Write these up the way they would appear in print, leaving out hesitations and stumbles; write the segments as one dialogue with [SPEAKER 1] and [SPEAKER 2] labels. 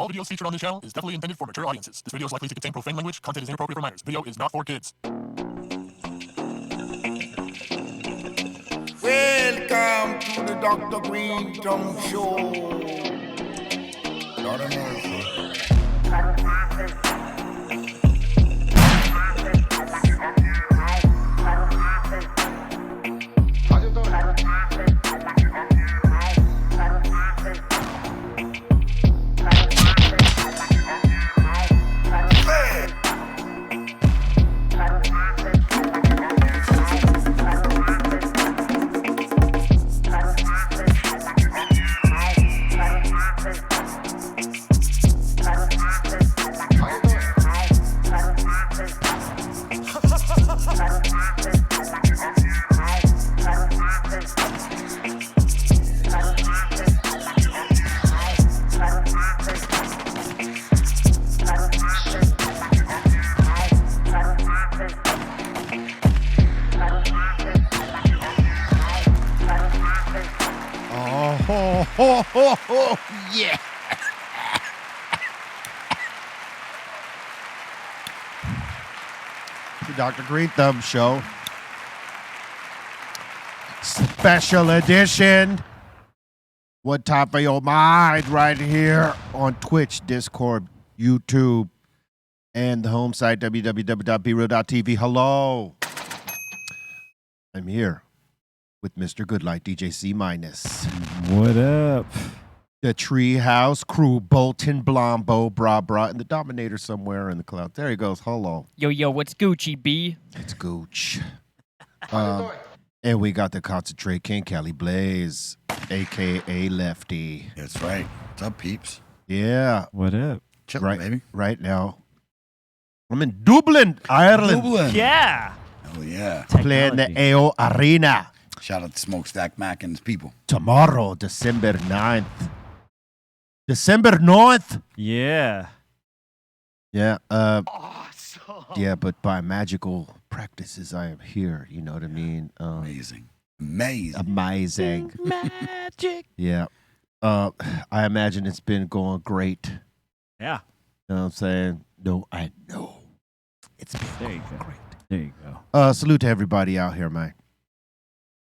[SPEAKER 1] All videos featured on this channel is definitely intended for mature audiences. This video is likely to contain profane language. Content is inappropriate for minors. Video is not for kids.
[SPEAKER 2] Welcome to the Dr. Greenthumb Show. Lord of mercy.
[SPEAKER 3] Yeah. The Dr. Greenthumb Show. Special edition. What top of your mind right here on Twitch, Discord, YouTube, and the home site, www.brealtv. Hello. I'm here with Mr. Goodlight, DJ C minus.
[SPEAKER 4] What up?
[SPEAKER 3] The Treehouse crew, Bolton, Blombo, Bra, and the Dominator somewhere in the clouds. There he goes. Hello.
[SPEAKER 5] Yo, what's Gucci, B?
[SPEAKER 3] It's Gooch. And we got the Concentrate King, Cali Blaze, a.k.a. Lefty.
[SPEAKER 2] That's right. What's up, peeps?
[SPEAKER 3] Yeah.
[SPEAKER 4] What up?
[SPEAKER 2] Chillin',
[SPEAKER 3] Right,
[SPEAKER 2] baby.
[SPEAKER 3] right now. I'm in Dublin, Ireland.
[SPEAKER 2] Dublin.
[SPEAKER 5] Yeah.
[SPEAKER 2] Oh, yeah.
[SPEAKER 3] Playing the AO Arena.
[SPEAKER 2] Shout out to Smokestack Mac and his people.
[SPEAKER 3] Tomorrow, December 9th. December 9th?
[SPEAKER 4] Yeah.
[SPEAKER 3] Yeah.
[SPEAKER 5] Awesome.
[SPEAKER 3] Yeah, but by magical practices, I am here. You know what I mean?
[SPEAKER 2] Amazing. Amazing.
[SPEAKER 3] Amazing.
[SPEAKER 5] Magic.
[SPEAKER 3] Yeah. I imagine it's been going great.
[SPEAKER 4] Yeah.
[SPEAKER 3] You know what I'm saying? No, I know. It's been
[SPEAKER 4] There you
[SPEAKER 3] going
[SPEAKER 4] go.
[SPEAKER 3] great.
[SPEAKER 4] There you go.
[SPEAKER 3] Salute to everybody out here, man.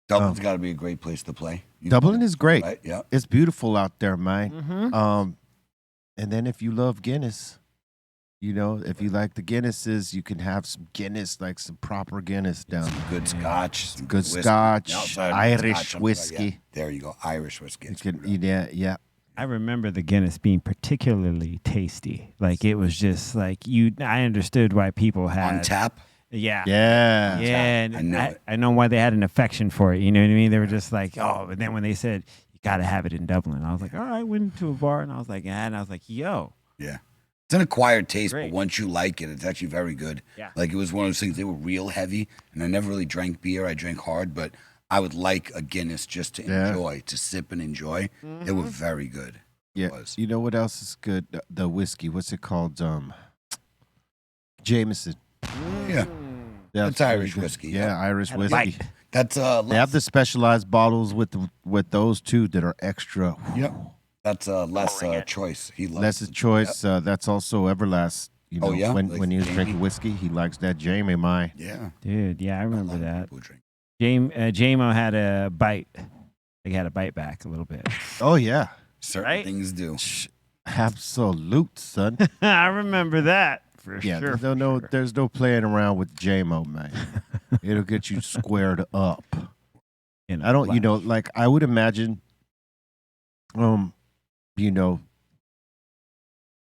[SPEAKER 2] Dublin's got to be a great place to play.
[SPEAKER 3] Dublin is great.
[SPEAKER 2] Right? Yeah.
[SPEAKER 3] It's beautiful out there, man.
[SPEAKER 5] Mm-hmm.
[SPEAKER 3] And then if you love Guinness, you know, if you like the Guinnesses, you can have some Guinness, like some proper Guinness down
[SPEAKER 2] Some good scotch. Some
[SPEAKER 3] Good
[SPEAKER 2] whiskey.
[SPEAKER 3] scotch,
[SPEAKER 2] Outside of
[SPEAKER 3] Irish
[SPEAKER 2] scotch, I'm
[SPEAKER 3] whiskey.
[SPEAKER 2] yeah. There you go. Irish whiskey.
[SPEAKER 3] You
[SPEAKER 2] It's
[SPEAKER 3] can,
[SPEAKER 2] good.
[SPEAKER 3] yeah.
[SPEAKER 4] I remember the Guinness being particularly tasty. Like it was just like I understood why people had
[SPEAKER 2] On tap.
[SPEAKER 4] Yeah.
[SPEAKER 3] Yeah.
[SPEAKER 4] Yeah. And
[SPEAKER 2] I know it.
[SPEAKER 4] I know why they had an affection for it. You know what I mean? They were just like, oh, but then when they said you gotta have it in Dublin, I was like, all right, went to a bar and I was like, yeah, and I was like, yo.
[SPEAKER 2] Yeah. It's an acquired taste,
[SPEAKER 4] Great.
[SPEAKER 2] but once you like it, it's actually very good.
[SPEAKER 4] Yeah.
[SPEAKER 2] Like it was one of those things, they were real heavy, and I never really drank beer. I drank hard, but I would like a Guinness just to
[SPEAKER 3] Yeah.
[SPEAKER 2] enjoy, to sip and enjoy. They were very good.
[SPEAKER 3] Yeah.
[SPEAKER 2] Was.
[SPEAKER 3] You know what else is good? The whiskey. What's it called? Jameson.
[SPEAKER 2] Yeah. That's
[SPEAKER 3] really
[SPEAKER 2] Irish
[SPEAKER 3] good.
[SPEAKER 2] whiskey,
[SPEAKER 3] Yeah,
[SPEAKER 2] yeah.
[SPEAKER 3] Irish
[SPEAKER 4] Had a
[SPEAKER 3] whiskey.
[SPEAKER 4] bite.
[SPEAKER 2] That's
[SPEAKER 3] They have
[SPEAKER 2] less,
[SPEAKER 3] the specialized bottles with those two that are extra.
[SPEAKER 2] Yep. That's less choice. He loves
[SPEAKER 3] That's his choice. That's also Everlast. You know,
[SPEAKER 2] Oh, yeah?
[SPEAKER 3] when
[SPEAKER 2] Like
[SPEAKER 3] when he was
[SPEAKER 2] Jamie?
[SPEAKER 3] drinking whiskey, he likes that Jamie. My
[SPEAKER 2] Yeah.
[SPEAKER 4] Dude, yeah, I
[SPEAKER 2] A
[SPEAKER 4] remember
[SPEAKER 2] lot of
[SPEAKER 4] that.
[SPEAKER 2] people drink.
[SPEAKER 4] JMO had a bite. He had a bite back a little bit.
[SPEAKER 3] oh yeah,
[SPEAKER 2] Certain
[SPEAKER 4] Right?
[SPEAKER 2] things do.
[SPEAKER 3] absolute son.
[SPEAKER 4] I remember that for
[SPEAKER 3] Yeah,
[SPEAKER 4] sure.
[SPEAKER 3] there's no playing around with JMO, man. It'll get you squared up.
[SPEAKER 4] In a
[SPEAKER 3] I don't, you
[SPEAKER 4] flash.
[SPEAKER 3] know, like I would imagine, you know,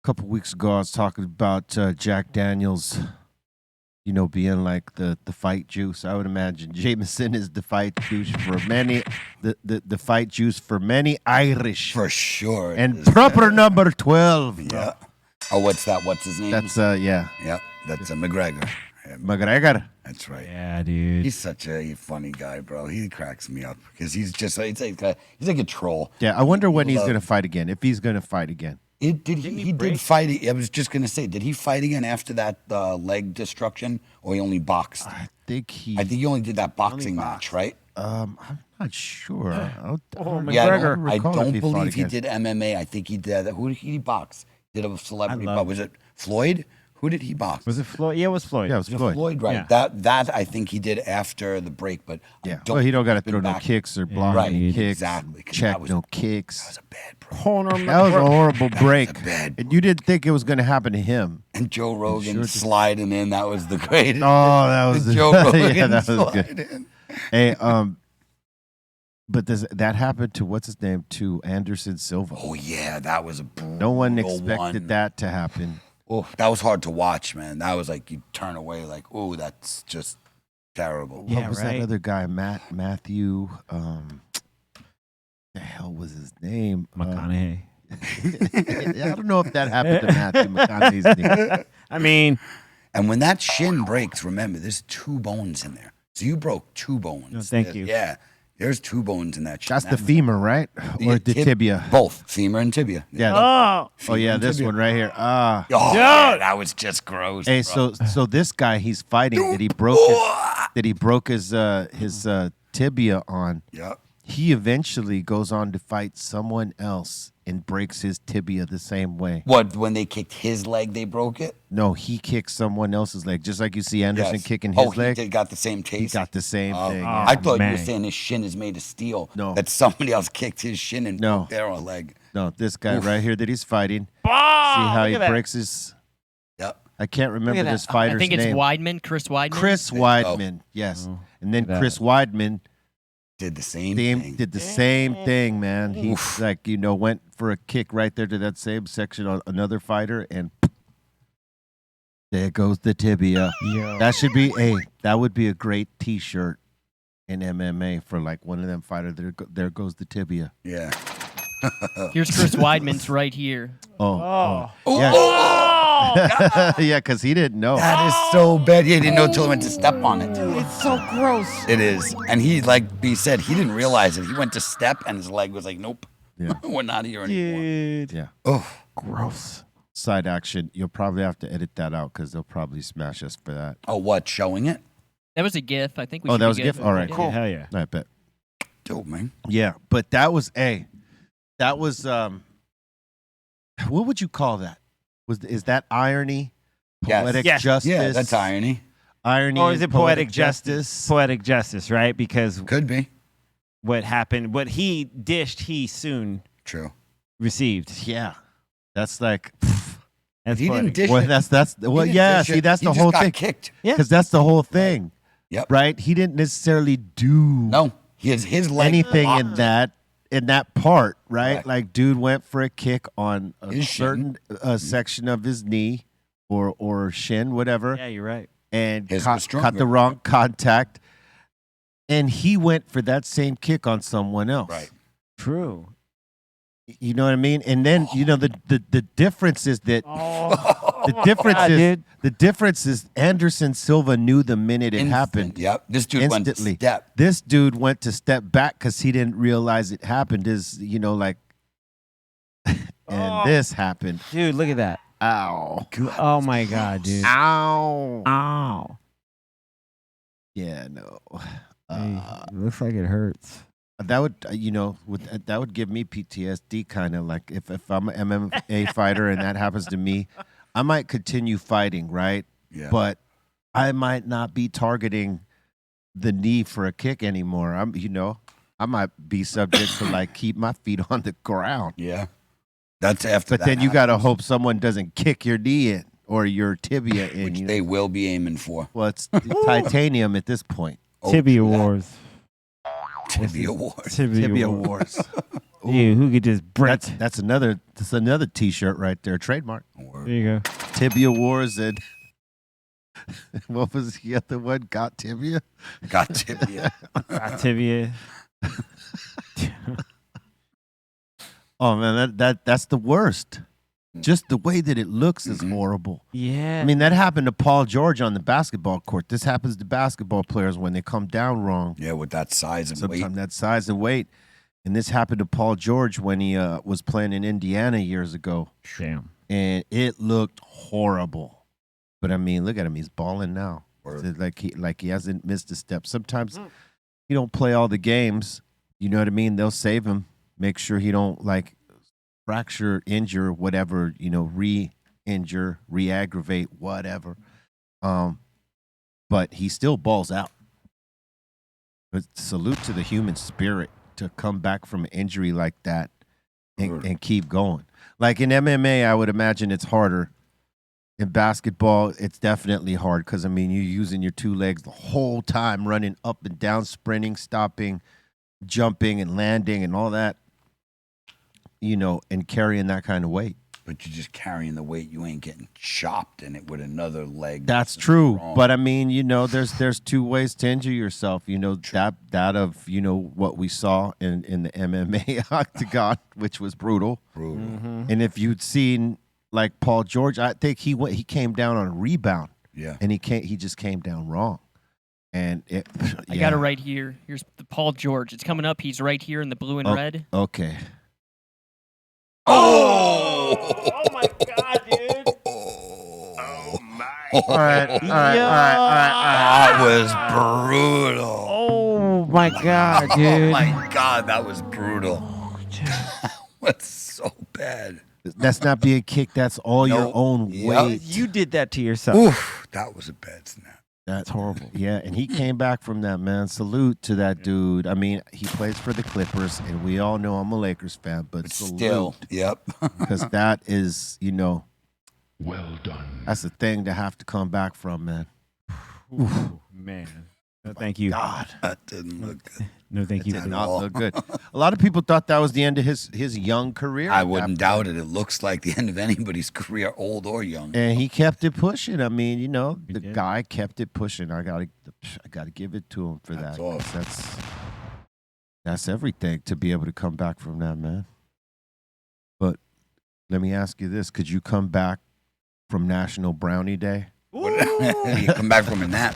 [SPEAKER 3] a couple weeks ago I was talking about Jack Daniels, you know, being like the fight juice. I would imagine Jameson is the fight juice for many, the fight juice for many Irish.
[SPEAKER 2] For sure. it
[SPEAKER 3] And
[SPEAKER 2] is.
[SPEAKER 3] proper number 12.
[SPEAKER 2] Yeah. Oh, what's that? What's his name?
[SPEAKER 3] That's, yeah,
[SPEAKER 2] Yeah, that's McGregor. Yeah,
[SPEAKER 3] McGregor.
[SPEAKER 2] that's right.
[SPEAKER 4] Yeah, dude.
[SPEAKER 2] He's such a funny guy, bro. He cracks me up because he's just he's like a troll.
[SPEAKER 3] Yeah, I wonder when he's
[SPEAKER 2] Love-
[SPEAKER 3] going to fight again, if he's going to fight again.
[SPEAKER 2] He
[SPEAKER 4] he break?
[SPEAKER 2] did fight. I was just gonna say, did he fight again after that leg destruction, or he only boxed?
[SPEAKER 3] I think he,
[SPEAKER 2] I think he only did that boxing match, right?
[SPEAKER 3] I'm not sure.
[SPEAKER 5] Oh,
[SPEAKER 2] Yeah,
[SPEAKER 5] McGregor.
[SPEAKER 2] I
[SPEAKER 3] recall if
[SPEAKER 2] don't
[SPEAKER 3] he fought
[SPEAKER 2] believe he
[SPEAKER 3] again.
[SPEAKER 2] did MMA. I think he did. Who did he box? did a celebrity
[SPEAKER 4] love
[SPEAKER 2] box. Was it Floyd? Who did he box?
[SPEAKER 4] Was it Floyd? Yeah, it was Floyd.
[SPEAKER 3] Yeah, it was Floyd.
[SPEAKER 2] Floyd, right?
[SPEAKER 4] Yeah.
[SPEAKER 2] That I think he did after the break, but I
[SPEAKER 3] Yeah.
[SPEAKER 2] don't
[SPEAKER 3] Well, he don't got to
[SPEAKER 2] been
[SPEAKER 3] throw no
[SPEAKER 2] back.
[SPEAKER 3] kicks or block
[SPEAKER 2] Right,
[SPEAKER 3] any kicks.
[SPEAKER 2] exactly, 'cause
[SPEAKER 3] Check
[SPEAKER 2] that was-
[SPEAKER 3] no
[SPEAKER 2] That
[SPEAKER 3] kicks.
[SPEAKER 2] was a bad break.
[SPEAKER 4] Corner.
[SPEAKER 3] That was a horrible
[SPEAKER 2] That was
[SPEAKER 3] break.
[SPEAKER 2] a bad
[SPEAKER 3] And you didn't think it was going to happen to him.
[SPEAKER 2] And Joe Rogan
[SPEAKER 3] sure did.
[SPEAKER 2] sliding in. That was the greatest.
[SPEAKER 3] Oh, that was
[SPEAKER 2] Joe Rogan
[SPEAKER 3] yeah, that was
[SPEAKER 2] slide
[SPEAKER 3] good.
[SPEAKER 2] in.
[SPEAKER 3] Hey, but that happened to what's his name to Anderson Silva.
[SPEAKER 2] Oh yeah, that was a
[SPEAKER 3] No one
[SPEAKER 2] brutal
[SPEAKER 3] expected
[SPEAKER 2] one.
[SPEAKER 3] that to happen.
[SPEAKER 2] Oh, that was hard to watch, man. That was like you turn away, like, oh, that's just terrible.
[SPEAKER 4] Yeah,
[SPEAKER 3] What was
[SPEAKER 4] right.
[SPEAKER 3] that other guy? Matthew. The hell was his name?
[SPEAKER 4] McConaughey.
[SPEAKER 3] I don't know if that happened to Matthew McConaughey's name.
[SPEAKER 4] I mean,
[SPEAKER 2] And when that shin breaks, remember, there's 2 bones in there. So you broke 2 bones.
[SPEAKER 4] No, thank you.
[SPEAKER 2] Yeah, there's 2 bones in that shin.
[SPEAKER 3] That's the femur, right? Or the tibia?
[SPEAKER 2] Both femur and tibia.
[SPEAKER 3] Yeah.
[SPEAKER 4] oh,
[SPEAKER 3] Oh yeah,
[SPEAKER 2] and
[SPEAKER 3] this
[SPEAKER 2] tibia.
[SPEAKER 3] one right here. Ah.
[SPEAKER 2] Oh, yeah, that was just gross.
[SPEAKER 3] Hey,
[SPEAKER 2] bro.
[SPEAKER 3] so this guy he's fighting that he broke his tibia on.
[SPEAKER 2] Yeah.
[SPEAKER 3] He eventually goes on to fight someone else and breaks his tibia the same way.
[SPEAKER 2] What, when they kicked his leg, they broke it?
[SPEAKER 3] No, he kicked someone else's leg, just like you see Anderson
[SPEAKER 2] Yes.
[SPEAKER 3] kicking
[SPEAKER 2] Oh,
[SPEAKER 3] his leg.
[SPEAKER 2] he got the same taste?
[SPEAKER 3] He got the same
[SPEAKER 2] Oh,
[SPEAKER 3] thing.
[SPEAKER 2] I thought you
[SPEAKER 4] man.
[SPEAKER 2] were saying his shin is made of steel.
[SPEAKER 3] No.
[SPEAKER 2] That somebody else kicked his shin and
[SPEAKER 3] No.
[SPEAKER 2] broke their leg.
[SPEAKER 3] No, this guy right here that he's fighting. See
[SPEAKER 4] oh,
[SPEAKER 3] how
[SPEAKER 4] look
[SPEAKER 3] he
[SPEAKER 4] at that.
[SPEAKER 3] breaks his.
[SPEAKER 2] Yep.
[SPEAKER 3] I can't remember
[SPEAKER 4] at
[SPEAKER 3] this
[SPEAKER 4] that.
[SPEAKER 3] fighter's
[SPEAKER 5] I think it's
[SPEAKER 3] name.
[SPEAKER 5] Weidman, Chris Weidman.
[SPEAKER 3] Chris Weidman, yes.
[SPEAKER 4] Oh,
[SPEAKER 3] And then
[SPEAKER 4] look at
[SPEAKER 3] Chris
[SPEAKER 4] that.
[SPEAKER 3] Weidman
[SPEAKER 2] Did the same thing.
[SPEAKER 3] did the same thing, man. He like went for a kick right there to that same section on another fighter, and there goes the tibia. That should be that would be a great T-shirt in MMA for like one of them fighters. There goes the tibia.
[SPEAKER 2] Yeah.
[SPEAKER 5] Here's Chris Weidman's right here.
[SPEAKER 3] Oh,
[SPEAKER 4] Oh.
[SPEAKER 3] yeah, yeah, because he didn't know.
[SPEAKER 2] That is so bad. He didn't know until he went to step on it.
[SPEAKER 4] It's so gross.
[SPEAKER 2] It is. And he, like B said, he didn't realize it. He went to step and his leg was like, nope.
[SPEAKER 3] Yeah.
[SPEAKER 2] We're not here anymore.
[SPEAKER 4] Dude.
[SPEAKER 3] Yeah,
[SPEAKER 2] Oh,
[SPEAKER 3] gross. Side action. You'll probably have to edit that out because they'll probably smash us for that.
[SPEAKER 2] oh, what? Showing it?
[SPEAKER 5] That was a GIF. I think we
[SPEAKER 3] Oh,
[SPEAKER 5] should
[SPEAKER 3] that
[SPEAKER 5] be
[SPEAKER 3] was a
[SPEAKER 5] good.
[SPEAKER 3] GIF? All right,
[SPEAKER 5] Yeah.
[SPEAKER 3] cool.
[SPEAKER 4] Hell yeah.
[SPEAKER 3] I bet.
[SPEAKER 2] Dope, man.
[SPEAKER 3] Yeah, but that was what would you call that? Is that irony?
[SPEAKER 2] Yes.
[SPEAKER 3] Poetic
[SPEAKER 4] Yes.
[SPEAKER 3] justice?
[SPEAKER 2] Yeah, that's irony.
[SPEAKER 3] Irony.
[SPEAKER 4] Or
[SPEAKER 3] and
[SPEAKER 4] is it poetic justice? Poetic justice, right? Because
[SPEAKER 2] Could be.
[SPEAKER 4] what happened, what he dished, he soon
[SPEAKER 2] True.
[SPEAKER 4] received.
[SPEAKER 3] Yeah. That's like
[SPEAKER 4] That's
[SPEAKER 2] He didn't
[SPEAKER 4] poetic.
[SPEAKER 2] dish
[SPEAKER 3] well,
[SPEAKER 2] it.
[SPEAKER 3] that's
[SPEAKER 2] He
[SPEAKER 3] well,
[SPEAKER 2] didn't
[SPEAKER 3] yeah,
[SPEAKER 2] dish
[SPEAKER 3] see
[SPEAKER 2] it.
[SPEAKER 3] that's
[SPEAKER 2] He
[SPEAKER 3] the
[SPEAKER 2] just
[SPEAKER 3] whole
[SPEAKER 2] got
[SPEAKER 3] thing.
[SPEAKER 2] kicked.
[SPEAKER 4] Yeah.
[SPEAKER 3] Cuz that's the whole thing.
[SPEAKER 2] Yep.
[SPEAKER 3] Right? He didn't necessarily do
[SPEAKER 2] No, his leg
[SPEAKER 3] anything in
[SPEAKER 2] locked.
[SPEAKER 3] that part, right?
[SPEAKER 2] Right.
[SPEAKER 3] Like dude went for a kick on a
[SPEAKER 2] His
[SPEAKER 3] certain section of his knee or shin, whatever.
[SPEAKER 4] Yeah, you're right.
[SPEAKER 3] And
[SPEAKER 2] His was
[SPEAKER 3] caught
[SPEAKER 2] stronger.
[SPEAKER 3] the wrong contact. And he went for that same kick on someone else.
[SPEAKER 2] Right.
[SPEAKER 4] True.
[SPEAKER 3] You know what I mean? And then, the difference is that
[SPEAKER 4] Oh,
[SPEAKER 3] the difference
[SPEAKER 4] God,
[SPEAKER 3] is
[SPEAKER 4] dude.
[SPEAKER 3] the difference is Anderson Silva knew the minute it
[SPEAKER 2] Instant.
[SPEAKER 3] happened.
[SPEAKER 2] Yep. This dude
[SPEAKER 3] Instantly.
[SPEAKER 2] went to step.
[SPEAKER 3] This dude went to step back because he didn't realize it happened. And this happened.
[SPEAKER 4] Dude, look at that.
[SPEAKER 3] Ow.
[SPEAKER 4] Oh my God, dude.
[SPEAKER 3] Ow.
[SPEAKER 4] Ow.
[SPEAKER 3] Yeah, no.
[SPEAKER 4] Hey, it looks like it hurts.
[SPEAKER 3] That would, that would give me PTSD kind of like if I'm an MMA fighter and that happens to me, I might continue fighting, right?
[SPEAKER 2] Yeah.
[SPEAKER 3] But I might not be targeting the knee for a kick anymore. I might be subject to like keep my feet on the ground.
[SPEAKER 2] Yeah. That's after
[SPEAKER 3] But
[SPEAKER 2] that
[SPEAKER 3] then you got to
[SPEAKER 2] happens,
[SPEAKER 3] hope someone doesn't kick your knee in or your tibia in.
[SPEAKER 2] which they will be aiming for.
[SPEAKER 3] Well, it's titanium at this point.
[SPEAKER 2] Oh,
[SPEAKER 4] Tibia
[SPEAKER 2] that
[SPEAKER 4] Wars.
[SPEAKER 2] Tibia wars.
[SPEAKER 3] Tibia wars.
[SPEAKER 4] Dude, who could just break?
[SPEAKER 3] That's another T-shirt right there, trademark.
[SPEAKER 4] There you go.
[SPEAKER 3] Tibia Wars and what was the other one? Got Tibia?
[SPEAKER 2] Got tibia.
[SPEAKER 4] Tibia.
[SPEAKER 3] Oh man, that's the worst. Just the way that it looks is horrible.
[SPEAKER 4] Yeah.
[SPEAKER 3] I mean, that happened to Paul George on the basketball court. This happens to basketball players when they come down wrong.
[SPEAKER 2] Yeah, with that size and weight.
[SPEAKER 3] Sometimes that size and weight. And this happened to Paul George when he was playing in Indiana years ago.
[SPEAKER 4] damn.
[SPEAKER 3] And it looked horrible. But I mean, look at him. He's balling now.
[SPEAKER 2] Word.
[SPEAKER 3] It's like he hasn't missed a step. Sometimes he don't play all the games. You know what I mean? They'll save him. Make sure he don't like fracture, injure, whatever, re-injure, re-aggravate, whatever. But he still balls out. But salute to the human spirit to come back from an injury like that and keep going. Like in MMA, I would imagine it's harder. In basketball, it's definitely hard because, you're using your two legs the whole time, running up and down, sprinting, stopping, jumping, and landing and all that, and carrying that kind of weight.
[SPEAKER 2] But you're just carrying the weight. You ain't getting chopped in it with another leg.
[SPEAKER 3] That's true.
[SPEAKER 2] Wrong.
[SPEAKER 3] But, there's two ways to injure yourself. That of, what we saw in the MMA octagon, which was brutal.
[SPEAKER 2] Brutal.
[SPEAKER 3] And if you'd seen... like Paul George, I think he came down on a rebound.
[SPEAKER 2] Yeah.
[SPEAKER 3] And he just came down wrong. And
[SPEAKER 5] I got it right here. Here's the Paul George. It's coming up. He's right here in the blue and red.
[SPEAKER 3] Okay.
[SPEAKER 2] Oh!
[SPEAKER 4] Oh my God, dude.
[SPEAKER 3] All right.
[SPEAKER 2] That was brutal.
[SPEAKER 4] Oh my God,
[SPEAKER 2] Oh
[SPEAKER 4] dude.
[SPEAKER 2] my God, that was brutal. That was so bad.
[SPEAKER 3] That's not being kicked. That's all your
[SPEAKER 2] Nope.
[SPEAKER 3] own
[SPEAKER 2] Yep.
[SPEAKER 3] weight.
[SPEAKER 4] You did that to yourself.
[SPEAKER 2] Oof, that was a bad snap.
[SPEAKER 3] That's horrible. Yeah, and he came back from that, man. Salute to that dude. He plays for the Clippers, and we all know I'm a Lakers fan, but
[SPEAKER 2] But
[SPEAKER 3] salute.
[SPEAKER 2] still, yep.
[SPEAKER 3] Because that is,
[SPEAKER 6] Well done.
[SPEAKER 3] that's a thing to have to come back from, man.
[SPEAKER 4] Ooh, man. No, thank you.
[SPEAKER 3] God.
[SPEAKER 2] That didn't look good.
[SPEAKER 4] No, thank you.
[SPEAKER 3] Did
[SPEAKER 4] for
[SPEAKER 3] not
[SPEAKER 2] all.
[SPEAKER 3] look good. A lot of people thought that was the end of his young career.
[SPEAKER 2] I wouldn't doubt it. It looks like the end of anybody's career, old or young.
[SPEAKER 3] And he kept it pushing. The
[SPEAKER 4] did.
[SPEAKER 3] guy kept it pushing. I gotta give it to him for
[SPEAKER 2] That's
[SPEAKER 3] that. 'Cause
[SPEAKER 2] awesome.
[SPEAKER 3] That's everything to be able to come back from that, man. But let me ask you this: could you come back from National Brownie Day?
[SPEAKER 2] You come back from a nap.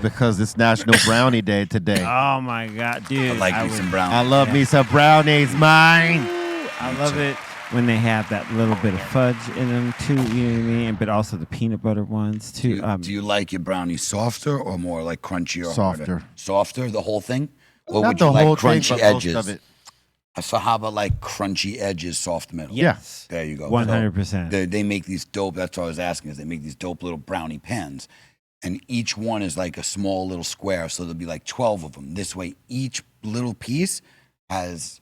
[SPEAKER 3] Because it's National Brownie Day today.
[SPEAKER 4] Oh my God, dude.
[SPEAKER 2] I like me some brown.
[SPEAKER 3] I love me some brownies, mine.
[SPEAKER 4] I love it when they have that little bit of fudge in them too. You know what I mean? But also the peanut butter ones too.
[SPEAKER 2] Do you like your brownies softer or more like crunchy or
[SPEAKER 3] Softer.
[SPEAKER 2] harder? Softer, the whole thing? Or
[SPEAKER 3] Not
[SPEAKER 2] would
[SPEAKER 3] the
[SPEAKER 2] you like
[SPEAKER 3] whole
[SPEAKER 2] crunchy
[SPEAKER 3] thing, but
[SPEAKER 2] edges?
[SPEAKER 3] most of it.
[SPEAKER 2] So how about like crunchy edges, soft middle?
[SPEAKER 4] Yes.
[SPEAKER 2] There you go.
[SPEAKER 4] 100%.
[SPEAKER 2] So they make these dope, that's what I was asking, is they make these dope little brownie pans. And each one is like a small little square. So there'll be like 12 of them. This way, each little piece has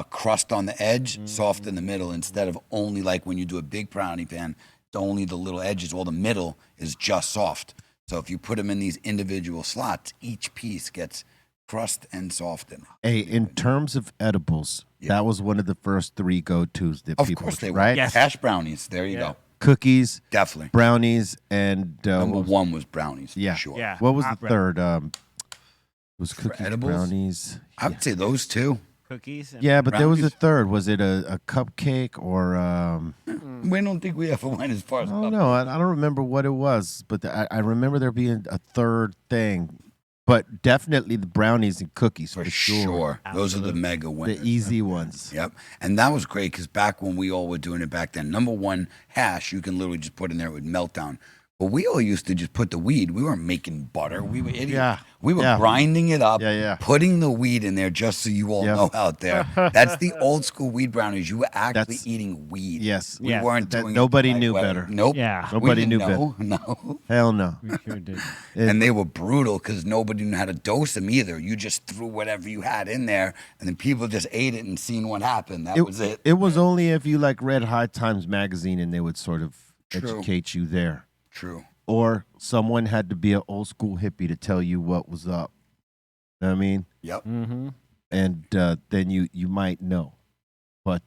[SPEAKER 2] crust on the edge, soft in the middle, instead of only like when you do a big brownie pan, only the little edges, or the middle is just soft. So if you put them in these individual slots, each piece gets crust and soft in it.
[SPEAKER 3] Hey, in terms of edibles, that was one of the first three go-tos that
[SPEAKER 2] Of
[SPEAKER 3] people,
[SPEAKER 2] course they
[SPEAKER 3] right?
[SPEAKER 2] were.
[SPEAKER 4] Yes.
[SPEAKER 2] Hash brownies. There you
[SPEAKER 4] Yeah.
[SPEAKER 2] go.
[SPEAKER 3] Cookies,
[SPEAKER 2] Definitely.
[SPEAKER 3] brownies, and
[SPEAKER 2] Number one was brownies.
[SPEAKER 3] yeah.
[SPEAKER 2] For sure.
[SPEAKER 4] Yeah.
[SPEAKER 3] what was
[SPEAKER 4] Hot
[SPEAKER 3] the third? It was
[SPEAKER 2] For
[SPEAKER 3] cookies,
[SPEAKER 2] edibles?
[SPEAKER 3] brownies.
[SPEAKER 2] I would say those two.
[SPEAKER 4] Cookies. And
[SPEAKER 3] Yeah, but there was a
[SPEAKER 2] brownies?
[SPEAKER 3] third. Was it a cupcake or?
[SPEAKER 2] We don't think we ever went as far as
[SPEAKER 3] I don't know. I don't remember what it was, but I remember there being a third thing. But definitely the brownies and cookies
[SPEAKER 2] For
[SPEAKER 3] for
[SPEAKER 2] sure.
[SPEAKER 3] sure.
[SPEAKER 2] Those are the mega winners.
[SPEAKER 3] The easy ones.
[SPEAKER 2] Yep. And that was great because back when we all were doing it back then, number one, hash, you can literally just put in there, it would melt down. But we all used to just put the weed. We weren't making butter. We were idiots.
[SPEAKER 3] Yeah.
[SPEAKER 2] We were
[SPEAKER 3] Yeah.
[SPEAKER 2] grinding it up,
[SPEAKER 3] Yeah.
[SPEAKER 2] putting the weed in there just so you all
[SPEAKER 3] Yep.
[SPEAKER 2] know out there. That's the old school weed brownies. You were actually
[SPEAKER 3] That's-
[SPEAKER 2] eating weed.
[SPEAKER 3] Yes.
[SPEAKER 2] We
[SPEAKER 4] Yes.
[SPEAKER 2] weren't
[SPEAKER 3] That-
[SPEAKER 2] doing it
[SPEAKER 3] nobody
[SPEAKER 2] the right
[SPEAKER 3] knew
[SPEAKER 2] way.
[SPEAKER 3] better.
[SPEAKER 2] Nope.
[SPEAKER 4] Yeah.
[SPEAKER 2] We
[SPEAKER 3] Nobody
[SPEAKER 2] didn't
[SPEAKER 3] knew better.
[SPEAKER 2] know. No.
[SPEAKER 3] Hell no.
[SPEAKER 4] we sure did.
[SPEAKER 2] And they were brutal because nobody knew how to dose them either. You just threw whatever you had in there, and then people just ate it and seen what happened. That was it.
[SPEAKER 3] It was only if you read High Times magazine and they would sort of
[SPEAKER 2] True.
[SPEAKER 3] educate you there.
[SPEAKER 2] True.
[SPEAKER 3] Or someone had to be an old school hippie to tell you what was up. Know what I mean?
[SPEAKER 2] Yep.
[SPEAKER 4] Mm-hmm.
[SPEAKER 3] And then you might know. But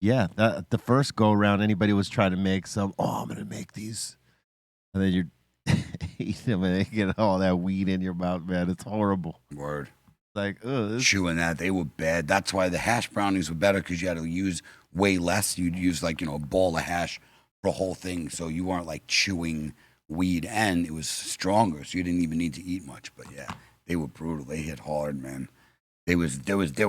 [SPEAKER 3] yeah, that the first go around, anybody was trying to make some. Oh, I'm gonna make these, and then you're eating them, and they get all that weed in your mouth, man. It's horrible.
[SPEAKER 2] Word.
[SPEAKER 3] Like, ugh.
[SPEAKER 2] Chewing that, they were bad. That's why the hash brownies were better because you had to use way less. You'd use a ball of hash for a whole thing, so you weren't like chewing weed, and it was stronger, so you didn't even need to eat much. But yeah, they were brutal. They hit hard, man. There were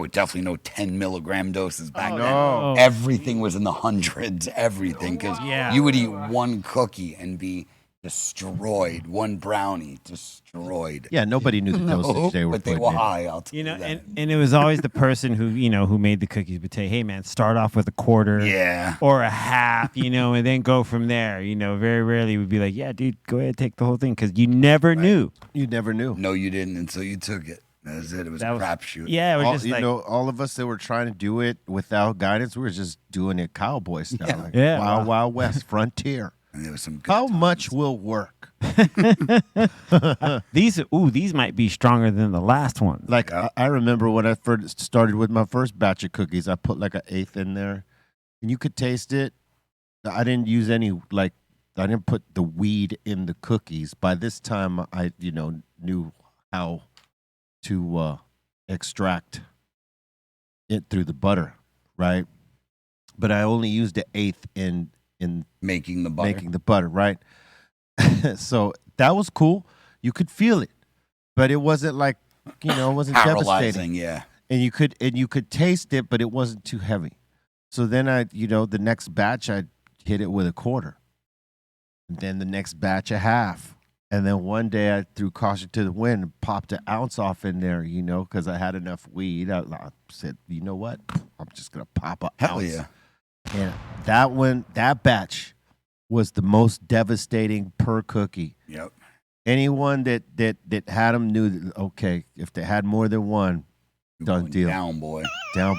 [SPEAKER 2] definitely no 10 milligram doses back then.
[SPEAKER 3] no.
[SPEAKER 2] Everything was in the hundreds. Everything, because
[SPEAKER 4] Yeah.
[SPEAKER 2] you would eat one cookie and be destroyed. One brownie destroyed.
[SPEAKER 3] Yeah, nobody knew the dosage they were
[SPEAKER 2] but they
[SPEAKER 3] putting
[SPEAKER 2] were
[SPEAKER 3] in.
[SPEAKER 2] high. I'll tell
[SPEAKER 4] You
[SPEAKER 2] you,
[SPEAKER 4] know,
[SPEAKER 2] that.
[SPEAKER 4] and it was always the person who, who made the cookies would say, hey, man, start off with a quarter
[SPEAKER 2] Yeah.
[SPEAKER 4] or a half, and then go from there. Very rarely would be like, yeah, dude, go ahead, take the whole thing, because you never knew.
[SPEAKER 3] You never knew.
[SPEAKER 2] No, you didn't until you took it. That was it. It was a crapshoot.
[SPEAKER 4] Yeah, it was just like,
[SPEAKER 3] all of us that were trying to do it without guidance, we were just doing it cowboy style.
[SPEAKER 2] Yeah.
[SPEAKER 3] Like
[SPEAKER 4] Yeah.
[SPEAKER 3] Wild, Wild West, frontier.
[SPEAKER 2] And there was some good
[SPEAKER 3] How
[SPEAKER 2] times.
[SPEAKER 3] much will work?
[SPEAKER 4] these might be stronger than the last one.
[SPEAKER 3] Like I remember when I first started with my first batch of cookies, I put like an eighth in there, and you could taste it. I didn't use any I didn't put the weed in the cookies. By this time, I knew how to extract it through the butter, right? But I only used the eighth in
[SPEAKER 2] Making the butter.
[SPEAKER 3] making the butter, right? So that was cool. You could feel it, but it wasn't like it wasn't devastating.
[SPEAKER 2] Paralyzing, yeah.
[SPEAKER 3] And you could taste it, but it wasn't too heavy. So then the next batch I hit it with a quarter, and then the next batch a half, and then one day I threw caution to the wind and popped an ounce off in there, because I had enough weed. I said, you know what? I'm just gonna pop an
[SPEAKER 2] Hell
[SPEAKER 3] ounce.
[SPEAKER 2] yeah.
[SPEAKER 3] And that batch was the most devastating per cookie.
[SPEAKER 2] Yep.
[SPEAKER 3] Anyone that had them knew that, okay, if they had more than one,
[SPEAKER 2] You're
[SPEAKER 3] done
[SPEAKER 2] going
[SPEAKER 3] deal.
[SPEAKER 2] Down, boy.
[SPEAKER 3] Down.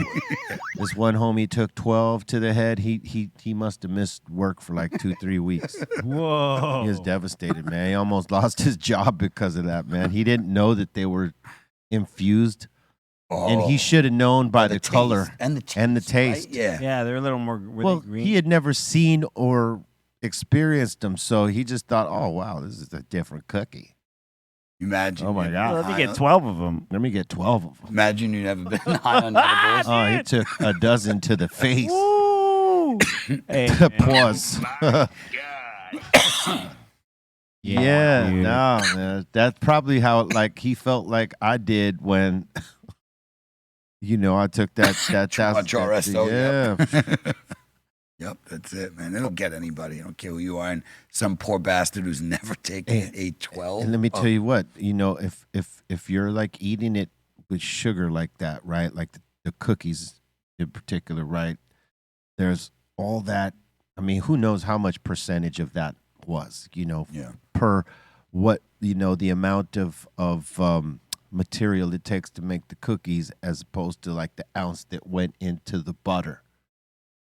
[SPEAKER 3] This one homie took 12 to the head. He must have missed work for like 2-3 weeks.
[SPEAKER 4] Whoa.
[SPEAKER 3] He was devastated, man. He almost lost his job because of that, man. He didn't know that they were infused, and he should have known by the color
[SPEAKER 2] taste. And the taste.
[SPEAKER 3] and the taste.
[SPEAKER 2] Right? Yeah.
[SPEAKER 4] Yeah, they're a little more
[SPEAKER 3] Well,
[SPEAKER 4] green.
[SPEAKER 3] he had never seen or experienced them, so he just thought, "Oh wow, this is a different cookie."
[SPEAKER 2] Imagine.
[SPEAKER 3] Oh, my
[SPEAKER 2] you've
[SPEAKER 3] God.
[SPEAKER 4] Well,
[SPEAKER 2] been
[SPEAKER 4] let me
[SPEAKER 2] high
[SPEAKER 4] get
[SPEAKER 2] on-
[SPEAKER 4] 12 of them.
[SPEAKER 3] Let me get 12 of them.
[SPEAKER 2] Imagine you've never been high on edibles.
[SPEAKER 3] Oh, he took a dozen to the face.
[SPEAKER 4] Woo! Hey, man.
[SPEAKER 3] Pause. Yeah,
[SPEAKER 4] dude.
[SPEAKER 3] no, man. That's probably how he felt like I did when I took that
[SPEAKER 2] Much RSO.
[SPEAKER 3] Yeah.
[SPEAKER 2] Yep, that's it, man. It'll get anybody. I don't care who you are. And some poor bastard who's never taken a 12.
[SPEAKER 3] And let me tell you what, if you're like eating it with sugar like that, right? Like the cookies in particular, right? There's all that. I mean, who knows how much percentage of that was,
[SPEAKER 2] Yeah.
[SPEAKER 3] per what, the amount of material it takes to make the cookies as opposed to like the ounce that went into the butter.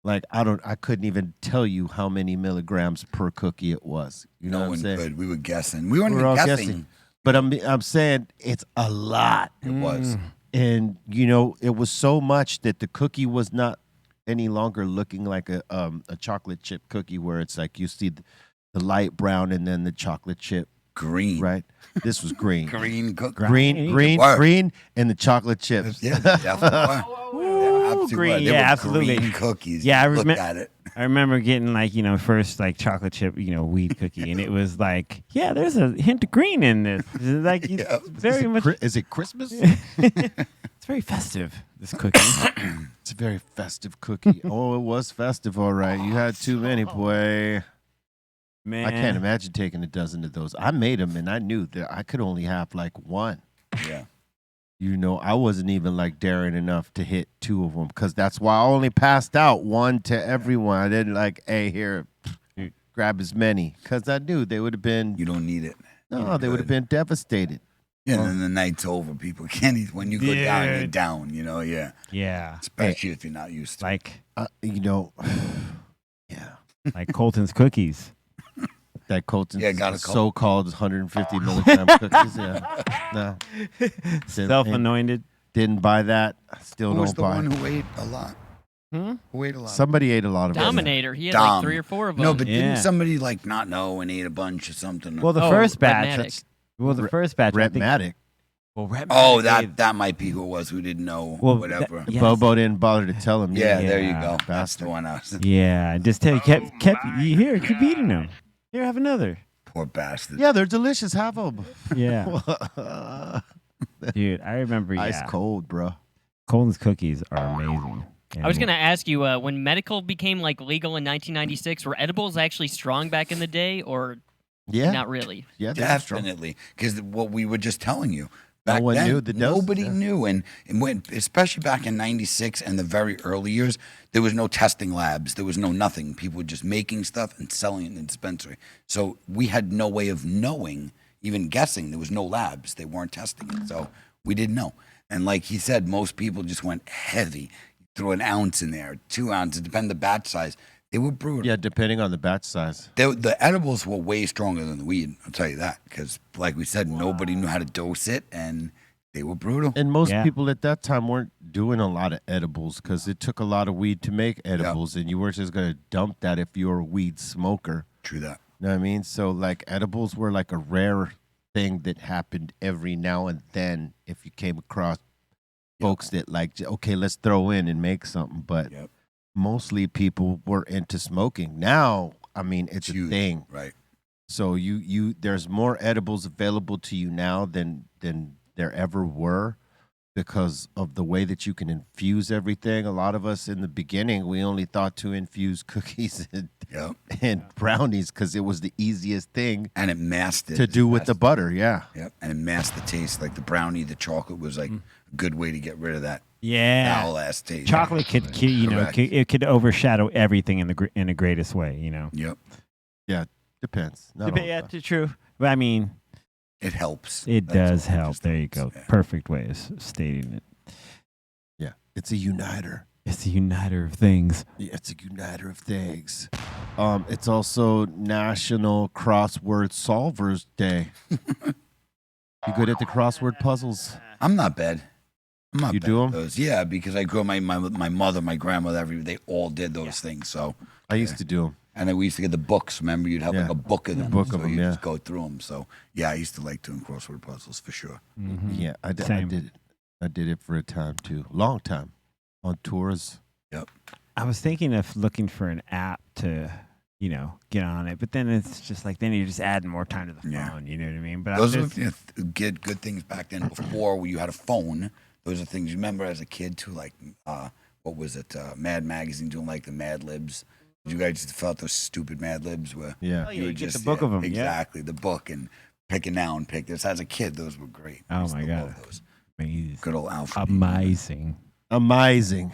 [SPEAKER 3] Like, I couldn't even tell you how many milligrams per cookie it was. You know
[SPEAKER 2] No
[SPEAKER 3] what I'm
[SPEAKER 2] one
[SPEAKER 3] saying?
[SPEAKER 2] could. We were guessing. We weren't
[SPEAKER 3] We were
[SPEAKER 2] even
[SPEAKER 3] all
[SPEAKER 2] guessing.
[SPEAKER 3] guessing. But I'm saying it's a lot.
[SPEAKER 2] It was.
[SPEAKER 3] And, it was so much that the cookie was not any longer looking like a chocolate chip cookie where it's like you see the light brown and then the chocolate chip,
[SPEAKER 2] Green.
[SPEAKER 3] right? This was green.
[SPEAKER 2] Green cook.
[SPEAKER 3] Green, and the chocolate chips.
[SPEAKER 2] Yeah, definitely were. Absolutely
[SPEAKER 4] green.
[SPEAKER 2] were. They
[SPEAKER 4] Yeah,
[SPEAKER 2] were
[SPEAKER 4] absolutely.
[SPEAKER 2] Green cookies.
[SPEAKER 4] Yeah, I
[SPEAKER 2] Look
[SPEAKER 4] remem-
[SPEAKER 2] at it.
[SPEAKER 4] I remember getting first chocolate chip, weed cookie, and it was like, yeah, there's a hint of green in this. It's like it's
[SPEAKER 2] Yeah.
[SPEAKER 4] very much.
[SPEAKER 3] Is it Christmas?
[SPEAKER 4] It's very festive. This cookie.
[SPEAKER 3] It's a very festive cookie. Oh, it was festive, all right. You had too many, boy.
[SPEAKER 4] Man,
[SPEAKER 3] I can't imagine taking a dozen of those. I made them, and I knew that I could only have like one.
[SPEAKER 2] Yeah.
[SPEAKER 3] I wasn't even like daring enough to hit 2 of them because that's why I only passed out one to everyone. I didn't like, hey, here, grab as many because I knew they would have been.
[SPEAKER 2] You don't need it.
[SPEAKER 3] No, they would have been devastated.
[SPEAKER 2] Yeah, and then the night's over. People can't eat. When you go down, you're down, yeah.
[SPEAKER 4] yeah,
[SPEAKER 2] Especially if you're not used to it.
[SPEAKER 4] like
[SPEAKER 3] Yeah.
[SPEAKER 4] like Colton's cookies.
[SPEAKER 3] That Colton's
[SPEAKER 2] Yeah, got a Col-
[SPEAKER 3] so-called 150 milligram cookies. Yeah. No.
[SPEAKER 4] Self-anointed.
[SPEAKER 3] Didn't buy that. Still
[SPEAKER 2] Who was
[SPEAKER 3] don't
[SPEAKER 2] the
[SPEAKER 3] buy
[SPEAKER 2] one
[SPEAKER 3] it.
[SPEAKER 2] who ate a lot? Who ate a lot?
[SPEAKER 3] Somebody ate a lot of it.
[SPEAKER 5] Dominator. He had
[SPEAKER 2] Dom.
[SPEAKER 5] like 3 or 4 of them.
[SPEAKER 2] No, but
[SPEAKER 4] Yeah.
[SPEAKER 2] didn't somebody not know and ate a bunch or something?
[SPEAKER 4] Well, the
[SPEAKER 5] Oh,
[SPEAKER 4] first
[SPEAKER 5] Red
[SPEAKER 4] batch.
[SPEAKER 5] Matic.
[SPEAKER 4] that's- Well, the first batch. I think,
[SPEAKER 3] Rhett
[SPEAKER 4] well, Red
[SPEAKER 2] oh,
[SPEAKER 4] Matic
[SPEAKER 2] that might be who it was who didn't know.
[SPEAKER 4] Well,
[SPEAKER 2] whatever.
[SPEAKER 4] that- Yes.
[SPEAKER 3] Bobo didn't bother to tell him.
[SPEAKER 2] yeah,
[SPEAKER 4] Yeah.
[SPEAKER 2] there you go. That's
[SPEAKER 3] Bastard.
[SPEAKER 2] the one I was.
[SPEAKER 4] Yeah, just tell you kept you keep eating them. Here, have another.
[SPEAKER 2] Poor bastard.
[SPEAKER 3] Yeah, they're delicious. Have them.
[SPEAKER 4] Yeah, dude, I remember.
[SPEAKER 3] Ice
[SPEAKER 4] Yeah,
[SPEAKER 3] cold, bro.
[SPEAKER 4] Colton's cookies are amazing.
[SPEAKER 5] I was gonna ask you when medical became legal in 1996. Were edibles actually strong back in the day, or
[SPEAKER 3] Yeah.
[SPEAKER 5] Not really.
[SPEAKER 3] Yeah, that's true.
[SPEAKER 2] Definitely, because what we were just telling you.
[SPEAKER 3] No
[SPEAKER 2] Back
[SPEAKER 3] one
[SPEAKER 2] then,
[SPEAKER 3] knew the dose,
[SPEAKER 2] nobody
[SPEAKER 3] yeah.
[SPEAKER 2] knew, and when, especially back in '96 and the very early years, there was no testing labs, there was no nothing. People were just making stuff and selling it in the dispensary. So we had no way of knowing, even guessing. There was no labs; they weren't testing it, so we didn't know. And like he said, most people just went heavy. Threw an ounce in there, 2 ounces, depending the batch size. They were brutal.
[SPEAKER 3] Yeah, depending on the batch size.
[SPEAKER 2] The edibles were way stronger than the weed. I'll tell you that, because like we said, nobody knew how to dose it, and they were brutal.
[SPEAKER 3] And most
[SPEAKER 4] Yeah.
[SPEAKER 3] people at that time weren't doing a lot of edibles because it took a lot of weed to make edibles, and you weren't just going to dump that if you were a weed smoker.
[SPEAKER 2] True that.
[SPEAKER 3] You know what I mean? So, like, edibles were like a rare thing that happened every now and then if you came across folks that, like, okay, let's throw in and make something. But
[SPEAKER 2] Yep.
[SPEAKER 3] mostly people were into smoking. Now, I mean, it's a
[SPEAKER 2] Huge,
[SPEAKER 3] thing.
[SPEAKER 2] right?
[SPEAKER 3] So there's more edibles available to you now than there ever were because of the way that you can infuse everything. A lot of us in the beginning, we only thought to infuse cookies
[SPEAKER 2] Yep.
[SPEAKER 3] and brownies because it was the easiest thing
[SPEAKER 2] And it masked it.
[SPEAKER 3] to do with the butter. Yeah.
[SPEAKER 2] Yep. And it masked the taste. Like the brownie, the chocolate was like a good way to get rid of that
[SPEAKER 4] Yeah.
[SPEAKER 2] foul ass taste.
[SPEAKER 4] Chocolate could, you know,
[SPEAKER 2] Correct.
[SPEAKER 4] it could overshadow everything in the greatest way, you know.
[SPEAKER 2] Yep.
[SPEAKER 3] Depends. Not all the
[SPEAKER 4] Yeah,
[SPEAKER 3] time.
[SPEAKER 4] true. But I mean,
[SPEAKER 2] It helps.
[SPEAKER 4] it
[SPEAKER 2] That's
[SPEAKER 4] does
[SPEAKER 2] all. It
[SPEAKER 4] help.
[SPEAKER 2] just
[SPEAKER 4] There you
[SPEAKER 2] helps.
[SPEAKER 4] go.
[SPEAKER 2] Yeah.
[SPEAKER 4] Perfect way of stating it.
[SPEAKER 3] Yeah. It's a uniter.
[SPEAKER 4] It's a uniter of things.
[SPEAKER 3] Yeah, it's a uniter of things. It's also National Crossword Solvers Day. You good at the crossword puzzles?
[SPEAKER 2] I'm not bad. I'm not
[SPEAKER 3] You
[SPEAKER 2] bad
[SPEAKER 3] do
[SPEAKER 2] at
[SPEAKER 3] 'em?
[SPEAKER 2] those. Yeah, because I grew up, my mother, my grandmother, they all did those things. So,
[SPEAKER 3] I used to do them.
[SPEAKER 2] and then we used to get the books. Remember, you'd have
[SPEAKER 3] Yeah.
[SPEAKER 2] like a book of them.
[SPEAKER 3] book of
[SPEAKER 2] so
[SPEAKER 3] them,
[SPEAKER 2] you
[SPEAKER 3] yeah.
[SPEAKER 2] just go through them. So, yeah, I used to like doing crossword puzzles for sure.
[SPEAKER 4] Mhm.
[SPEAKER 3] Yeah, I
[SPEAKER 4] Same.
[SPEAKER 3] did it. I did it for a time too. Long time. On tours.
[SPEAKER 4] I was thinking of looking for an app to, you know, get on it, but then it's just like then you're just adding more time to the phone.
[SPEAKER 2] Yeah.
[SPEAKER 4] You know what I mean? But
[SPEAKER 2] Those
[SPEAKER 4] I'm
[SPEAKER 2] are
[SPEAKER 4] just,
[SPEAKER 2] good things back then. Before when you had a phone, those are things you remember as a kid too. Like what was it? Mad Magazine doing like the Mad Libs. Did you guys just fill out those stupid Mad Libs where
[SPEAKER 3] Yeah.
[SPEAKER 4] Oh, yeah,
[SPEAKER 2] you
[SPEAKER 4] you
[SPEAKER 2] would
[SPEAKER 4] get
[SPEAKER 2] just
[SPEAKER 4] the book of 'em, yeah.
[SPEAKER 2] exactly the book and pick a noun, pick this. As a kid, those were great. I
[SPEAKER 4] Oh
[SPEAKER 2] used
[SPEAKER 4] my
[SPEAKER 2] to
[SPEAKER 4] God.
[SPEAKER 2] love those.
[SPEAKER 4] amazing.
[SPEAKER 2] Good old Alfred.
[SPEAKER 4] Amazing.
[SPEAKER 3] Amazing.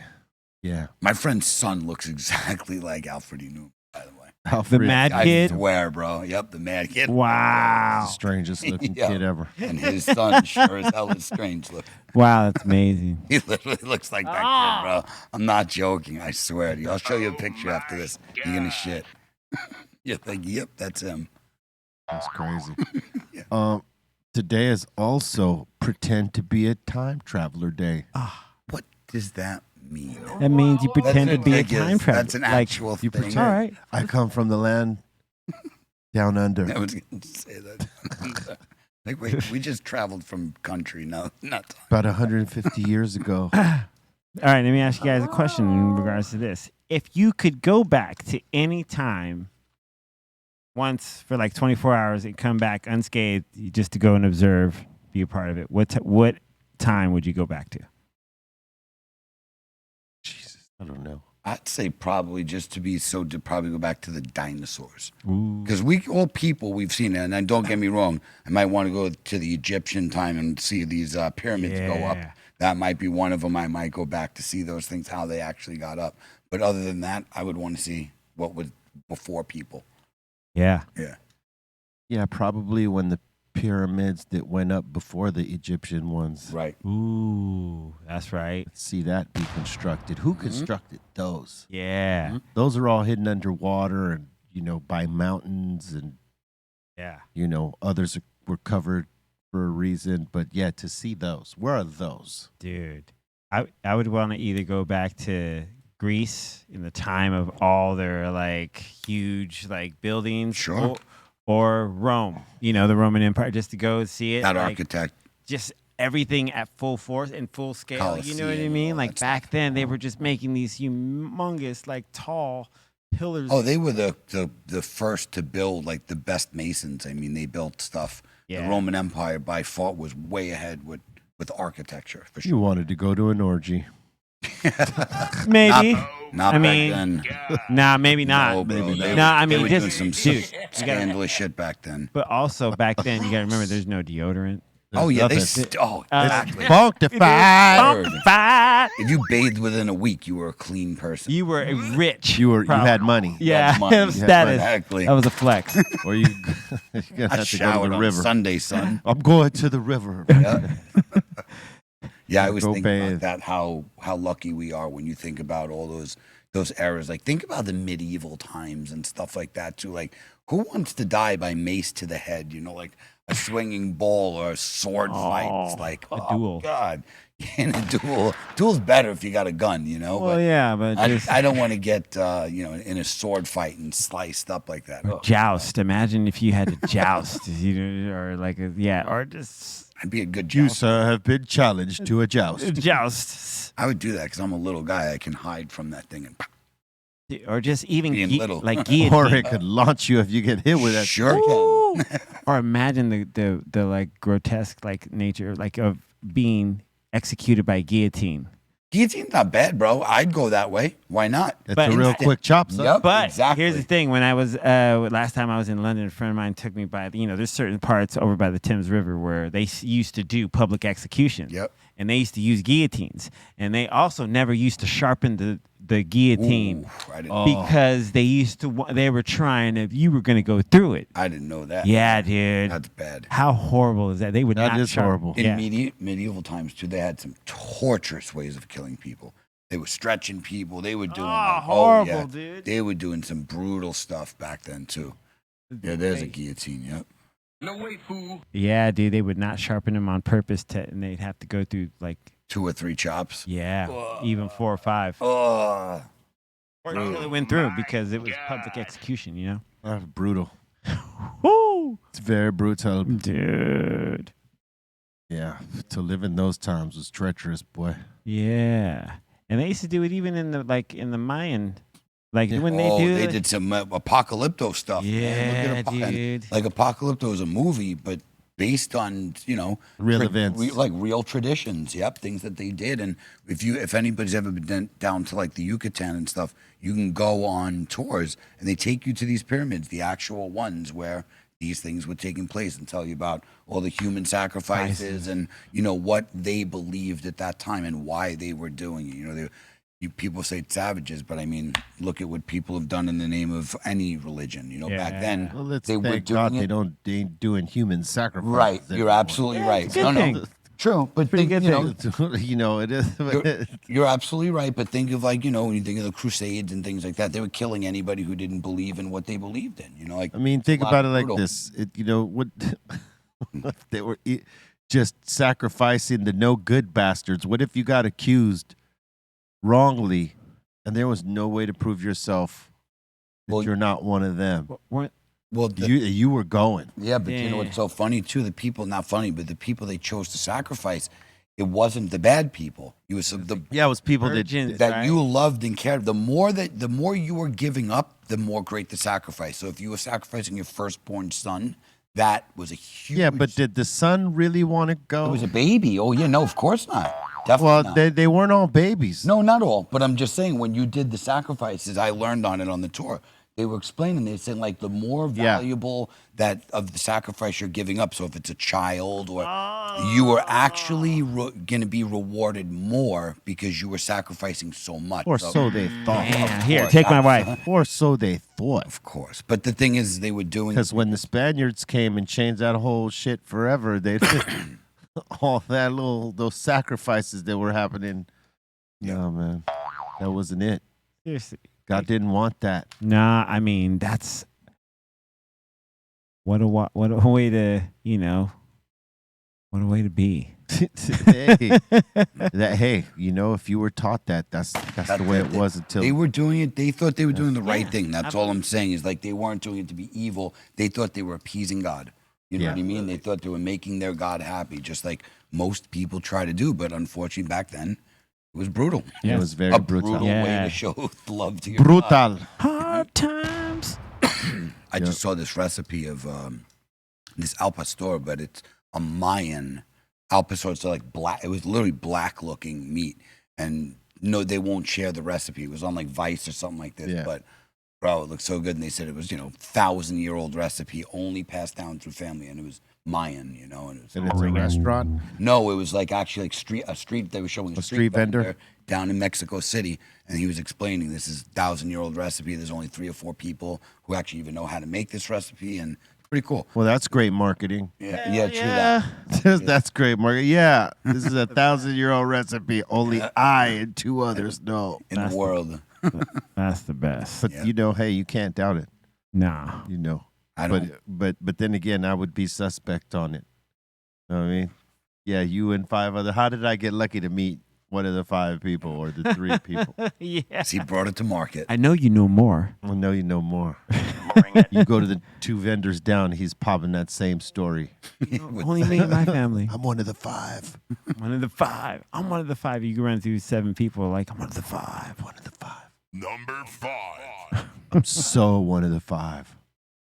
[SPEAKER 3] Yeah.
[SPEAKER 2] My friend's son looks exactly like Alfred E. Newman, by the way.
[SPEAKER 4] The
[SPEAKER 3] Alfred,
[SPEAKER 4] Mad
[SPEAKER 2] I
[SPEAKER 4] Kid.
[SPEAKER 2] swear, bro. Yep, the Mad Kid.
[SPEAKER 4] Wow.
[SPEAKER 3] the strangest looking
[SPEAKER 2] Yeah.
[SPEAKER 3] kid ever.
[SPEAKER 2] And his son sure as hell is strange looking.
[SPEAKER 4] Wow, that's amazing.
[SPEAKER 2] He literally looks like that kid, bro. I'm not joking. I swear to you. I'll show you a picture after this. You're gonna shit. You're like, yep, that's him.
[SPEAKER 3] That's crazy.
[SPEAKER 2] Yeah.
[SPEAKER 3] Today is also pretend to be a time traveler day.
[SPEAKER 2] What does that mean?
[SPEAKER 4] That means you pretend to
[SPEAKER 2] That's
[SPEAKER 4] be a
[SPEAKER 2] ridiculous.
[SPEAKER 4] time traveler.
[SPEAKER 2] That's an
[SPEAKER 4] Like,
[SPEAKER 2] actual
[SPEAKER 3] you
[SPEAKER 2] thing.
[SPEAKER 3] pretend.
[SPEAKER 4] all right.
[SPEAKER 3] I come from the land down under.
[SPEAKER 2] I was gonna say that. Like, wait, we just traveled from country, not time.
[SPEAKER 3] About 150 years ago.
[SPEAKER 4] All right, let me ask you guys a question in regards to this. If you could go back to any time once for like 24 hours and come back unscathed just to go and observe, be a part of it, what time would you go back to?
[SPEAKER 3] Jesus, I don't know.
[SPEAKER 2] I'd say probably just to probably go back to the dinosaurs.
[SPEAKER 4] Ooh.
[SPEAKER 2] Because we all people we've seen it, and then don't get me wrong, I might want to go to the Egyptian time and see these pyramids go up.
[SPEAKER 4] Yeah.
[SPEAKER 2] That might be one of them. I might go back to see those things, how they actually got up. But other than that, I would want to see what was before people.
[SPEAKER 4] Yeah.
[SPEAKER 2] Yeah.
[SPEAKER 3] Yeah, probably when the pyramids that went up before the Egyptian ones.
[SPEAKER 2] Right.
[SPEAKER 4] Ooh, that's right.
[SPEAKER 3] Let's see that be constructed. Who constructed those?
[SPEAKER 4] Yeah.
[SPEAKER 3] Those are all hidden underwater and, by mountains and,
[SPEAKER 4] Yeah.
[SPEAKER 3] others were covered for a reason. But yeah, to see those. Where are those?
[SPEAKER 4] Dude, I would want to either go back to Greece in the time of all their like huge like buildings,
[SPEAKER 2] Sure.
[SPEAKER 4] or Rome, the Roman Empire, just to go see it.
[SPEAKER 2] That
[SPEAKER 4] like,
[SPEAKER 2] architect.
[SPEAKER 4] just everything at full force and full scale. You know what I
[SPEAKER 2] Colosseum,
[SPEAKER 4] mean?
[SPEAKER 2] all
[SPEAKER 4] Like
[SPEAKER 2] that
[SPEAKER 4] back
[SPEAKER 2] stuff.
[SPEAKER 4] then, they were just making these humongous, like tall pillars.
[SPEAKER 2] Oh, they were the first to build like the best masons. I mean, they built stuff.
[SPEAKER 4] Yeah.
[SPEAKER 2] The Roman Empire by far was way ahead with architecture for
[SPEAKER 3] You
[SPEAKER 2] sure.
[SPEAKER 3] wanted to go to an orgy.
[SPEAKER 4] Maybe.
[SPEAKER 2] Not
[SPEAKER 4] I
[SPEAKER 2] back
[SPEAKER 4] mean,
[SPEAKER 2] then.
[SPEAKER 4] Nah, maybe not.
[SPEAKER 2] No, bro. They
[SPEAKER 4] Nah, I
[SPEAKER 2] they
[SPEAKER 4] mean,
[SPEAKER 2] were
[SPEAKER 4] just
[SPEAKER 2] doing some
[SPEAKER 4] dude. You gotta,
[SPEAKER 2] scandalous shit back then.
[SPEAKER 4] but also back then, you gotta remember, there's no deodorant.
[SPEAKER 2] Oh yeah, they.
[SPEAKER 3] nothing.
[SPEAKER 2] Exactly.
[SPEAKER 3] Functified.
[SPEAKER 4] Bonafide.
[SPEAKER 2] If you bathed within a week, you were a clean person.
[SPEAKER 4] You were rich.
[SPEAKER 3] You
[SPEAKER 4] probably.
[SPEAKER 3] had money.
[SPEAKER 4] Yeah,
[SPEAKER 2] money.
[SPEAKER 4] it was
[SPEAKER 2] Yeah,
[SPEAKER 4] status.
[SPEAKER 2] exactly.
[SPEAKER 4] That was a flex.
[SPEAKER 3] Or you you're gonna
[SPEAKER 2] I
[SPEAKER 3] have to go to
[SPEAKER 2] showered
[SPEAKER 3] the
[SPEAKER 2] on
[SPEAKER 3] river.
[SPEAKER 2] Sunday, son.
[SPEAKER 3] I'm going to the river.
[SPEAKER 2] Yeah. Yeah, I was
[SPEAKER 3] Go
[SPEAKER 2] thinking
[SPEAKER 3] bathe.
[SPEAKER 2] about that. How lucky we are when you think about all those eras. Like think about the medieval times and stuff like that too. Like who wants to die by mace to the head? You know, like a swinging ball or a sword fight. It's like
[SPEAKER 4] a
[SPEAKER 2] oh,
[SPEAKER 4] duel.
[SPEAKER 2] God, in a duel. Duel's better if you got a gun. You know.
[SPEAKER 4] Well, yeah, but just
[SPEAKER 2] I don't want to get in a sword fight and sliced up like that. Oh,
[SPEAKER 4] joust. Imagine if you had to joust, or like or just
[SPEAKER 2] I'd be a good
[SPEAKER 3] You,
[SPEAKER 2] joust.
[SPEAKER 3] sir, have been challenged to a joust.
[SPEAKER 4] joust,
[SPEAKER 2] I would do that because I'm a little guy. I can hide from that thing and
[SPEAKER 4] or just even
[SPEAKER 2] Being little.
[SPEAKER 4] like guillotine.
[SPEAKER 3] Or it could launch you if you get hit with that.
[SPEAKER 2] sure
[SPEAKER 4] Ooh.
[SPEAKER 2] can.
[SPEAKER 4] Or imagine the like grotesque like nature like of being executed by guillotine.
[SPEAKER 2] Guillotine's not bad, bro. I'd go that way. Why not?
[SPEAKER 3] It's
[SPEAKER 4] But
[SPEAKER 3] a real
[SPEAKER 2] instant-
[SPEAKER 3] quick chop, son.
[SPEAKER 2] Yep,
[SPEAKER 4] But
[SPEAKER 2] exactly.
[SPEAKER 4] here's the thing: when I was last time I was in London, a friend of mine took me by. There's certain parts over by the Thames River where they used to do public executions.
[SPEAKER 2] Yep.
[SPEAKER 4] And they used to use guillotines, and they also never used to sharpen the guillotine
[SPEAKER 2] Ooh, I didn't.
[SPEAKER 3] Oh.
[SPEAKER 4] because they were trying. If you were going to go through it,
[SPEAKER 2] I didn't know that.
[SPEAKER 4] yeah, dude.
[SPEAKER 2] That's bad.
[SPEAKER 4] How horrible is that? They would
[SPEAKER 3] That
[SPEAKER 4] not
[SPEAKER 3] is
[SPEAKER 4] sharpen-
[SPEAKER 3] horrible.
[SPEAKER 2] In
[SPEAKER 4] Yeah.
[SPEAKER 2] medieval times too, they had some torturous ways of killing people. They were stretching people. They were doing
[SPEAKER 4] horrible, dude.
[SPEAKER 2] They were doing some brutal stuff back then too. Yeah, there's a guillotine. Yep.
[SPEAKER 4] Yeah, dude. They would not sharpen them on purpose, and they'd have to go through like
[SPEAKER 2] 2 or 3 chops.
[SPEAKER 4] even 4 or 5.
[SPEAKER 2] Oh,
[SPEAKER 4] Or until it went through because it was public execution.
[SPEAKER 3] That's brutal.
[SPEAKER 4] Woo,
[SPEAKER 3] It's very brutal.
[SPEAKER 4] dude.
[SPEAKER 3] Yeah, to live in those times was treacherous, boy.
[SPEAKER 4] Yeah, and they used to do it even in the Mayan, like
[SPEAKER 3] Yeah.
[SPEAKER 4] when they
[SPEAKER 2] did some apocalypto stuff. man.
[SPEAKER 4] Yeah,
[SPEAKER 2] Look at
[SPEAKER 4] dude.
[SPEAKER 2] Like Apocalypto is a movie, but based on
[SPEAKER 3] Real events.
[SPEAKER 2] like real traditions. Yep, things that they did. And if anybody's ever been down to like the Yucatan and stuff, you can go on tours and they take you to these pyramids, the actual ones where these things were taking place, and tell you about all the human sacrifices and what they believed at that time and why they were doing it. People say it's savages, but I mean, look at what people have done in the name of any religion. Back then
[SPEAKER 3] Well, let's
[SPEAKER 2] they were
[SPEAKER 3] thank
[SPEAKER 2] doing
[SPEAKER 3] God
[SPEAKER 2] it.
[SPEAKER 3] they ain't doing human sacrifice.
[SPEAKER 2] Right, you're absolutely right.
[SPEAKER 4] it's a good thing.
[SPEAKER 2] True, but
[SPEAKER 4] Pretty
[SPEAKER 2] think,
[SPEAKER 4] good thing.
[SPEAKER 3] It is.
[SPEAKER 2] you're absolutely right. But think of when you think of the Crusades and things like that, they were killing anybody who didn't believe in what they believed in.
[SPEAKER 3] I mean, think
[SPEAKER 2] a lot
[SPEAKER 3] about it
[SPEAKER 2] of
[SPEAKER 3] like
[SPEAKER 2] brutal.
[SPEAKER 3] this. What if they were just sacrificing the no good bastards? What if you got accused wrongly and there was no way to prove yourself that
[SPEAKER 2] Well,
[SPEAKER 3] you're not one of them?
[SPEAKER 4] weren't
[SPEAKER 2] Well,
[SPEAKER 3] You were going.
[SPEAKER 2] yeah, but you know
[SPEAKER 4] Yeah.
[SPEAKER 2] what's so funny too? The people, not funny, but the people they chose to sacrifice, it wasn't the bad people. It was the
[SPEAKER 3] Yeah, it was people
[SPEAKER 4] virgins,
[SPEAKER 2] that
[SPEAKER 4] right?
[SPEAKER 2] you loved and cared. The more you were giving up, the more great the sacrifice. So if you were sacrificing your firstborn son, that was a huge.
[SPEAKER 3] Yeah, but did the son really want to go?
[SPEAKER 2] it was a baby. Oh yeah, no, of course not. Definitely
[SPEAKER 3] well,
[SPEAKER 2] not.
[SPEAKER 3] they weren't all babies.
[SPEAKER 2] No, not all. But I'm just saying, when you did the sacrifices, I learned on it on the tour. They were explaining. They said like the more
[SPEAKER 3] Yeah.
[SPEAKER 2] valuable that of the sacrifice you're giving up. So if it's a child, or you are actually going to be rewarded more because you were sacrificing so much.
[SPEAKER 3] Or so they thought.
[SPEAKER 4] Yeah, here,
[SPEAKER 2] course.
[SPEAKER 4] take my wife.
[SPEAKER 3] Or so they thought.
[SPEAKER 2] Of course. But the thing is, they were doing.
[SPEAKER 3] Because when the Spaniards came and changed that whole shit forever, they all those sacrifices that were happening. No, man, that wasn't it.
[SPEAKER 4] Seriously.
[SPEAKER 3] God didn't want that.
[SPEAKER 4] Nah, I mean that's what a way to what a way to be.
[SPEAKER 3] hey, if you were taught that's the way it was until
[SPEAKER 2] They were doing it. They thought they were doing the right thing. That's all I'm saying. Is like they weren't doing it to be evil. They thought they were appeasing God. You know
[SPEAKER 3] Yeah.
[SPEAKER 2] what I mean? They thought they were making their God happy, just like most people try to do. But unfortunately, back then, it was brutal.
[SPEAKER 3] it was very
[SPEAKER 2] A
[SPEAKER 3] brutal.
[SPEAKER 2] brutal way
[SPEAKER 4] Yeah.
[SPEAKER 2] to show love to your God.
[SPEAKER 3] Brutal.
[SPEAKER 4] Hard times.
[SPEAKER 2] I just saw this recipe of this al pastor, but it's a Mayan al pastor. It's like black. It was literally black looking meat, and no, they won't share the recipe. It was on like Vice or something like this.
[SPEAKER 3] Yeah.
[SPEAKER 2] But bro, it looked so good, and they said it was 1,000-year-old recipe, only passed down through family, and it was Mayan, and it was.
[SPEAKER 3] And it's a restaurant.
[SPEAKER 2] No, it was like actually like a street. They were showing a
[SPEAKER 3] street vendor?
[SPEAKER 2] down in Mexico City, and he was explaining this is 1,000-year-old recipe. There's only 3 or 4 people who actually even know how to make this recipe, and it's pretty cool.
[SPEAKER 3] Well, that's great marketing.
[SPEAKER 2] Yeah, true that.
[SPEAKER 3] That's great marketing. Yeah, this is a 1,000-year-old recipe. Only I and 2 others know.
[SPEAKER 2] In the world.
[SPEAKER 4] That's the best.
[SPEAKER 3] But hey, you can't doubt it.
[SPEAKER 4] Nah.
[SPEAKER 2] I don't.
[SPEAKER 3] But then again, I would be suspect on it. You know what I mean? Yeah, you and 5 other. How did I get lucky to meet one of the 5 people or the 3 people?
[SPEAKER 4] Yeah.
[SPEAKER 2] He brought it to market.
[SPEAKER 4] I know you know more.
[SPEAKER 3] I know you know more. You go to the 2 vendors down, he's popping that same story.
[SPEAKER 4] Only me and my family.
[SPEAKER 3] I'm one of the 5.
[SPEAKER 4] One of the 5. I'm one of the 5. You can run through 7 people like I'm one of the 5.
[SPEAKER 3] One of the 5.
[SPEAKER 1] Number 5.
[SPEAKER 3] I'm so one of the 5.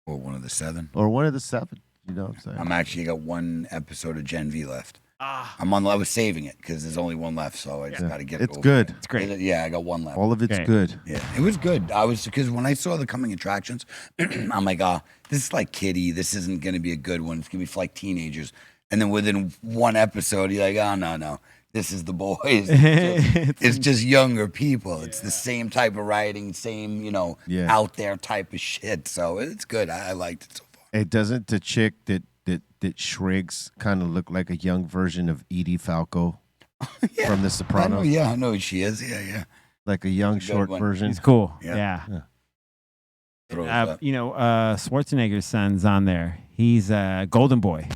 [SPEAKER 2] Or one of the 7.
[SPEAKER 3] Or one of the 7. You know what I'm saying?
[SPEAKER 2] I'm actually got 1 episode of Gen V left. I was saving it because there's only 1 left, so I just got to get it.
[SPEAKER 3] It's
[SPEAKER 2] over.
[SPEAKER 3] good.
[SPEAKER 4] It's great.
[SPEAKER 2] Yeah, I got 1 left.
[SPEAKER 3] All of it's
[SPEAKER 4] Okay.
[SPEAKER 3] good.
[SPEAKER 2] Yeah, it was good. Because when I saw the coming attractions, I'm like, this is like kiddie. This isn't going to be a good one. It's going to be for like teenagers. And then within 1 episode, you're like, oh, no. This is the boys. It's just younger people. It's the same type of writing, same, out there type of shit. So it's good. I liked it so far.
[SPEAKER 3] Hey, doesn't the chick that shrinks kind of look like a young version of Edie Falco
[SPEAKER 2] Yeah.
[SPEAKER 3] from The Sopranos?
[SPEAKER 2] I know who she is. Yeah.
[SPEAKER 3] Like a young,
[SPEAKER 2] Good
[SPEAKER 3] short
[SPEAKER 2] one.
[SPEAKER 3] version.
[SPEAKER 4] He's cool.
[SPEAKER 2] Yeah.
[SPEAKER 4] Yeah.
[SPEAKER 2] Throws up.
[SPEAKER 4] Schwarzenegger's son's on there. He's Golden Boy.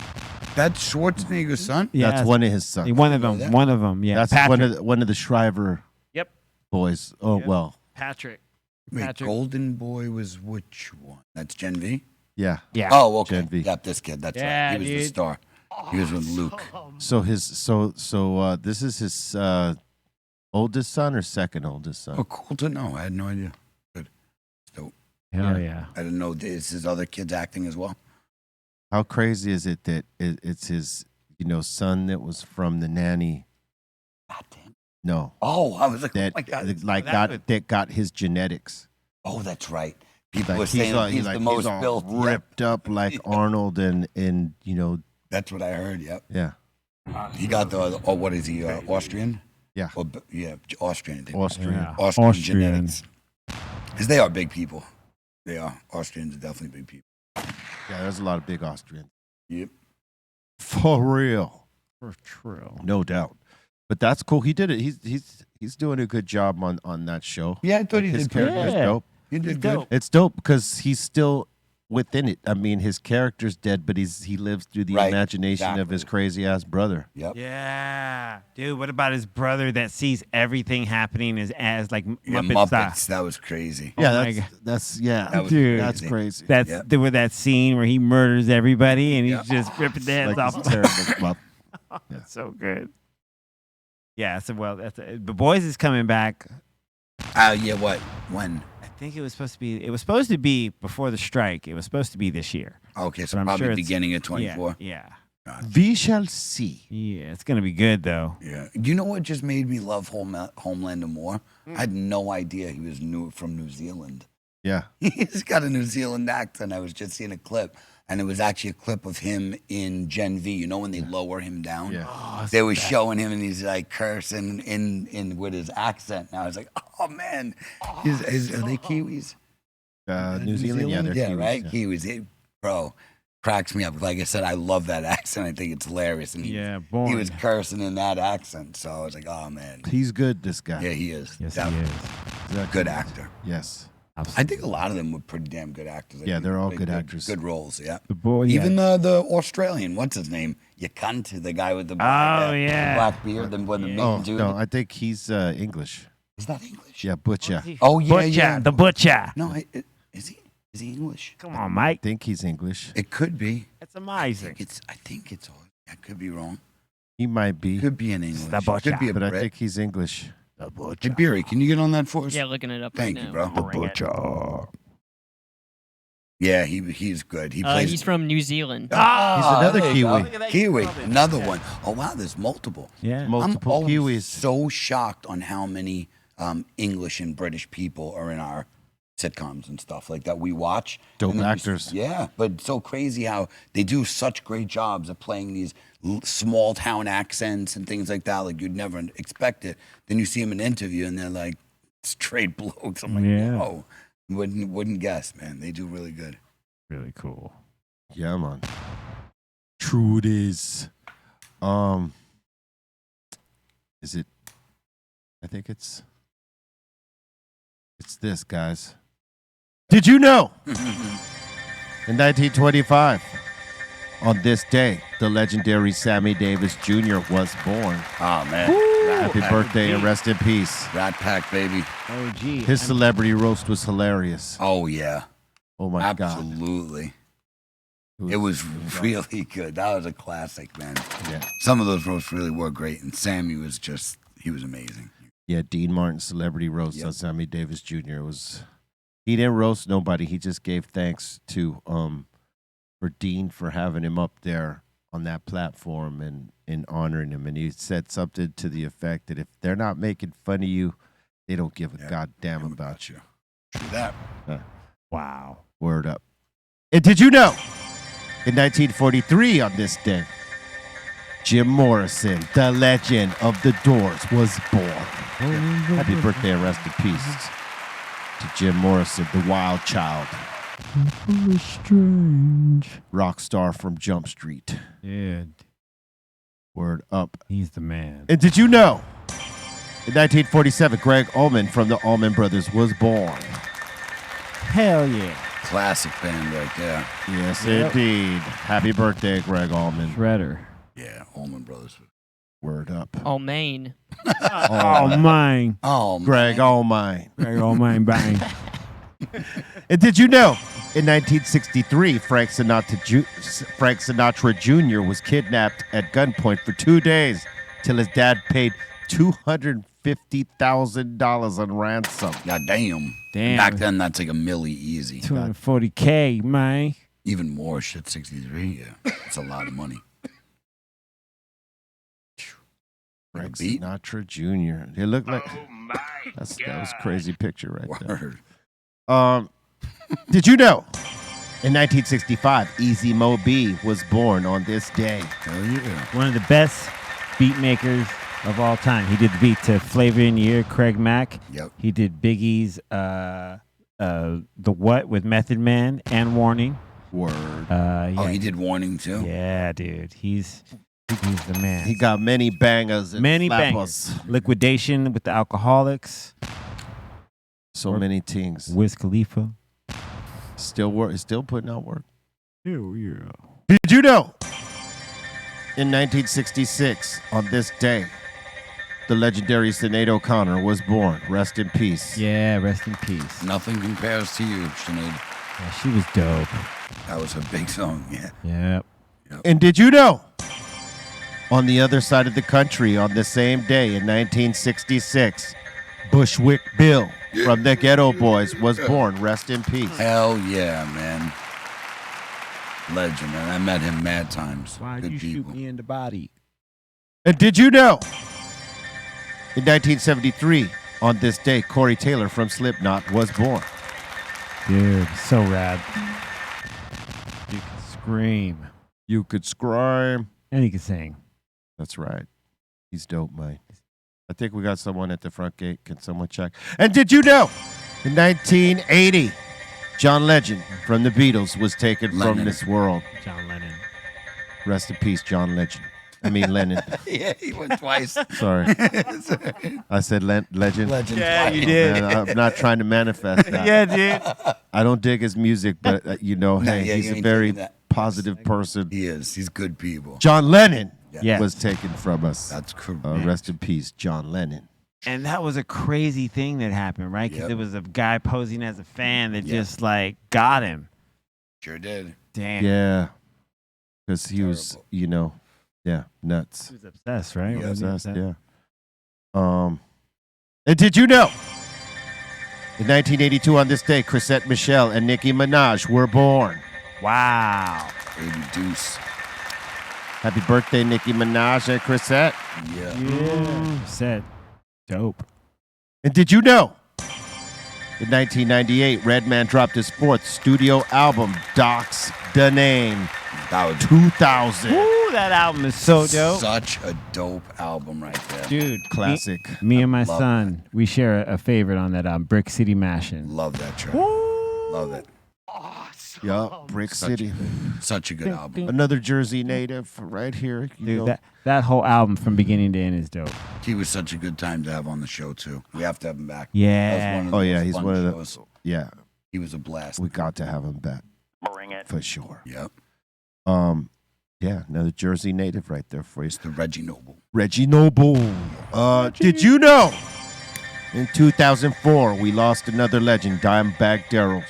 [SPEAKER 2] That's Schwarzenegger's son?
[SPEAKER 4] Yeah,
[SPEAKER 3] That's one of his sons.
[SPEAKER 4] One of them.
[SPEAKER 2] that?
[SPEAKER 4] One of them. Yeah.
[SPEAKER 3] That's
[SPEAKER 4] Patrick.
[SPEAKER 3] one of the Shriver
[SPEAKER 4] Yep.
[SPEAKER 3] boys. Oh,
[SPEAKER 4] Yep.
[SPEAKER 3] well.
[SPEAKER 4] Patrick.
[SPEAKER 2] Wait,
[SPEAKER 4] Patrick.
[SPEAKER 2] Golden Boy was which one? That's Gen V?
[SPEAKER 3] Yeah.
[SPEAKER 4] Yeah.
[SPEAKER 2] Oh, okay.
[SPEAKER 3] Gen V.
[SPEAKER 2] Yep, this kid. That's
[SPEAKER 4] Yeah,
[SPEAKER 2] right. He was the
[SPEAKER 4] dude.
[SPEAKER 2] star. He was with Luke.
[SPEAKER 3] So this is his oldest son or second oldest son?
[SPEAKER 2] Oh, cool to know. I had no idea. Good. Dope.
[SPEAKER 4] Hell yeah.
[SPEAKER 2] I didn't know. Is his other kids acting as well?
[SPEAKER 3] How crazy is it that it's his son that was from The Nanny?
[SPEAKER 2] God damn.
[SPEAKER 3] No.
[SPEAKER 2] Oh, I was like,
[SPEAKER 3] That
[SPEAKER 2] oh my God.
[SPEAKER 3] that got his genetics.
[SPEAKER 2] Oh, that's right. People
[SPEAKER 3] Like
[SPEAKER 2] were saying he's the most
[SPEAKER 3] all
[SPEAKER 2] built. Yep.
[SPEAKER 3] ripped up like Arnold and
[SPEAKER 2] That's what I heard. Yep.
[SPEAKER 3] yeah.
[SPEAKER 2] He got what is he? Austrian?
[SPEAKER 3] Yeah.
[SPEAKER 2] Yeah, Austrian. I think.
[SPEAKER 3] Austrian.
[SPEAKER 4] Yeah.
[SPEAKER 2] Austrian
[SPEAKER 4] Austrian.
[SPEAKER 2] genetics. Because they are big people. They are. Austrians are definitely big people.
[SPEAKER 3] Yeah, there's a lot of big Austrians.
[SPEAKER 2] Yep.
[SPEAKER 3] For real.
[SPEAKER 4] For true.
[SPEAKER 3] No doubt. But that's cool. He did it. He's doing a good job on that show.
[SPEAKER 2] Yeah, I thought he
[SPEAKER 3] His
[SPEAKER 2] did pretty
[SPEAKER 3] character's
[SPEAKER 2] good.
[SPEAKER 4] Yeah.
[SPEAKER 3] dope.
[SPEAKER 2] He did
[SPEAKER 4] Dope.
[SPEAKER 2] good.
[SPEAKER 3] It's dope because he's still within it. I mean, his character's dead, but he lives through the
[SPEAKER 2] Right,
[SPEAKER 3] imagination of his
[SPEAKER 2] exactly.
[SPEAKER 3] crazy ass brother.
[SPEAKER 2] Yep.
[SPEAKER 4] Yeah. Dude, what about his brother that sees everything happening as like
[SPEAKER 2] Yeah,
[SPEAKER 4] Muppet style?
[SPEAKER 2] Muppets. That was crazy.
[SPEAKER 3] Yeah,
[SPEAKER 4] my
[SPEAKER 3] that's
[SPEAKER 2] That was
[SPEAKER 4] Dude.
[SPEAKER 3] that's
[SPEAKER 2] crazy.
[SPEAKER 3] crazy.
[SPEAKER 4] That's
[SPEAKER 2] Yep.
[SPEAKER 4] with that scene where he murders everybody and he's
[SPEAKER 2] Yeah.
[SPEAKER 4] just ripping their heads
[SPEAKER 3] Like
[SPEAKER 4] off.
[SPEAKER 3] he's tearing them up.
[SPEAKER 4] That's so good. Yeah, so The Boys is coming back.
[SPEAKER 2] Yeah, what? When?
[SPEAKER 4] I think it was supposed to be before the strike. It was supposed to be this year.
[SPEAKER 2] Okay, so
[SPEAKER 4] But I'm
[SPEAKER 2] probably
[SPEAKER 4] sure it's-
[SPEAKER 2] beginning of 24.
[SPEAKER 4] Yeah.
[SPEAKER 3] We shall see.
[SPEAKER 4] Yeah, it's gonna be good though.
[SPEAKER 2] Yeah. You know what just made me love Homelander more? I had no idea he was from New Zealand.
[SPEAKER 3] Yeah.
[SPEAKER 2] He's got a New Zealand accent. I was just seeing a clip, and it was actually a clip of him in Gen V. You know when they lower him down?
[SPEAKER 3] Yeah.
[SPEAKER 2] They were showing him, and he's like cursing in with his accent. And I was like, oh man, are they Kiwis?
[SPEAKER 3] New Zealand, yeah, they're Kiwis,
[SPEAKER 2] right?
[SPEAKER 3] yeah.
[SPEAKER 2] Kiwis, bro, cracks me up. Like I said, I love that accent. I think it's hilarious. And he was cursing in that accent, so I was like, oh man,
[SPEAKER 3] He's good, this guy.
[SPEAKER 2] yeah, he is.
[SPEAKER 4] Yes,
[SPEAKER 2] Definitely.
[SPEAKER 4] he is.
[SPEAKER 2] Good actor.
[SPEAKER 3] Yes.
[SPEAKER 2] I think a lot of them were pretty damn good actors. I
[SPEAKER 3] Yeah,
[SPEAKER 2] think
[SPEAKER 3] they're all
[SPEAKER 2] they
[SPEAKER 3] good
[SPEAKER 2] did
[SPEAKER 3] actors.
[SPEAKER 2] Good roles, yeah.
[SPEAKER 4] The boy.
[SPEAKER 2] Even the Australian, what's his name? You cunt, the guy with the
[SPEAKER 4] yeah.
[SPEAKER 2] black beard, the main
[SPEAKER 3] Oh,
[SPEAKER 2] dude.
[SPEAKER 3] no, I think he's English.
[SPEAKER 2] Is that English?
[SPEAKER 3] Yeah, Butcher.
[SPEAKER 2] Oh yeah,
[SPEAKER 4] Butcher,
[SPEAKER 2] yeah.
[SPEAKER 4] the butcher.
[SPEAKER 2] No, is he English?
[SPEAKER 4] Come on, Mike.
[SPEAKER 3] I think he's English.
[SPEAKER 2] It could be.
[SPEAKER 4] That's amazing.
[SPEAKER 2] I think it's all. I could be wrong.
[SPEAKER 3] He might be,
[SPEAKER 2] Could be in English.
[SPEAKER 4] the butcher.
[SPEAKER 2] Could be a
[SPEAKER 3] but I
[SPEAKER 2] Brit.
[SPEAKER 3] think he's English.
[SPEAKER 2] Hey, Beery, can you get on that for us?
[SPEAKER 5] Yeah, looking it up
[SPEAKER 2] Thank
[SPEAKER 5] right
[SPEAKER 2] you,
[SPEAKER 5] now.
[SPEAKER 2] bro.
[SPEAKER 4] Bring it.
[SPEAKER 2] Yeah, he's good. He plays.
[SPEAKER 5] He's from New Zealand.
[SPEAKER 3] He's another
[SPEAKER 2] there you
[SPEAKER 3] Kiwi.
[SPEAKER 2] go. Kiwi, another one. Oh wow, there's multiple.
[SPEAKER 4] Yeah.
[SPEAKER 3] Multiple
[SPEAKER 2] I'm always
[SPEAKER 3] Kiwis.
[SPEAKER 2] so shocked on how many English and British people are in our sitcoms and stuff like that we watch.
[SPEAKER 3] Dope
[SPEAKER 2] And then
[SPEAKER 3] actors.
[SPEAKER 2] Yeah, but it's so crazy how they do such great jobs of playing these small town accents and things like that. Like you'd never expect it. Then you see them in an interview and they're like straight blokes. I'm like,
[SPEAKER 4] Yeah.
[SPEAKER 2] no, wouldn't guess, man. They do really good.
[SPEAKER 4] Really cool.
[SPEAKER 3] Yeah, man. True it is. Is it? I think it's this, guys. Did you know? In 1925, on this day, the legendary Sammy Davis Jr. was born.
[SPEAKER 2] Oh man,
[SPEAKER 3] Happy birthday and rest in peace.
[SPEAKER 2] Rat Pack, baby.
[SPEAKER 4] Oh, gee.
[SPEAKER 3] His celebrity roast was hilarious.
[SPEAKER 2] Oh yeah,
[SPEAKER 3] Oh my God.
[SPEAKER 2] absolutely. It was really good. That was a classic, man.
[SPEAKER 3] Yeah.
[SPEAKER 2] Some of those roasts really were great, and Sammy was he was amazing.
[SPEAKER 3] Yeah, Dean Martin's celebrity roast
[SPEAKER 2] Yep.
[SPEAKER 3] on Sammy Davis Jr. He didn't roast nobody. He just gave thanks to for Dean for having him up there on that platform and honoring him. And he said something to the effect that if they're not making fun of you, they don't give a
[SPEAKER 2] Yeah,
[SPEAKER 3] goddamn about you.
[SPEAKER 2] True that.
[SPEAKER 4] Wow.
[SPEAKER 3] Word up. And did you know, in 1943 on this day, Jim Morrison, the legend of the Doors, was born. Happy birthday and rest in peace to Jim Morrison, the wild child,
[SPEAKER 4] Strange.
[SPEAKER 3] rock star from Jump Street.
[SPEAKER 4] Yeah.
[SPEAKER 3] Word up.
[SPEAKER 4] He's the man.
[SPEAKER 3] And did you know, in 1947, Greg Allman from the Allman Brothers was born.
[SPEAKER 4] Hell yeah.
[SPEAKER 2] Classic band right there.
[SPEAKER 3] Yes,
[SPEAKER 4] Yep.
[SPEAKER 3] indeed. Happy birthday, Greg Allman.
[SPEAKER 4] Shredder.
[SPEAKER 2] Yeah, Allman Brothers.
[SPEAKER 3] Word up.
[SPEAKER 5] Oh, Maine.
[SPEAKER 4] Oh, mine.
[SPEAKER 2] Oh,
[SPEAKER 3] Greg Allman.
[SPEAKER 4] Greg, oh, mine, bang.
[SPEAKER 3] And did you know, in 1963, Frank Sinatra Jr. was kidnapped at gunpoint for 2 days till his dad paid $250,000 on ransom.
[SPEAKER 2] God damn.
[SPEAKER 4] Damn.
[SPEAKER 2] Back then, that's like a milli easy.
[SPEAKER 4] 240K, man.
[SPEAKER 2] Even more shit, 63. Yeah, it's a lot of money.
[SPEAKER 3] Frank
[SPEAKER 2] beat?
[SPEAKER 3] Sinatra Jr. He looked like that was a crazy picture right there.
[SPEAKER 2] Word.
[SPEAKER 3] Did you know? In 1965, Easy Mo B was born on this day.
[SPEAKER 2] Hell yeah.
[SPEAKER 4] One of the best beat makers of all time. He did the beat to Flavor in Your Ear, Craig Mack.
[SPEAKER 2] Yep.
[SPEAKER 4] He did Biggie's The What with Method Man and Warning.
[SPEAKER 3] Word.
[SPEAKER 4] Yeah.
[SPEAKER 2] Oh, he did Warning too?
[SPEAKER 4] Yeah, dude. He's the man.
[SPEAKER 3] He got many bangers and
[SPEAKER 4] many
[SPEAKER 3] slappers.
[SPEAKER 4] bangers. Liquidation with the Alcoholics.
[SPEAKER 3] So many things.
[SPEAKER 4] Wiz Khalifa.
[SPEAKER 3] Still putting out work.
[SPEAKER 4] Hell yeah.
[SPEAKER 3] Did you know? In 1966, on this day, the legendary Sinead O'Connor was born. Rest in peace.
[SPEAKER 4] Yeah, rest in peace.
[SPEAKER 2] Nothing compares to you, Sinead.
[SPEAKER 4] Yeah, she was dope.
[SPEAKER 2] That was a big song, yeah.
[SPEAKER 4] Yep.
[SPEAKER 3] And did you know? On the other side of the country, on the same day in 1966, Bushwick Bill from the Ghetto Boys was born. Rest in peace.
[SPEAKER 2] Hell yeah, man. Legend, man. I met him mad times.
[SPEAKER 4] Why'd
[SPEAKER 2] Good
[SPEAKER 4] you
[SPEAKER 2] people.
[SPEAKER 4] shoot me in the body?
[SPEAKER 3] And did you know? In 1973, on this day, Corey Taylor from Slipknot was born.
[SPEAKER 4] Dude, so rad. You can scream.
[SPEAKER 3] You could scream.
[SPEAKER 4] And he can sing.
[SPEAKER 3] That's right. He's dope, man. I think we got someone at the front gate. Can someone check? And did you know? In 1980, John Legend from the Beatles was taken from
[SPEAKER 2] Lennon.
[SPEAKER 3] this world.
[SPEAKER 4] John Lennon.
[SPEAKER 3] Rest in peace, John Legend. I mean, Lennon.
[SPEAKER 2] Yeah, he went twice.
[SPEAKER 3] Sorry. I said Legend.
[SPEAKER 2] Legend.
[SPEAKER 4] Yeah,
[SPEAKER 2] twice.
[SPEAKER 4] you did.
[SPEAKER 3] Man, I'm not trying to manifest that.
[SPEAKER 4] Yeah, dude.
[SPEAKER 3] I don't dig his music, but, hey,
[SPEAKER 2] Yeah,
[SPEAKER 3] he's
[SPEAKER 2] you
[SPEAKER 3] a
[SPEAKER 2] ain't
[SPEAKER 3] very
[SPEAKER 2] taking that.
[SPEAKER 3] positive person.
[SPEAKER 2] He is. He's good people.
[SPEAKER 3] John Lennon
[SPEAKER 4] Yeah.
[SPEAKER 3] was taken from us.
[SPEAKER 2] That's correct.
[SPEAKER 3] Rest in peace, John Lennon.
[SPEAKER 4] And that was a crazy thing that happened, right? Because
[SPEAKER 2] Yep.
[SPEAKER 4] there was a guy posing as a fan that
[SPEAKER 2] Yep.
[SPEAKER 4] just like got him.
[SPEAKER 2] Sure did.
[SPEAKER 4] Damn.
[SPEAKER 3] Yeah. Because he was,
[SPEAKER 2] Terrible.
[SPEAKER 3] nuts.
[SPEAKER 4] He was obsessed, right?
[SPEAKER 2] Yeah.
[SPEAKER 4] Wasn't he
[SPEAKER 3] Obsessed, yeah. And did you know? In 1982, on this day, Chrisette Michele and Nicki Minaj were born.
[SPEAKER 4] Wow.
[SPEAKER 2] Baby Deuce.
[SPEAKER 3] Happy birthday, Nicki Minaj and Chrisette.
[SPEAKER 2] Yeah.
[SPEAKER 4] Yeah. Said dope.
[SPEAKER 3] And did you know? In 1998, Redman dropped his fourth studio album, Docs the Name.
[SPEAKER 2] That was
[SPEAKER 3] 2000.
[SPEAKER 4] Ooh, that album is so dope.
[SPEAKER 2] such a dope album right there.
[SPEAKER 4] Dude,
[SPEAKER 3] Classic.
[SPEAKER 4] Me and my
[SPEAKER 2] love
[SPEAKER 4] son, we share a favorite on that album, Brick City Mashin'.
[SPEAKER 2] Love that track. Love it.
[SPEAKER 3] Yup, Brick City.
[SPEAKER 2] Such a good album.
[SPEAKER 3] Another Jersey native right here. You know.
[SPEAKER 4] Dude, that whole album from beginning to end is dope.
[SPEAKER 2] He was such a good time to have on the show too. We have to have him back.
[SPEAKER 4] Yeah.
[SPEAKER 2] That was one of the
[SPEAKER 3] Oh, yeah,
[SPEAKER 2] most
[SPEAKER 3] he's
[SPEAKER 2] fun
[SPEAKER 3] one of the.
[SPEAKER 2] shows.
[SPEAKER 3] Yeah,
[SPEAKER 2] He was a blast.
[SPEAKER 3] we got to have him back.
[SPEAKER 7] Bring it.
[SPEAKER 3] For sure.
[SPEAKER 2] Yep.
[SPEAKER 3] Yeah, another Jersey native right there for you.
[SPEAKER 2] It's the Reggie Noble.
[SPEAKER 3] Reggie Noble. Did you know? In 2004, we lost another legend, Dimebag Darrell.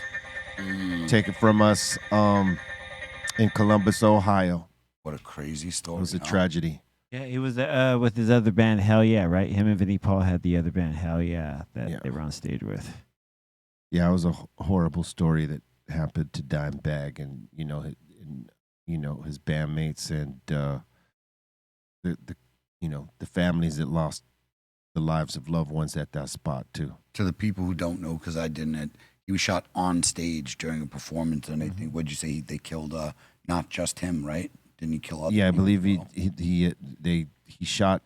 [SPEAKER 3] Take it from us in Columbus, Ohio.
[SPEAKER 2] What a crazy story.
[SPEAKER 3] It was a
[SPEAKER 2] huh?
[SPEAKER 3] tragedy.
[SPEAKER 4] Yeah, he was with his other band, Hell Yeah, right? Him and Vinnie Paul had the other band, Hell Yeah, that
[SPEAKER 3] Yeah.
[SPEAKER 4] they were on stage with.
[SPEAKER 3] Yeah, it was a horrible story that happened to Dimebag and his bandmates and the families that lost the lives of loved ones at that spot too.
[SPEAKER 2] To the people who don't know, because I didn't, he was shot on stage during a performance, and I think, what'd you say? They killed not just him, right? Didn't he kill other
[SPEAKER 3] Yeah, I
[SPEAKER 2] people
[SPEAKER 3] believe
[SPEAKER 2] as well?
[SPEAKER 3] he shot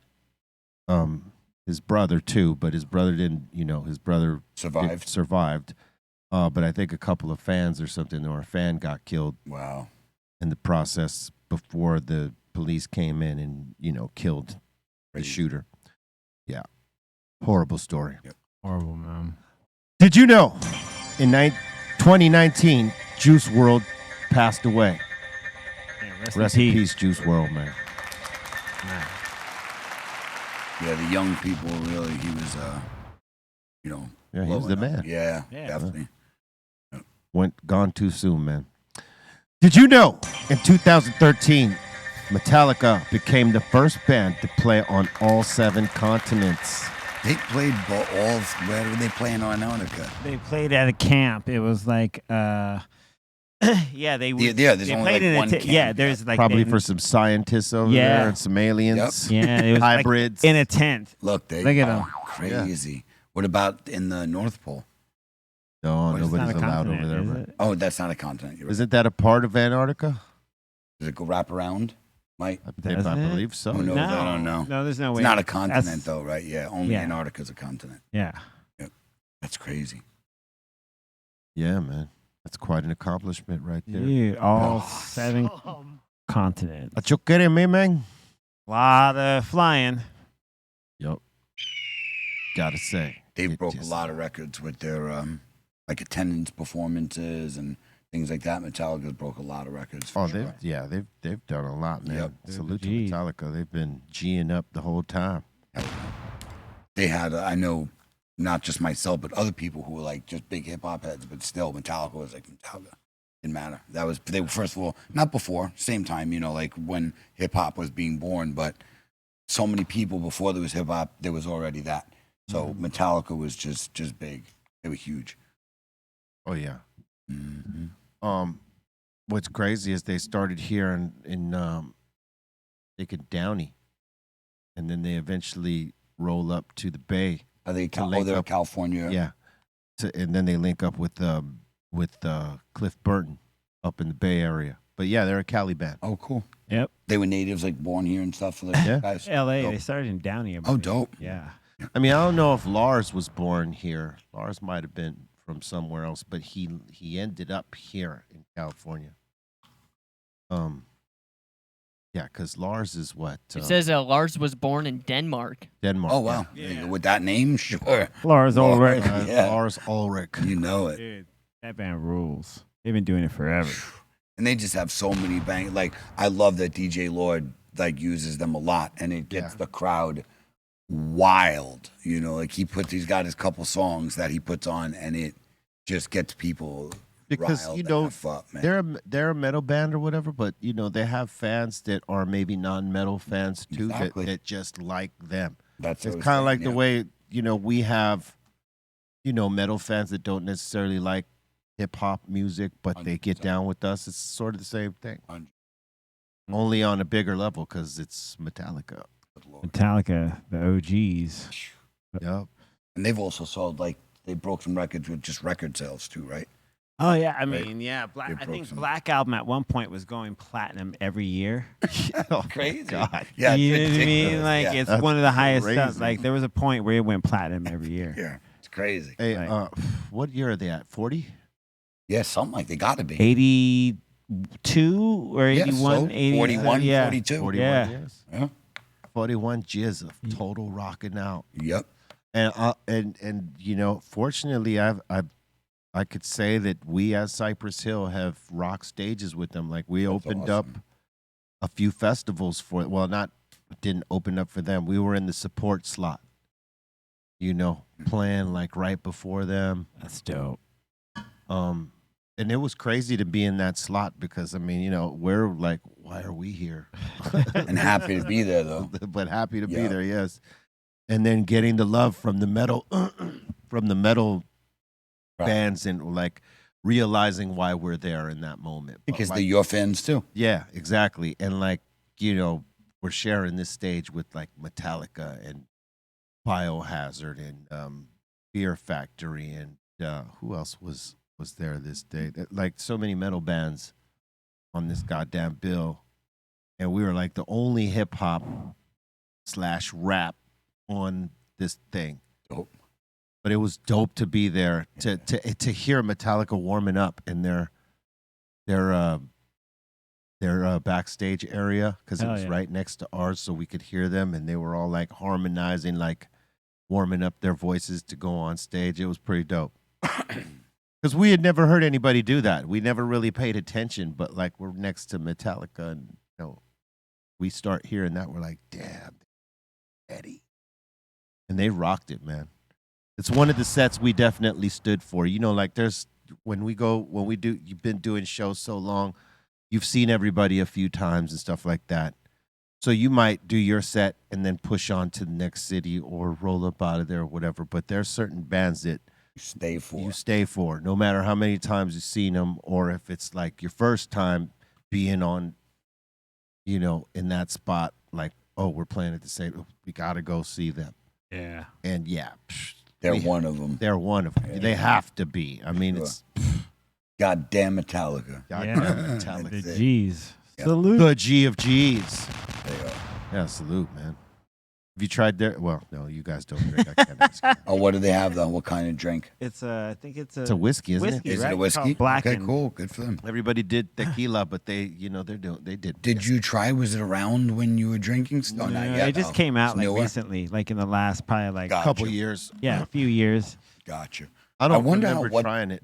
[SPEAKER 3] his brother too, but his brother didn't. His brother survived. But I think a couple of fans or something, or a fan got killed
[SPEAKER 2] Wow.
[SPEAKER 3] in the process before the police came in and killed the
[SPEAKER 2] Crazy.
[SPEAKER 3] shooter. Yeah, horrible story.
[SPEAKER 2] Yep.
[SPEAKER 4] Horrible, man.
[SPEAKER 3] Did you know? In 2019, Juice WRLD passed away.
[SPEAKER 4] Yeah,
[SPEAKER 3] Rest in peace, Juice WRLD, man.
[SPEAKER 2] Yeah, the young people really. He was,
[SPEAKER 3] Yeah, he was
[SPEAKER 2] blowing
[SPEAKER 3] the
[SPEAKER 2] up.
[SPEAKER 3] man.
[SPEAKER 2] Yeah,
[SPEAKER 4] Yeah.
[SPEAKER 2] definitely.
[SPEAKER 3] Gone too soon, man. Did you know? In 2013, Metallica became the first band to play on all 7 continents.
[SPEAKER 2] They played all. Where were they playing on Antarctica?
[SPEAKER 4] They played at a camp. It was like, yeah, they
[SPEAKER 2] Yeah, there's
[SPEAKER 4] they
[SPEAKER 2] only
[SPEAKER 4] played
[SPEAKER 2] like
[SPEAKER 4] in
[SPEAKER 2] one
[SPEAKER 4] a
[SPEAKER 2] camp.
[SPEAKER 4] yeah. There's like
[SPEAKER 3] Probably
[SPEAKER 4] they-
[SPEAKER 3] for some scientists over
[SPEAKER 4] Yeah.
[SPEAKER 3] there and some aliens.
[SPEAKER 4] yeah, it was like
[SPEAKER 3] hybrids.
[SPEAKER 4] in a tent.
[SPEAKER 2] Look, they
[SPEAKER 4] Look at
[SPEAKER 2] are
[SPEAKER 4] them.
[SPEAKER 2] crazy. What about in the North Pole?
[SPEAKER 3] No,
[SPEAKER 2] It's
[SPEAKER 3] nobody's
[SPEAKER 4] It's not a
[SPEAKER 3] allowed
[SPEAKER 4] continent,
[SPEAKER 3] over there.
[SPEAKER 4] is
[SPEAKER 3] Bro.
[SPEAKER 4] it?
[SPEAKER 2] Oh, that's not a continent. You're right.
[SPEAKER 3] Isn't that a part of Antarctica?
[SPEAKER 2] Does it go wrap around? Mike?
[SPEAKER 3] I
[SPEAKER 4] Does it?
[SPEAKER 3] believe so.
[SPEAKER 2] Who knows?
[SPEAKER 4] No,
[SPEAKER 2] I don't know.
[SPEAKER 4] No, there's no
[SPEAKER 2] It's
[SPEAKER 4] way.
[SPEAKER 2] not a continent,
[SPEAKER 4] That's-
[SPEAKER 2] though, right? Yeah, only
[SPEAKER 4] Yeah.
[SPEAKER 2] Antarctica's a continent.
[SPEAKER 4] Yeah.
[SPEAKER 2] That's crazy.
[SPEAKER 3] Yeah, man. That's quite an accomplishment right there.
[SPEAKER 4] Dude, all 7 continents.
[SPEAKER 3] Are you kidding me, man?
[SPEAKER 4] A lot of flying.
[SPEAKER 3] Yup. Gotta say.
[SPEAKER 2] They
[SPEAKER 3] it
[SPEAKER 2] broke a
[SPEAKER 3] just-
[SPEAKER 2] lot of records with their like attendance performances and things like that. Metallica's broke a lot of records. for
[SPEAKER 3] Oh,
[SPEAKER 2] sure.
[SPEAKER 3] they've done a lot, man.
[SPEAKER 2] Yep.
[SPEAKER 3] Salute to
[SPEAKER 4] Gee.
[SPEAKER 3] Metallica. They've been G'ing up the whole time.
[SPEAKER 2] They had, I know, not just myself, but other people who were like just big hip hop heads, but still Metallica was like Metallica. Didn't matter. They were, first of all, not before, same time, like when hip hop was being born, but so many people before there was hip hop, there was already that. So Metallica was just big. They were huge.
[SPEAKER 3] Oh yeah.
[SPEAKER 2] Mm-hmm.
[SPEAKER 3] What's crazy is they started here in Downey, and then they eventually roll up to the Bay.
[SPEAKER 2] Are they?
[SPEAKER 3] To link
[SPEAKER 2] They're
[SPEAKER 3] up-
[SPEAKER 2] California.
[SPEAKER 3] Yeah. And then they link up with Cliff Burton up in the Bay Area. But yeah, they're a Cali band.
[SPEAKER 2] Oh, cool.
[SPEAKER 4] Yep.
[SPEAKER 2] They were natives, like born here and stuff. For the
[SPEAKER 3] Yeah.
[SPEAKER 2] guys.
[SPEAKER 4] L.A.
[SPEAKER 2] Dope.
[SPEAKER 4] They started in Downey. I
[SPEAKER 2] Oh,
[SPEAKER 4] believe.
[SPEAKER 2] dope.
[SPEAKER 4] Yeah.
[SPEAKER 3] I mean, I don't know if Lars was born here. Lars might have been from somewhere else, but he ended up here in California. Yeah, because Lars is what?
[SPEAKER 5] It says Lars was born in Denmark.
[SPEAKER 3] Denmark.
[SPEAKER 2] Oh wow. With that name, sure.
[SPEAKER 4] Lars Ulrich.
[SPEAKER 2] Yeah.
[SPEAKER 3] Lars Ulrich.
[SPEAKER 2] You know it.
[SPEAKER 4] Dude, that band rules. They've been doing it forever.
[SPEAKER 2] And they just have so many bang. Like I love that DJ Lord like uses them a lot, and it gets the crowd wild. Like he's got his couple songs that he puts on, and it just gets people
[SPEAKER 3] Because
[SPEAKER 2] riled the F up, man.
[SPEAKER 3] they're a metal band or whatever, but they have fans that are maybe non-metal fans too
[SPEAKER 2] Exactly.
[SPEAKER 3] that just like them.
[SPEAKER 2] That's
[SPEAKER 3] It's
[SPEAKER 2] what I was
[SPEAKER 3] kind of like
[SPEAKER 2] saying,
[SPEAKER 3] the way we have metal fans that don't necessarily like hip hop music, but they get
[SPEAKER 2] 100%.
[SPEAKER 3] down with us. It's sort of the same thing,
[SPEAKER 2] 100%.
[SPEAKER 3] only on a bigger level because it's Metallica.
[SPEAKER 4] Metallica, the OGs.
[SPEAKER 3] Yep.
[SPEAKER 2] And they've also sold, like, they broke some records with just record sales too, right?
[SPEAKER 4] Oh yeah, I
[SPEAKER 2] Right.
[SPEAKER 4] mean, yeah.
[SPEAKER 2] They
[SPEAKER 4] I
[SPEAKER 2] broke
[SPEAKER 4] think
[SPEAKER 2] some.
[SPEAKER 4] Black Album at one point was going platinum every year.
[SPEAKER 3] Oh,
[SPEAKER 2] Crazy.
[SPEAKER 3] God.
[SPEAKER 2] Yeah, it's
[SPEAKER 4] you know what I mean?
[SPEAKER 2] ridiculous.
[SPEAKER 4] Like
[SPEAKER 2] Yeah.
[SPEAKER 4] it's
[SPEAKER 3] That's
[SPEAKER 4] one of the highest.
[SPEAKER 3] crazy.
[SPEAKER 4] Like there was a point where it went platinum every year.
[SPEAKER 2] Yeah, it's crazy.
[SPEAKER 3] Hey,
[SPEAKER 4] Right.
[SPEAKER 3] what year are they at? 40?
[SPEAKER 2] Yeah, something like they got to be.
[SPEAKER 4] 82 or 81,
[SPEAKER 2] so
[SPEAKER 4] 80,
[SPEAKER 2] 41,
[SPEAKER 4] yeah.
[SPEAKER 2] 42.
[SPEAKER 3] 41
[SPEAKER 4] Yeah.
[SPEAKER 3] years.
[SPEAKER 2] Yeah.
[SPEAKER 3] 41 years of total rocking out.
[SPEAKER 2] Yep.
[SPEAKER 3] And fortunately, I could say that we as Cypress Hill have rock stages with them. Like we
[SPEAKER 2] That's
[SPEAKER 3] opened up
[SPEAKER 2] awesome.
[SPEAKER 3] a few festivals for. Well, didn't open up for them. We were in the support slot. Playing like right before them.
[SPEAKER 4] That's dope.
[SPEAKER 3] And it was crazy to be in that slot because we're like, why are we here?
[SPEAKER 2] And happy to be there, though.
[SPEAKER 3] But happy to be
[SPEAKER 2] Yeah.
[SPEAKER 3] there, yes. And then getting the love from the metal
[SPEAKER 2] Right.
[SPEAKER 3] bands and like realizing why we're there in that moment. But,
[SPEAKER 2] Because
[SPEAKER 3] like,
[SPEAKER 2] they're your fans, too.
[SPEAKER 3] yeah, exactly. And like, we're sharing this stage with like Metallica and Biohazard and Fear Factory and who else was there this day? Like so many metal bands on this goddamn bill. And we were like the only hip hop / rap on this thing.
[SPEAKER 2] Dope.
[SPEAKER 3] But it was dope to be there to hear Metallica warming up in their backstage area because it
[SPEAKER 4] Hell
[SPEAKER 3] was
[SPEAKER 4] yeah.
[SPEAKER 3] right next to ours, so we could hear them, and they were all like harmonizing, like warming up their voices to go on stage. It was pretty dope. Because we had never heard anybody do that. We never really paid attention, but like we're next to Metallica, and we start hearing that, we're like, damn, Eddie, and they rocked it, man. It's one of the sets we definitely stood for. Like there's when we do. You've been doing shows so long, you've seen everybody a few times and stuff like that. So you might do your set and then push on to the next city or roll up out of there or whatever. But there's certain bands that
[SPEAKER 2] You stay for.
[SPEAKER 3] no matter how many times you've seen them, or if it's like your first time being on, in that spot, like, oh, we're playing at the same, we got to go see them.
[SPEAKER 4] Yeah.
[SPEAKER 3] And yeah,
[SPEAKER 2] They're one of them.
[SPEAKER 3] they're one of them.
[SPEAKER 2] Yeah.
[SPEAKER 3] They have to be. I mean,
[SPEAKER 2] Sure.
[SPEAKER 3] it's
[SPEAKER 2] Goddamn Metallica.
[SPEAKER 3] goddamn
[SPEAKER 4] Yeah.
[SPEAKER 3] Metallica.
[SPEAKER 4] The
[SPEAKER 2] it.
[SPEAKER 4] G's.
[SPEAKER 2] Yeah.
[SPEAKER 4] Salute.
[SPEAKER 3] The G of G's.
[SPEAKER 2] They are.
[SPEAKER 3] Yeah, salute, man. Have you tried their? Well, no, you guys don't drink. I can't ask you.
[SPEAKER 2] Oh, what do they have, though? What kind of drink?
[SPEAKER 4] It's I think it's a
[SPEAKER 3] It's a whiskey, isn't
[SPEAKER 4] whiskey,
[SPEAKER 3] it?
[SPEAKER 2] Is
[SPEAKER 4] right?
[SPEAKER 2] it a whiskey?
[SPEAKER 4] Called Blackened.
[SPEAKER 2] Okay, cool. Good for them.
[SPEAKER 3] Everybody did tequila, but they did.
[SPEAKER 2] Did you try? Was it around when you were drinking? Oh, not
[SPEAKER 4] No,
[SPEAKER 2] yet.
[SPEAKER 4] it just
[SPEAKER 2] though.
[SPEAKER 4] came out
[SPEAKER 2] It's
[SPEAKER 4] like
[SPEAKER 2] newer?
[SPEAKER 4] recently, like in the last probably like
[SPEAKER 2] Gotcha.
[SPEAKER 3] Couple years.
[SPEAKER 4] a few years.
[SPEAKER 2] Gotcha.
[SPEAKER 3] I don't
[SPEAKER 2] wonder how-
[SPEAKER 3] remember
[SPEAKER 2] what-
[SPEAKER 3] trying it.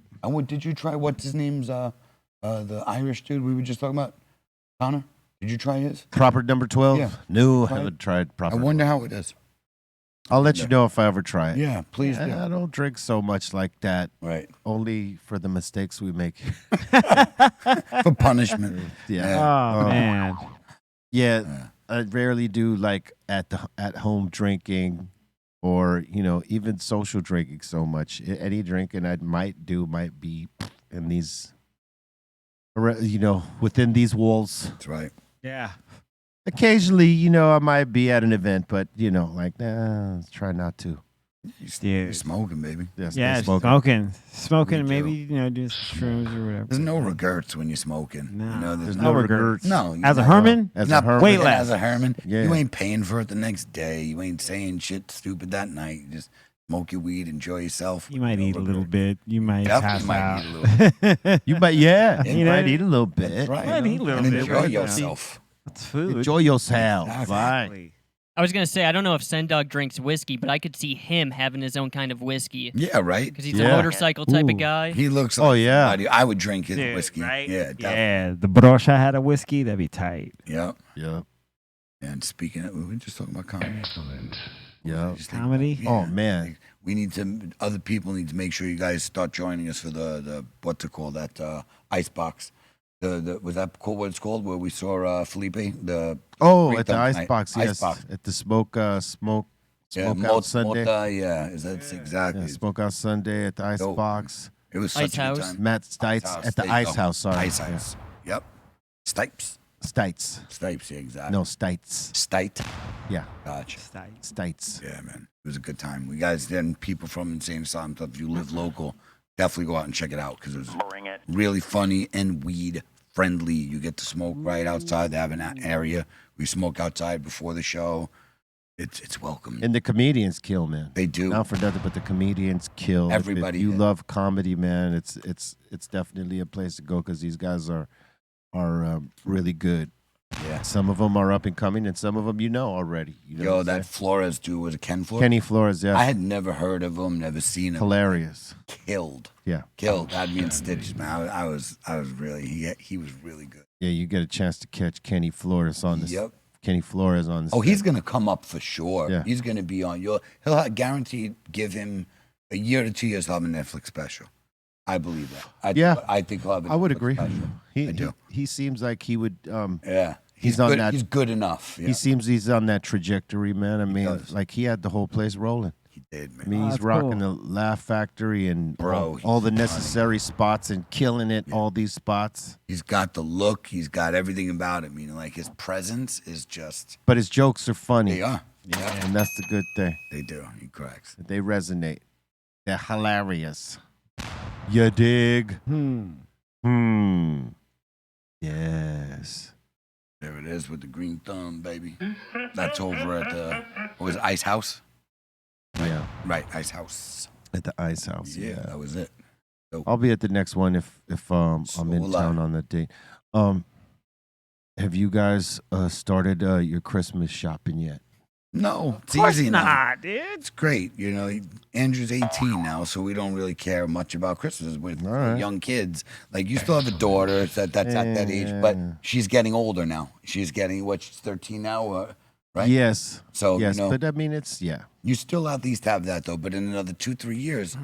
[SPEAKER 2] Did you try? What's his name's? The Irish dude we were just talking about. Connor. Did you try his?
[SPEAKER 3] Proper number 12?
[SPEAKER 2] Yeah.
[SPEAKER 3] No, I
[SPEAKER 2] Try it?
[SPEAKER 3] haven't tried proper.
[SPEAKER 2] I wonder how it is.
[SPEAKER 3] I'll let you
[SPEAKER 2] Yeah.
[SPEAKER 3] know if I ever try it.
[SPEAKER 2] Yeah, please do.
[SPEAKER 3] I don't drink so much like that.
[SPEAKER 2] Right.
[SPEAKER 3] Only for the mistakes we make.
[SPEAKER 2] For punishment.
[SPEAKER 3] Yeah.
[SPEAKER 4] Oh man.
[SPEAKER 3] Yeah.
[SPEAKER 2] Yeah.
[SPEAKER 3] I rarely do like at home drinking or, even social drinking so much. Any drinking I might be in these, within these walls.
[SPEAKER 2] That's right.
[SPEAKER 4] Yeah.
[SPEAKER 3] Occasionally, I might be at an event, but, let's try not to.
[SPEAKER 2] You're smoking, baby.
[SPEAKER 3] Yes,
[SPEAKER 4] Yeah,
[SPEAKER 3] smoking.
[SPEAKER 4] smoking.
[SPEAKER 2] Me
[SPEAKER 4] Maybe do some shrooms or whatever.
[SPEAKER 2] There's no regrets when you're smoking.
[SPEAKER 4] No.
[SPEAKER 2] There's
[SPEAKER 4] no
[SPEAKER 2] no
[SPEAKER 4] regrets.
[SPEAKER 2] No. you
[SPEAKER 4] As a
[SPEAKER 2] never-
[SPEAKER 4] Herman,
[SPEAKER 3] As a
[SPEAKER 2] Not
[SPEAKER 3] hermit.
[SPEAKER 4] Way
[SPEAKER 2] but
[SPEAKER 4] less.
[SPEAKER 2] As a Herman,
[SPEAKER 3] Yeah.
[SPEAKER 2] you ain't paying for it the next day. You ain't saying shit stupid that night. You just smoke your weed, enjoy yourself.
[SPEAKER 4] you might
[SPEAKER 2] No
[SPEAKER 4] eat a little
[SPEAKER 2] regret.
[SPEAKER 4] bit. You might
[SPEAKER 2] Definitely
[SPEAKER 4] pass
[SPEAKER 2] might
[SPEAKER 4] out.
[SPEAKER 2] eat a little.
[SPEAKER 3] You might, yeah.
[SPEAKER 2] You
[SPEAKER 3] You
[SPEAKER 4] know,
[SPEAKER 3] might eat a little bit.
[SPEAKER 2] That's right.
[SPEAKER 4] Might eat a little
[SPEAKER 2] and
[SPEAKER 4] bit,
[SPEAKER 2] enjoy
[SPEAKER 4] but-
[SPEAKER 2] yourself.
[SPEAKER 4] It's food.
[SPEAKER 3] Enjoy yourself.
[SPEAKER 2] Exactly.
[SPEAKER 3] Right.
[SPEAKER 5] I was gonna say I don't know if Sendog drinks whiskey, but I could see him having his own kind of whiskey
[SPEAKER 2] Yeah, right.
[SPEAKER 5] because he's
[SPEAKER 3] Yeah.
[SPEAKER 5] a motorcycle type
[SPEAKER 4] Ooh.
[SPEAKER 5] of guy.
[SPEAKER 2] He looks like
[SPEAKER 3] Oh, yeah.
[SPEAKER 2] somebody- I would drink his
[SPEAKER 4] Dude,
[SPEAKER 2] whiskey.
[SPEAKER 4] right?
[SPEAKER 2] Yeah, definitely.
[SPEAKER 4] Yeah, the brosha had a whiskey. That'd be tight.
[SPEAKER 2] Yep.
[SPEAKER 3] Yeah.
[SPEAKER 2] And speaking of, we were just talking about comedy.
[SPEAKER 6] Excellent.
[SPEAKER 3] Yeah.
[SPEAKER 2] Just think
[SPEAKER 4] Comedy?
[SPEAKER 2] about-
[SPEAKER 3] Oh, man.
[SPEAKER 2] like, we need to. Other people need to make sure you guys start joining us for the what to call that ice box. The was that called what it's called? Where we saw Felipe the
[SPEAKER 3] Oh,
[SPEAKER 2] Greenthumb
[SPEAKER 3] at the
[SPEAKER 2] night.
[SPEAKER 3] icebox,
[SPEAKER 2] Ice
[SPEAKER 3] yes.
[SPEAKER 2] box.
[SPEAKER 3] At the smoke Smokeout Sunday.
[SPEAKER 2] Yeah, is that exactly?
[SPEAKER 3] Yeah, Smokeout Sunday at the Ice
[SPEAKER 2] Dope.
[SPEAKER 3] Box.
[SPEAKER 2] It was
[SPEAKER 5] Ice
[SPEAKER 2] such a
[SPEAKER 5] House.
[SPEAKER 2] good time.
[SPEAKER 3] Matt Stites at the
[SPEAKER 2] There you
[SPEAKER 3] Ice
[SPEAKER 2] go.
[SPEAKER 3] House. Sorry.
[SPEAKER 2] Ice House. Yep. Stipes.
[SPEAKER 3] Stites.
[SPEAKER 2] Stipes, yeah, exactly.
[SPEAKER 3] No, Stites.
[SPEAKER 2] Stite.
[SPEAKER 3] Yeah,
[SPEAKER 2] Gotcha.
[SPEAKER 3] Stites.
[SPEAKER 2] Yeah, man. It was a good time. We guys, then people from Insane Asylum stuff, if you live local, definitely go out and check it out because it was really funny and weed friendly. You get to smoke right outside. They have an area. We smoke outside before the show. It's welcome.
[SPEAKER 3] And the comedians kill, man.
[SPEAKER 2] They do.
[SPEAKER 3] Not for nothing, but the comedians kill.
[SPEAKER 2] Everybody,
[SPEAKER 3] If you
[SPEAKER 2] yeah.
[SPEAKER 3] love comedy, man, it's definitely a place to go because these guys are really good.
[SPEAKER 2] Yeah.
[SPEAKER 3] Some of them are up and coming, and some of them you know already. You know
[SPEAKER 2] Yo,
[SPEAKER 3] what I'm
[SPEAKER 2] that
[SPEAKER 3] saying?
[SPEAKER 2] Flores dude was a Ken Flores.
[SPEAKER 3] Kenny Flores, yeah,
[SPEAKER 2] I had never heard of him, never seen him.
[SPEAKER 3] hilarious.
[SPEAKER 2] Killed.
[SPEAKER 3] Yeah,
[SPEAKER 2] Had me in stitches, man. I was really he was really good.
[SPEAKER 3] yeah. You get a chance to catch Kenny Flores on this.
[SPEAKER 2] Yep.
[SPEAKER 3] Kenny Flores on this.
[SPEAKER 2] Oh, he's gonna come up for sure.
[SPEAKER 3] Yeah.
[SPEAKER 2] He's gonna be on your. He'll guaranteed give him a year to 2 years. He'll have a Netflix special. I believe that.
[SPEAKER 3] Yeah.
[SPEAKER 2] I think he'll have. A
[SPEAKER 3] I would
[SPEAKER 2] Netflix
[SPEAKER 3] agree.
[SPEAKER 2] special.
[SPEAKER 3] He
[SPEAKER 2] I do.
[SPEAKER 3] He seems like he would.
[SPEAKER 2] Yeah.
[SPEAKER 3] He's on
[SPEAKER 2] good.
[SPEAKER 3] that-
[SPEAKER 2] He's good enough. Yeah.
[SPEAKER 3] He seems he's on that trajectory, man. I mean,
[SPEAKER 2] does.
[SPEAKER 3] like he had the whole place rolling.
[SPEAKER 2] He did, man.
[SPEAKER 3] I mean,
[SPEAKER 4] Oh,
[SPEAKER 3] he's
[SPEAKER 4] that's
[SPEAKER 3] rocking
[SPEAKER 4] cool.
[SPEAKER 3] the Laugh Factory and
[SPEAKER 2] Bro,
[SPEAKER 3] all the
[SPEAKER 2] he's
[SPEAKER 3] necessary spots and killing it. All these spots,
[SPEAKER 2] He's got the look. He's got everything about him. You know, like his presence is just.
[SPEAKER 3] but his jokes are funny,
[SPEAKER 2] They are. Yeah.
[SPEAKER 3] and that's the good thing.
[SPEAKER 2] They do. He cracks.
[SPEAKER 3] They resonate. They're hilarious. You dig? Yes.
[SPEAKER 2] There it is with the green thumb, baby. That's over at the what was it, Ice House?
[SPEAKER 3] Yeah,
[SPEAKER 2] Right, Ice House.
[SPEAKER 3] at the Ice House.
[SPEAKER 2] Yeah,
[SPEAKER 3] Yeah.
[SPEAKER 2] that was it.
[SPEAKER 3] I'll be at the next one if I'm
[SPEAKER 2] So
[SPEAKER 3] in
[SPEAKER 2] will I.
[SPEAKER 3] town on that date. Have you guys started your Christmas shopping yet?
[SPEAKER 2] No, it's
[SPEAKER 4] Of course
[SPEAKER 2] easy now.
[SPEAKER 4] not, dude.
[SPEAKER 2] It's great. You know, Andrew's 18 now, so we don't really care much about Christmas with
[SPEAKER 3] All right.
[SPEAKER 2] young kids. Like, you still have a daughter that's at that age, but
[SPEAKER 3] Yeah.
[SPEAKER 2] she's getting older now. She's getting, she's 13 now, right?
[SPEAKER 3] Yes.
[SPEAKER 2] So,
[SPEAKER 3] Yes,
[SPEAKER 2] you know,
[SPEAKER 3] but I mean, it's
[SPEAKER 2] you still at least have that, though. But in another 2-3 years,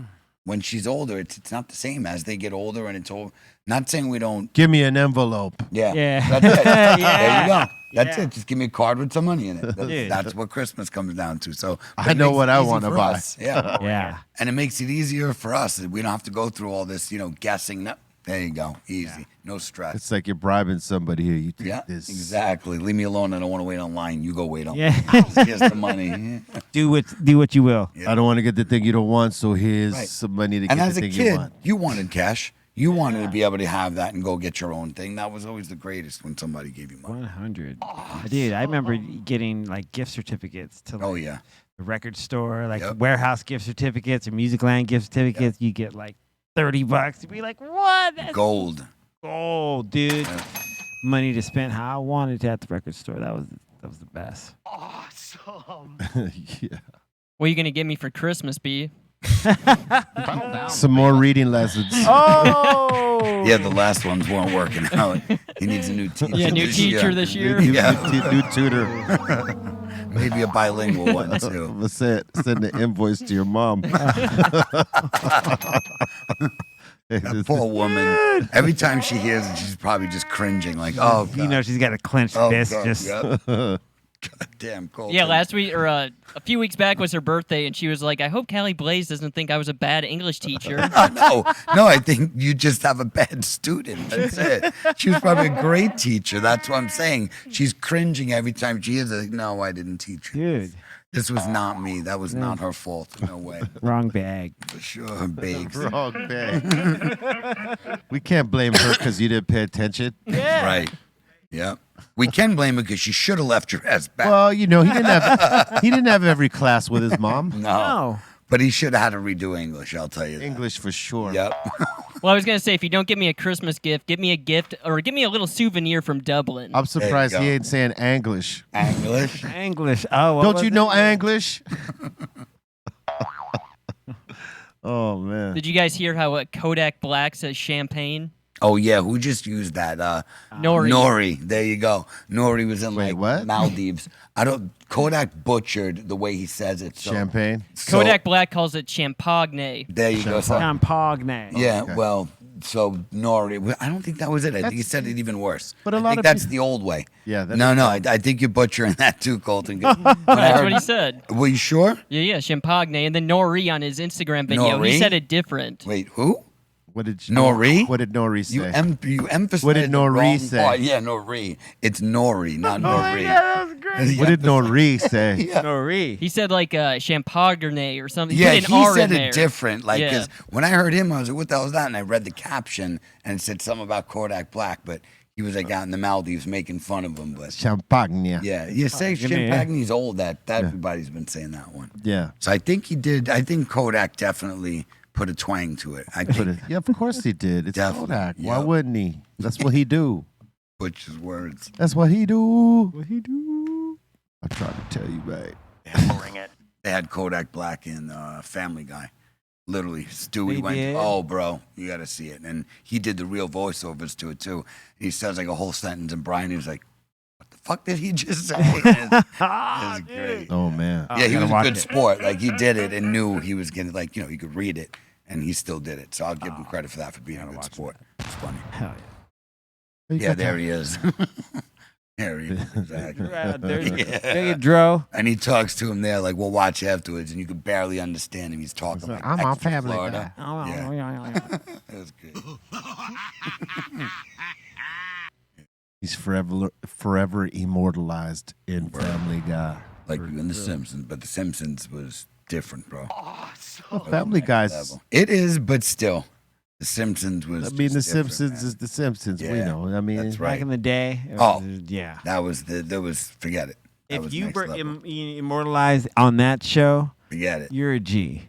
[SPEAKER 2] when she's older, it's not the same as they get older, and it's all. Not saying we don't.
[SPEAKER 3] Give me an envelope.
[SPEAKER 2] Yeah.
[SPEAKER 4] Yeah.
[SPEAKER 2] That's it. There
[SPEAKER 4] Yeah.
[SPEAKER 2] you go. That's
[SPEAKER 4] Yeah.
[SPEAKER 2] it. Just give me a card with some money in it.
[SPEAKER 4] Dude.
[SPEAKER 2] That's what Christmas comes down to. So
[SPEAKER 3] I
[SPEAKER 2] but it
[SPEAKER 3] know
[SPEAKER 2] makes
[SPEAKER 3] what
[SPEAKER 2] it
[SPEAKER 3] I
[SPEAKER 2] easy
[SPEAKER 3] wanna
[SPEAKER 2] for
[SPEAKER 3] buy.
[SPEAKER 2] us. Yeah.
[SPEAKER 4] Yeah.
[SPEAKER 2] And it makes it easier for us. We don't have to go through all this, guessing. No, there you go. Easy. No stress.
[SPEAKER 3] It's like you're bribing somebody here. You take
[SPEAKER 2] Yeah,
[SPEAKER 3] this.
[SPEAKER 2] exactly. Leave me alone. I don't want to wait online. You go wait online.
[SPEAKER 4] Yeah.
[SPEAKER 2] Here's the money.
[SPEAKER 4] do what you will.
[SPEAKER 3] I don't want to get the thing you don't want, so here's
[SPEAKER 2] Right.
[SPEAKER 3] some money to
[SPEAKER 2] And
[SPEAKER 3] get
[SPEAKER 2] as
[SPEAKER 3] the
[SPEAKER 2] a
[SPEAKER 3] thing you
[SPEAKER 2] kid,
[SPEAKER 3] want.
[SPEAKER 2] you wanted cash. You wanted to be able to have that and go get your own thing. That was always the greatest when somebody gave you money.
[SPEAKER 4] 100. Dude, I remember getting like gift certificates to like,
[SPEAKER 2] Oh, yeah.
[SPEAKER 4] the record store, like
[SPEAKER 2] Yep.
[SPEAKER 4] warehouse gift certificates or Musicland gift certificates. You get like $30. You'd be like, what? That's
[SPEAKER 2] Gold.
[SPEAKER 4] gold, dude.
[SPEAKER 2] Yeah.
[SPEAKER 4] Money to spend how I wanted to at the record store. That was the best.
[SPEAKER 3] Yeah.
[SPEAKER 5] What are you gonna get me for Christmas, B?
[SPEAKER 3] Some more reading lessons.
[SPEAKER 4] Oh.
[SPEAKER 2] Yeah, the last ones weren't working out. He needs a new teacher.
[SPEAKER 5] Yeah, new
[SPEAKER 2] this
[SPEAKER 5] teacher
[SPEAKER 2] year.
[SPEAKER 5] this year.
[SPEAKER 2] Yeah.
[SPEAKER 3] New tutor.
[SPEAKER 2] Maybe a bilingual one, too.
[SPEAKER 3] I'm gonna send the invoice to your mom.
[SPEAKER 2] That poor woman. Every time she hears it, she's probably just cringing, like, oh, God.
[SPEAKER 4] You know she's got a clenched
[SPEAKER 2] Oh,
[SPEAKER 4] fist.
[SPEAKER 2] God,
[SPEAKER 4] Just
[SPEAKER 2] yep. God damn, Colton.
[SPEAKER 5] Yeah, last week or a few weeks back was her birthday, and she was like, "I hope Callie Blaze doesn't think I was a bad English teacher."
[SPEAKER 2] No, I think you just have a bad student. That's it. She was probably a great teacher. That's what I'm saying. She's cringing every time she hears it. Like, no, I didn't teach you.
[SPEAKER 4] dude,
[SPEAKER 2] This was not me. That was not her fault. No way.
[SPEAKER 4] wrong bag.
[SPEAKER 2] For sure, her bags.
[SPEAKER 3] Wrong bag. We can't blame her because you didn't pay attention.
[SPEAKER 2] Right. Yep. We can blame her because she should have left your ass back.
[SPEAKER 3] Well, he didn't have every class with his mom.
[SPEAKER 4] No.
[SPEAKER 2] But he should have had to redo English, I'll tell you that.
[SPEAKER 3] English for sure.
[SPEAKER 2] Yep.
[SPEAKER 5] Well, I was gonna say, if you don't give me a Christmas gift, give me a gift or give me a little souvenir from Dublin.
[SPEAKER 3] I'm surprised
[SPEAKER 2] go.
[SPEAKER 3] he ain't saying Anglish.
[SPEAKER 2] English.
[SPEAKER 4] English. Oh, what
[SPEAKER 3] Don't
[SPEAKER 4] was
[SPEAKER 3] you
[SPEAKER 4] it?
[SPEAKER 3] know Anglish? Oh man.
[SPEAKER 5] Did you guys hear how Kodak Black says champagne?
[SPEAKER 2] Oh, yeah. Who just used that?
[SPEAKER 5] Nori.
[SPEAKER 2] Nori. There you go. Nori was in
[SPEAKER 3] Wait,
[SPEAKER 2] like
[SPEAKER 3] what?
[SPEAKER 2] Maldives. Kodak butchered the way he says it. So,
[SPEAKER 3] Champagne.
[SPEAKER 2] so-
[SPEAKER 5] Kodak Black calls it champagne.
[SPEAKER 2] There you go. So,
[SPEAKER 4] Champagne.
[SPEAKER 2] yeah,
[SPEAKER 3] Okay.
[SPEAKER 2] well, So Nori, I don't think that was it. I think he said it even worse.
[SPEAKER 3] But a
[SPEAKER 2] I
[SPEAKER 3] lot
[SPEAKER 2] think
[SPEAKER 3] of
[SPEAKER 2] that's
[SPEAKER 3] people-
[SPEAKER 2] the old way.
[SPEAKER 3] Yeah.
[SPEAKER 2] No, I think you're butchering that too, Colton. When I
[SPEAKER 5] That's
[SPEAKER 2] heard-
[SPEAKER 5] what he said.
[SPEAKER 2] Were you sure?
[SPEAKER 5] Yeah, Champagne. And then Nori on his Instagram video, he
[SPEAKER 2] Nori?
[SPEAKER 5] said it different.
[SPEAKER 2] Wait, who?
[SPEAKER 3] What did
[SPEAKER 2] Nori?
[SPEAKER 3] What did Nori say?
[SPEAKER 2] You emphasized
[SPEAKER 3] What did
[SPEAKER 2] the
[SPEAKER 3] Nori
[SPEAKER 2] wrong
[SPEAKER 3] say?
[SPEAKER 2] part. Yeah, Nori. It's Nori, not Nori.
[SPEAKER 3] What did Nori say?
[SPEAKER 2] Yeah.
[SPEAKER 4] Nori.
[SPEAKER 5] He said like Champagne or something.
[SPEAKER 2] Yeah,
[SPEAKER 5] he, put
[SPEAKER 2] he
[SPEAKER 5] an R
[SPEAKER 2] said
[SPEAKER 5] in
[SPEAKER 2] it
[SPEAKER 5] there.
[SPEAKER 2] different. Like,
[SPEAKER 5] Yeah.
[SPEAKER 2] 'cause when I heard him, I was like, "What the hell is that?" And I read the caption, and it said something about Kodak Black, but he was like out in the Maldives making fun of him. But
[SPEAKER 3] Champagne.
[SPEAKER 2] yeah, you say
[SPEAKER 4] give me a-
[SPEAKER 2] Champagne's old. That everybody's been saying that one.
[SPEAKER 3] Yeah.
[SPEAKER 2] So I think he did. I think Kodak definitely put a twang to it. I think
[SPEAKER 3] Yeah, of course he did. It's
[SPEAKER 2] Definitely,
[SPEAKER 3] Kodak. Why
[SPEAKER 2] yep.
[SPEAKER 3] wouldn't he? That's what he do.
[SPEAKER 2] Butch's words.
[SPEAKER 3] That's what he do. What he do. I tried to tell you, mate.
[SPEAKER 2] They had Kodak Black in Family Guy. Literally, Stewie
[SPEAKER 4] They
[SPEAKER 2] went,
[SPEAKER 4] did?
[SPEAKER 2] "Oh, bro, you got to see it." And he did the real voiceovers to it too. He says like a whole sentence, and Brian was like, "What the fuck did he just say?" It's great.
[SPEAKER 3] Oh man.
[SPEAKER 2] Yeah, he
[SPEAKER 3] Gotta
[SPEAKER 2] was a
[SPEAKER 3] watch
[SPEAKER 2] good
[SPEAKER 3] it.
[SPEAKER 2] sport. Like he did it and knew he was gonna he could read it, and he still did it. So I'll give him credit for that for being a good sport. It's funny.
[SPEAKER 4] Hell
[SPEAKER 2] Yeah, there he is. There he is. Exactly.
[SPEAKER 4] yeah. There's
[SPEAKER 2] Yeah.
[SPEAKER 4] Big Dro.
[SPEAKER 2] And he talks to him there like, "We'll watch afterwards," and you could barely understand him. He's talking like
[SPEAKER 3] I'm on
[SPEAKER 2] extra
[SPEAKER 3] Family
[SPEAKER 2] Florida.
[SPEAKER 3] Guy.
[SPEAKER 2] Yeah. It was good.
[SPEAKER 3] He's forever immortalized in Family Guy.
[SPEAKER 2] Like you in The Simpsons, but The Simpsons was different, bro.
[SPEAKER 3] Well, Family Guy's.
[SPEAKER 2] It is, but still, The Simpsons was.
[SPEAKER 3] I mean, The
[SPEAKER 2] just different,
[SPEAKER 3] Simpsons
[SPEAKER 2] man.
[SPEAKER 3] is The Simpsons. We
[SPEAKER 2] Yeah,
[SPEAKER 3] know. I mean,
[SPEAKER 2] that's right.
[SPEAKER 4] Back in the day. it
[SPEAKER 2] Oh.
[SPEAKER 4] was- yeah.
[SPEAKER 2] That was forget it. That
[SPEAKER 4] If
[SPEAKER 2] was
[SPEAKER 4] you
[SPEAKER 2] next
[SPEAKER 4] were
[SPEAKER 2] level.
[SPEAKER 4] immortalized on that show,
[SPEAKER 2] Forget it.
[SPEAKER 4] you're a G.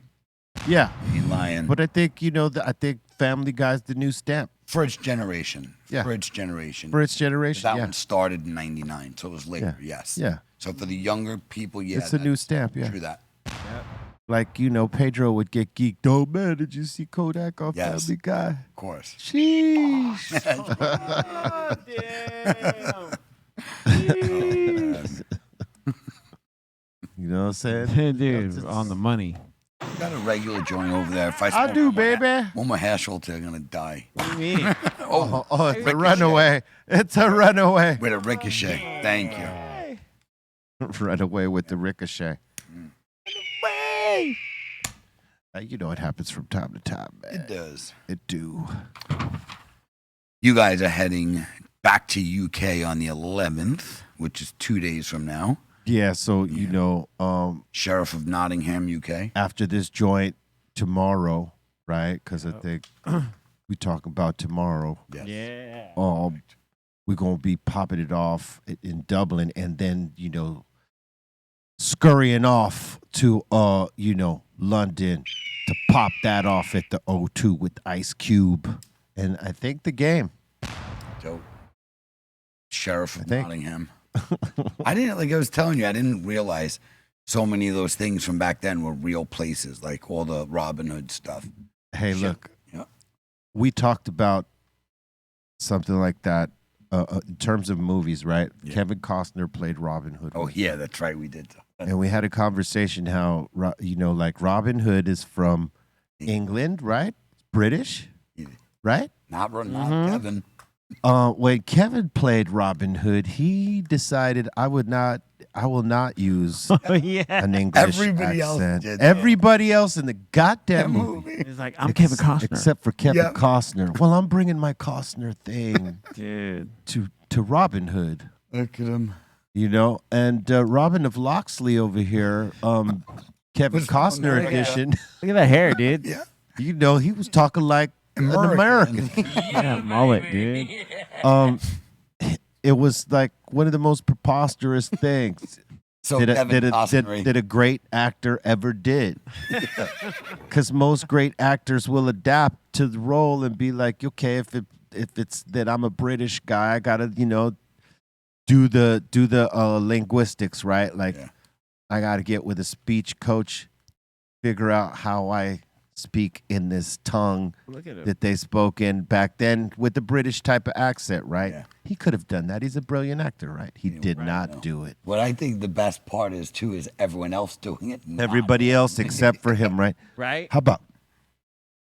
[SPEAKER 3] yeah.
[SPEAKER 2] You lying.
[SPEAKER 3] But I think I think Family Guy's the new stamp
[SPEAKER 2] For its generation.
[SPEAKER 3] Yeah.
[SPEAKER 2] For its generation.
[SPEAKER 3] for its generation.
[SPEAKER 2] That
[SPEAKER 3] Yeah.
[SPEAKER 2] one started in '99, so it was later.
[SPEAKER 3] Yeah.
[SPEAKER 2] Yes.
[SPEAKER 3] Yeah.
[SPEAKER 2] So for the younger people, yeah,
[SPEAKER 3] It's a new
[SPEAKER 2] that's
[SPEAKER 3] stamp. Yeah.
[SPEAKER 2] True that.
[SPEAKER 3] Like Pedro would get geeked. Oh man, did you see Kodak on
[SPEAKER 2] Yes.
[SPEAKER 3] Family Guy?
[SPEAKER 2] Of course.
[SPEAKER 3] Sheesh. You know what I'm saying?
[SPEAKER 4] Dude, on the money.
[SPEAKER 2] Got a regular joint over there. If I
[SPEAKER 3] I
[SPEAKER 2] smoke
[SPEAKER 3] do,
[SPEAKER 2] one more
[SPEAKER 3] baby.
[SPEAKER 2] One more hash roll, I'm gonna die.
[SPEAKER 4] What do you mean?
[SPEAKER 3] Oh, it's a runaway. It's a runaway.
[SPEAKER 2] With a ricochet. Thank you.
[SPEAKER 3] Run away with the ricochet. You know it happens from time to time, man.
[SPEAKER 2] It does.
[SPEAKER 3] It do.
[SPEAKER 2] You guys are heading back to UK on the 11th, which is 2 days from now.
[SPEAKER 3] Yeah, so
[SPEAKER 2] Sheriff of Nottingham, UK.
[SPEAKER 3] after this joint tomorrow, right? Because I think we talk about tomorrow.
[SPEAKER 2] Yes.
[SPEAKER 4] Yeah.
[SPEAKER 3] We're gonna be popping it off in Dublin, and then scurrying off to London to pop that off at the O2 with Ice Cube, and I think the game.
[SPEAKER 2] Dope. Sheriff of
[SPEAKER 3] I think.
[SPEAKER 2] Nottingham. I didn't, like I was telling you, I didn't realize so many of those things from back then were real places, like all the Robin Hood stuff.
[SPEAKER 3] Hey,
[SPEAKER 2] Shit.
[SPEAKER 3] look,
[SPEAKER 2] Yeah.
[SPEAKER 3] we talked about something like that in terms of movies, right?
[SPEAKER 2] Yeah.
[SPEAKER 3] Kevin Costner played Robin Hood.
[SPEAKER 2] Oh, yeah, that's right. We did.
[SPEAKER 3] And we had a conversation how, like Robin Hood is from England, right? British,
[SPEAKER 2] Yeah.
[SPEAKER 3] right?
[SPEAKER 2] Not
[SPEAKER 3] Mm-hmm.
[SPEAKER 2] Kevin.
[SPEAKER 3] When Kevin played Robin Hood, he decided I will not use
[SPEAKER 4] Oh, yeah.
[SPEAKER 3] an English
[SPEAKER 2] Everybody else
[SPEAKER 3] accent.
[SPEAKER 2] did,
[SPEAKER 3] Everybody else in the goddamn
[SPEAKER 2] That
[SPEAKER 3] movie.
[SPEAKER 2] movie.
[SPEAKER 4] He's like, I'm Kevin Costner.
[SPEAKER 3] Except for Kevin
[SPEAKER 2] Yep.
[SPEAKER 3] Costner. Well, I'm bringing my Costner thing
[SPEAKER 4] Dude.
[SPEAKER 3] to Robin Hood.
[SPEAKER 2] Look at him.
[SPEAKER 3] And Robin of Locksley over here, Kevin
[SPEAKER 2] Was from
[SPEAKER 3] Costner
[SPEAKER 2] America.
[SPEAKER 3] edition.
[SPEAKER 4] Look at that hair, dude.
[SPEAKER 2] Yeah.
[SPEAKER 3] He was talking like an American.
[SPEAKER 4] Yeah, mullet, dude.
[SPEAKER 3] It was like one of the most preposterous things
[SPEAKER 2] So
[SPEAKER 3] that
[SPEAKER 2] Kevin Costner.
[SPEAKER 3] a great actor ever did. Because most great actors will adapt to the role and be like, okay, if it's that I'm a British guy, I gotta do the linguistics, right? Like
[SPEAKER 2] Yeah.
[SPEAKER 3] I gotta get with a speech coach, figure out how I speak in this tongue
[SPEAKER 4] Look at him.
[SPEAKER 3] that they spoke in back then with the British type of accent, right?
[SPEAKER 2] Yeah.
[SPEAKER 3] He could have done that. He's a brilliant actor, right? He did
[SPEAKER 2] right,
[SPEAKER 3] not
[SPEAKER 2] no.
[SPEAKER 3] do it.
[SPEAKER 2] What I think the best part is, too, is everyone else doing it. not
[SPEAKER 3] Everybody
[SPEAKER 2] him.
[SPEAKER 3] else except for him, right?
[SPEAKER 4] Right?
[SPEAKER 3] How about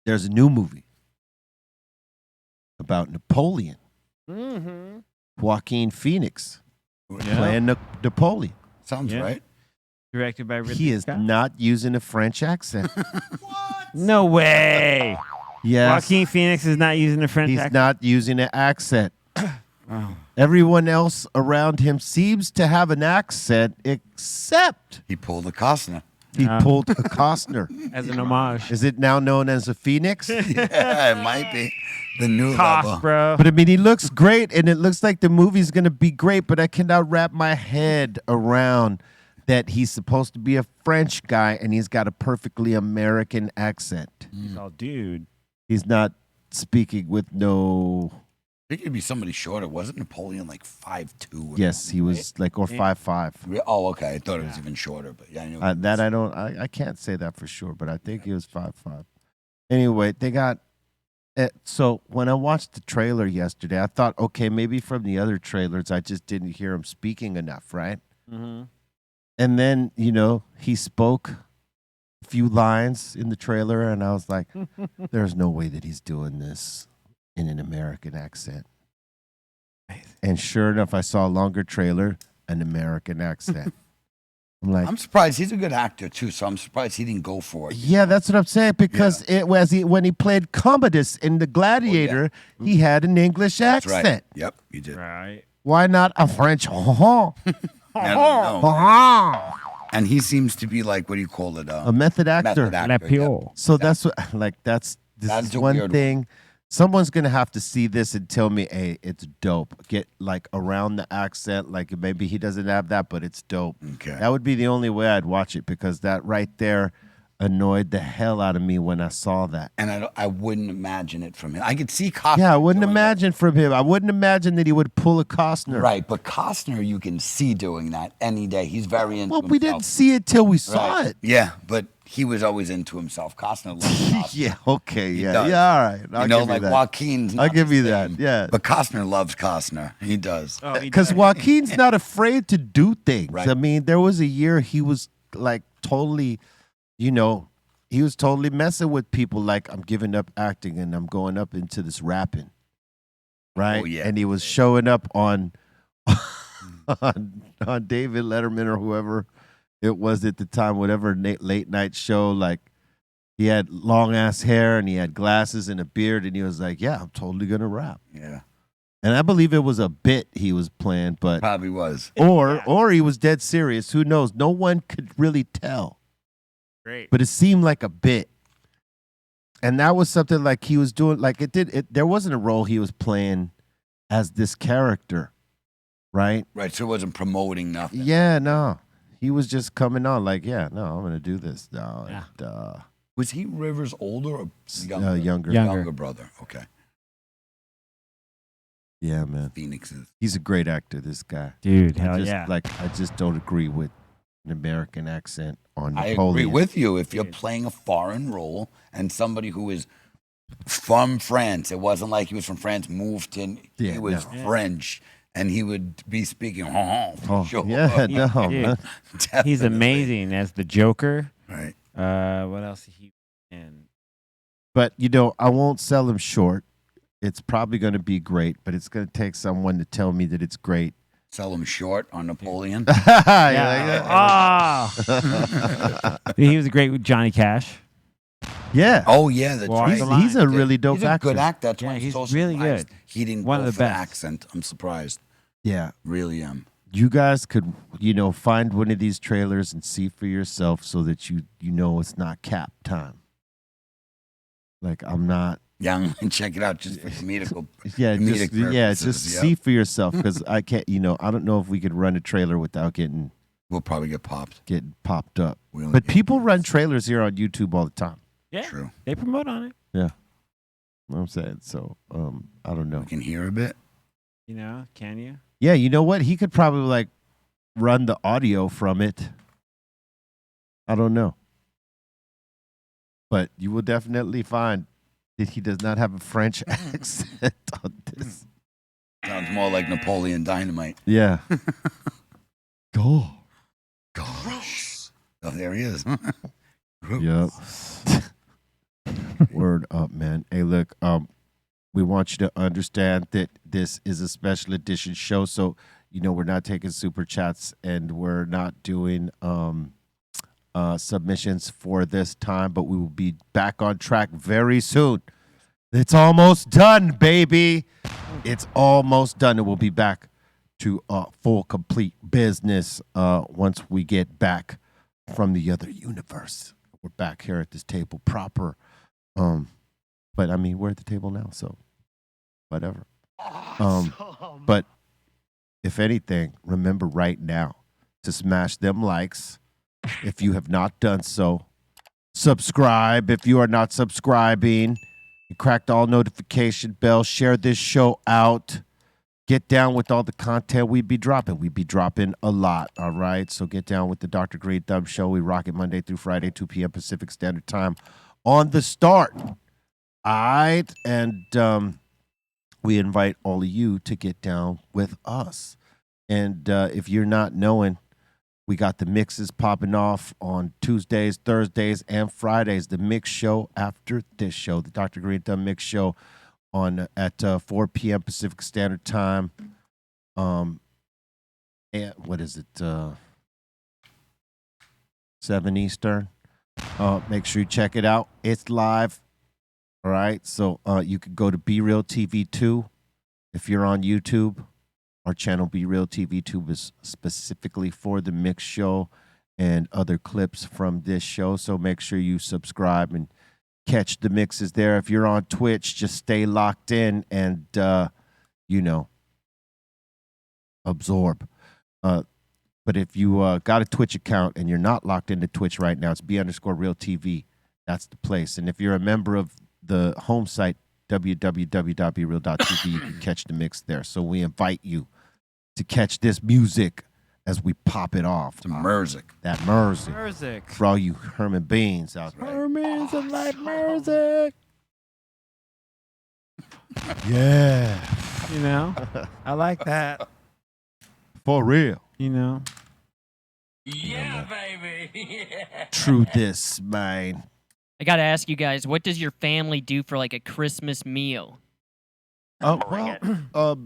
[SPEAKER 3] there's a new movie about Napoleon.
[SPEAKER 4] Mm-hmm.
[SPEAKER 3] Joaquin Phoenix
[SPEAKER 4] Yeah.
[SPEAKER 3] playing Napoleon.
[SPEAKER 2] Sounds
[SPEAKER 4] Yeah.
[SPEAKER 2] right.
[SPEAKER 4] Directed by Ridley
[SPEAKER 3] He is
[SPEAKER 4] Scott.
[SPEAKER 3] not using a French accent.
[SPEAKER 4] No way.
[SPEAKER 3] Yes,
[SPEAKER 4] Joaquin Phoenix is not using the French
[SPEAKER 3] he's
[SPEAKER 4] accent.
[SPEAKER 3] not using an accent.
[SPEAKER 4] Oh.
[SPEAKER 3] Everyone else around him seems to have an accent, except
[SPEAKER 2] He pulled a Costner.
[SPEAKER 3] he
[SPEAKER 4] Yeah.
[SPEAKER 3] pulled a Costner.
[SPEAKER 4] As an homage.
[SPEAKER 3] Is it now known as a Phoenix?
[SPEAKER 2] Yeah, it might be the new
[SPEAKER 4] Cost,
[SPEAKER 2] level.
[SPEAKER 4] bro.
[SPEAKER 3] But I mean, he looks great, and it looks like the movie's going to be great, but I cannot wrap my head around that he's supposed to be a French guy, and he's got a perfectly American accent.
[SPEAKER 4] He's all, dude.
[SPEAKER 3] He's not speaking with no...
[SPEAKER 2] I think it'd be somebody shorter. Wasn't Napoleon like 5'2"?
[SPEAKER 3] Yes, he was like, or 5'5".
[SPEAKER 2] Oh, okay. I thought it was even shorter, but yeah, I knew.
[SPEAKER 3] That I don't... I can't say that for sure, but I think he was 5'5". Anyway, they got... So when I watched the trailer yesterday, I thought, okay, maybe from the other trailers, I just didn't hear him speaking enough, right?
[SPEAKER 4] Mm-hmm.
[SPEAKER 3] And then, he spoke a few lines in the trailer, and I was like, there's no way that he's doing this in an American accent. And sure enough, I saw a longer trailer, an American accent. I'm like,
[SPEAKER 2] I'm surprised. He's a good actor too, so I'm surprised he didn't go for it.
[SPEAKER 3] yeah, that's what I'm saying, because it was when he played Commodus in The Gladiator, he had an English
[SPEAKER 2] That's
[SPEAKER 3] accent.
[SPEAKER 2] right. Yep, you did.
[SPEAKER 4] Right.
[SPEAKER 3] Why not a French?
[SPEAKER 2] I don't know.
[SPEAKER 3] A
[SPEAKER 2] And he seems to be like, what do you call it?
[SPEAKER 3] method actor.
[SPEAKER 2] Method actor.
[SPEAKER 4] La
[SPEAKER 2] yeah.
[SPEAKER 4] Pio.
[SPEAKER 3] So that's what, this
[SPEAKER 2] That's
[SPEAKER 3] is
[SPEAKER 2] a
[SPEAKER 3] one
[SPEAKER 2] weird
[SPEAKER 3] thing. Someone's gonna have to see this and tell me, hey, it's dope. Get like around the accent, like maybe he doesn't have that, but it's dope.
[SPEAKER 2] Okay.
[SPEAKER 3] That would be the only way I'd watch it, because that right there annoyed the hell out of me when I saw that.
[SPEAKER 2] And I wouldn't imagine it from him. I could see Costner.
[SPEAKER 3] Yeah, I wouldn't
[SPEAKER 2] doing
[SPEAKER 3] imagine from him. I wouldn't imagine that he would pull a Costner.
[SPEAKER 2] it. Right, but Costner, you can see doing that any day. He's very into
[SPEAKER 3] Well,
[SPEAKER 2] himself.
[SPEAKER 3] we didn't see it till we saw
[SPEAKER 2] Right.
[SPEAKER 3] it.
[SPEAKER 2] Yeah, but he was always into himself. Costner loves Costner.
[SPEAKER 3] Yeah. Okay. Yeah.
[SPEAKER 2] does.
[SPEAKER 3] Yeah. All right. I'll
[SPEAKER 2] You know,
[SPEAKER 3] give
[SPEAKER 2] like
[SPEAKER 3] you that.
[SPEAKER 2] Joaquin's.
[SPEAKER 3] I'll
[SPEAKER 2] not
[SPEAKER 3] give
[SPEAKER 2] the
[SPEAKER 3] you that.
[SPEAKER 2] same,
[SPEAKER 3] Yeah.
[SPEAKER 2] But Costner loves Costner. He does.
[SPEAKER 4] Oh, he
[SPEAKER 3] Because
[SPEAKER 4] does.
[SPEAKER 3] Joaquin's not afraid to do things.
[SPEAKER 2] Right.
[SPEAKER 3] I mean, there was a year he was like totally, he was totally messing with people. Like, I'm giving up acting and I'm going up into this rapping, right?
[SPEAKER 2] Oh, yeah.
[SPEAKER 3] And he was showing up on on David Letterman or whoever it was at the time, whatever late night show. Like, he had long ass hair and he had glasses and a beard, and he was like, "Yeah, I'm totally gonna rap."
[SPEAKER 2] Yeah,
[SPEAKER 3] And I believe it was a bit he was playing, but
[SPEAKER 2] probably was.
[SPEAKER 3] or he was dead serious. Who knows? No one could really tell.
[SPEAKER 4] Great.
[SPEAKER 3] But it seemed like a bit. And that was something like he was doing, like there wasn't a role he was playing as this character, right?
[SPEAKER 2] Right, so it wasn't promoting nothing.
[SPEAKER 3] Yeah, no. He was just coming on like, yeah, no, I'm going to do this. No,
[SPEAKER 4] Yeah.
[SPEAKER 2] Was he Rivers' older or younger?
[SPEAKER 3] Younger.
[SPEAKER 4] Younger.
[SPEAKER 2] brother. Okay.
[SPEAKER 3] Yeah, man.
[SPEAKER 2] Phoenix's.
[SPEAKER 3] He's a great actor, this guy.
[SPEAKER 4] Dude, hell
[SPEAKER 3] Just,
[SPEAKER 4] yeah.
[SPEAKER 3] I just don't agree with an American accent on
[SPEAKER 2] I
[SPEAKER 3] Napoleon.
[SPEAKER 2] agree with you. If you're playing a foreign role and somebody who is from France, it wasn't like he was from France, moved in.
[SPEAKER 3] Yeah,
[SPEAKER 2] he was
[SPEAKER 3] no.
[SPEAKER 2] French, and he would be speaking.
[SPEAKER 3] Oh,
[SPEAKER 2] Sure.
[SPEAKER 3] yeah, no.
[SPEAKER 4] Dude,
[SPEAKER 3] man.
[SPEAKER 4] He's
[SPEAKER 2] Definitely.
[SPEAKER 4] amazing as the Joker.
[SPEAKER 2] Right.
[SPEAKER 4] What else did he in?
[SPEAKER 3] But, I won't sell him short. It's probably going to be great, but it's going to take someone to tell me that it's great.
[SPEAKER 2] Sell him short on Napoleon.
[SPEAKER 4] Ah. He was a great with Johnny Cash.
[SPEAKER 3] Yeah.
[SPEAKER 2] Oh yeah, that's
[SPEAKER 4] Walk
[SPEAKER 2] right.
[SPEAKER 4] the line.
[SPEAKER 3] He's a really dope
[SPEAKER 2] He's a
[SPEAKER 3] actor.
[SPEAKER 2] good actor. That's
[SPEAKER 4] Yeah,
[SPEAKER 2] why I'm
[SPEAKER 4] he's
[SPEAKER 2] so
[SPEAKER 4] really
[SPEAKER 2] surprised
[SPEAKER 4] good.
[SPEAKER 2] He didn't
[SPEAKER 4] One
[SPEAKER 2] go
[SPEAKER 4] of the
[SPEAKER 2] for the
[SPEAKER 4] best.
[SPEAKER 2] accent. I'm surprised.
[SPEAKER 3] Yeah.
[SPEAKER 2] Really am.
[SPEAKER 3] You guys could, find one of these trailers and see for yourself so that you know it's not cap time. Like, I'm not.
[SPEAKER 2] Yeah, I'm gonna check it out just for comedical.
[SPEAKER 3] Yeah,
[SPEAKER 2] comedic
[SPEAKER 3] just
[SPEAKER 2] purposes, yeah.
[SPEAKER 3] see for yourself, because I can't. I don't know if we could run a trailer without getting
[SPEAKER 2] We'll probably get popped.
[SPEAKER 3] popped up.
[SPEAKER 2] We only
[SPEAKER 3] But
[SPEAKER 2] get-
[SPEAKER 3] people run trailers here on YouTube all the time.
[SPEAKER 4] Yeah,
[SPEAKER 2] True.
[SPEAKER 4] they promote on it.
[SPEAKER 3] You know what I'm saying? So, I don't know.
[SPEAKER 2] We can hear a bit.
[SPEAKER 4] Can you?
[SPEAKER 3] Yeah, you know what? He could probably like run the audio from it. I don't know. But you will definitely find that he does not have a French accent on this.
[SPEAKER 2] Sounds more like Napoleon Dynamite.
[SPEAKER 3] Yeah. Go.
[SPEAKER 2] Gosh. Oh, there he is.
[SPEAKER 3] Yep. Word up, man. Hey, look, we want you to understand that this is a special edition show. So, we're not taking super chats and we're not doing submissions for this time, but we will be back on track very soon. It's almost done, baby. It's almost done. And we'll be back to full, complete business once we get back from the other universe. We're back here at this table proper. But, we're at the table now, so whatever. But if anything, remember right now to smash them likes. If you have not done so, subscribe if you are not subscribing. You crack the all notification bell. Share this show out. Get down with all the content we be dropping. We be dropping a lot, all right? So get down with the Dr. Greenthumb show. We rock it Monday through Friday, 2 p.m. Pacific Standard Time on the start. All right? And we invite all of you to get down with us. And if you're not knowing, we got the mixes popping off on Tuesdays, Thursdays, and Fridays. The mix show after this show, the Dr. Greenthumb mix show at 4 p.m. Pacific Standard Time. And what is it? 7 Eastern. Make sure you check it out. It's live. All right. So you can go to BREALTV 2 if you're on YouTube. Our channel, BREALTV 2, is specifically for the mix show and other clips from this show. So make sure you subscribe and catch the mixes there. If you're on Twitch, just stay locked in and, absorb. But if you got a Twitch account and you're not locked into Twitch right now, it's B_RealTV. That's the place. And if you're a member of the home site, www.breal.tv, you can catch the mix there. So we invite you to catch this music as we pop it off.
[SPEAKER 2] Some music.
[SPEAKER 3] That music.
[SPEAKER 4] Music.
[SPEAKER 3] For all you Herman Beans out there.
[SPEAKER 4] Herman's and like music.
[SPEAKER 3] Yeah.
[SPEAKER 4] I like that.
[SPEAKER 3] For real.
[SPEAKER 7] Yeah, baby. Yeah.
[SPEAKER 3] True this, man.
[SPEAKER 5] I gotta ask you guys, what does your family do for like a Christmas meal?
[SPEAKER 3] Oh, well,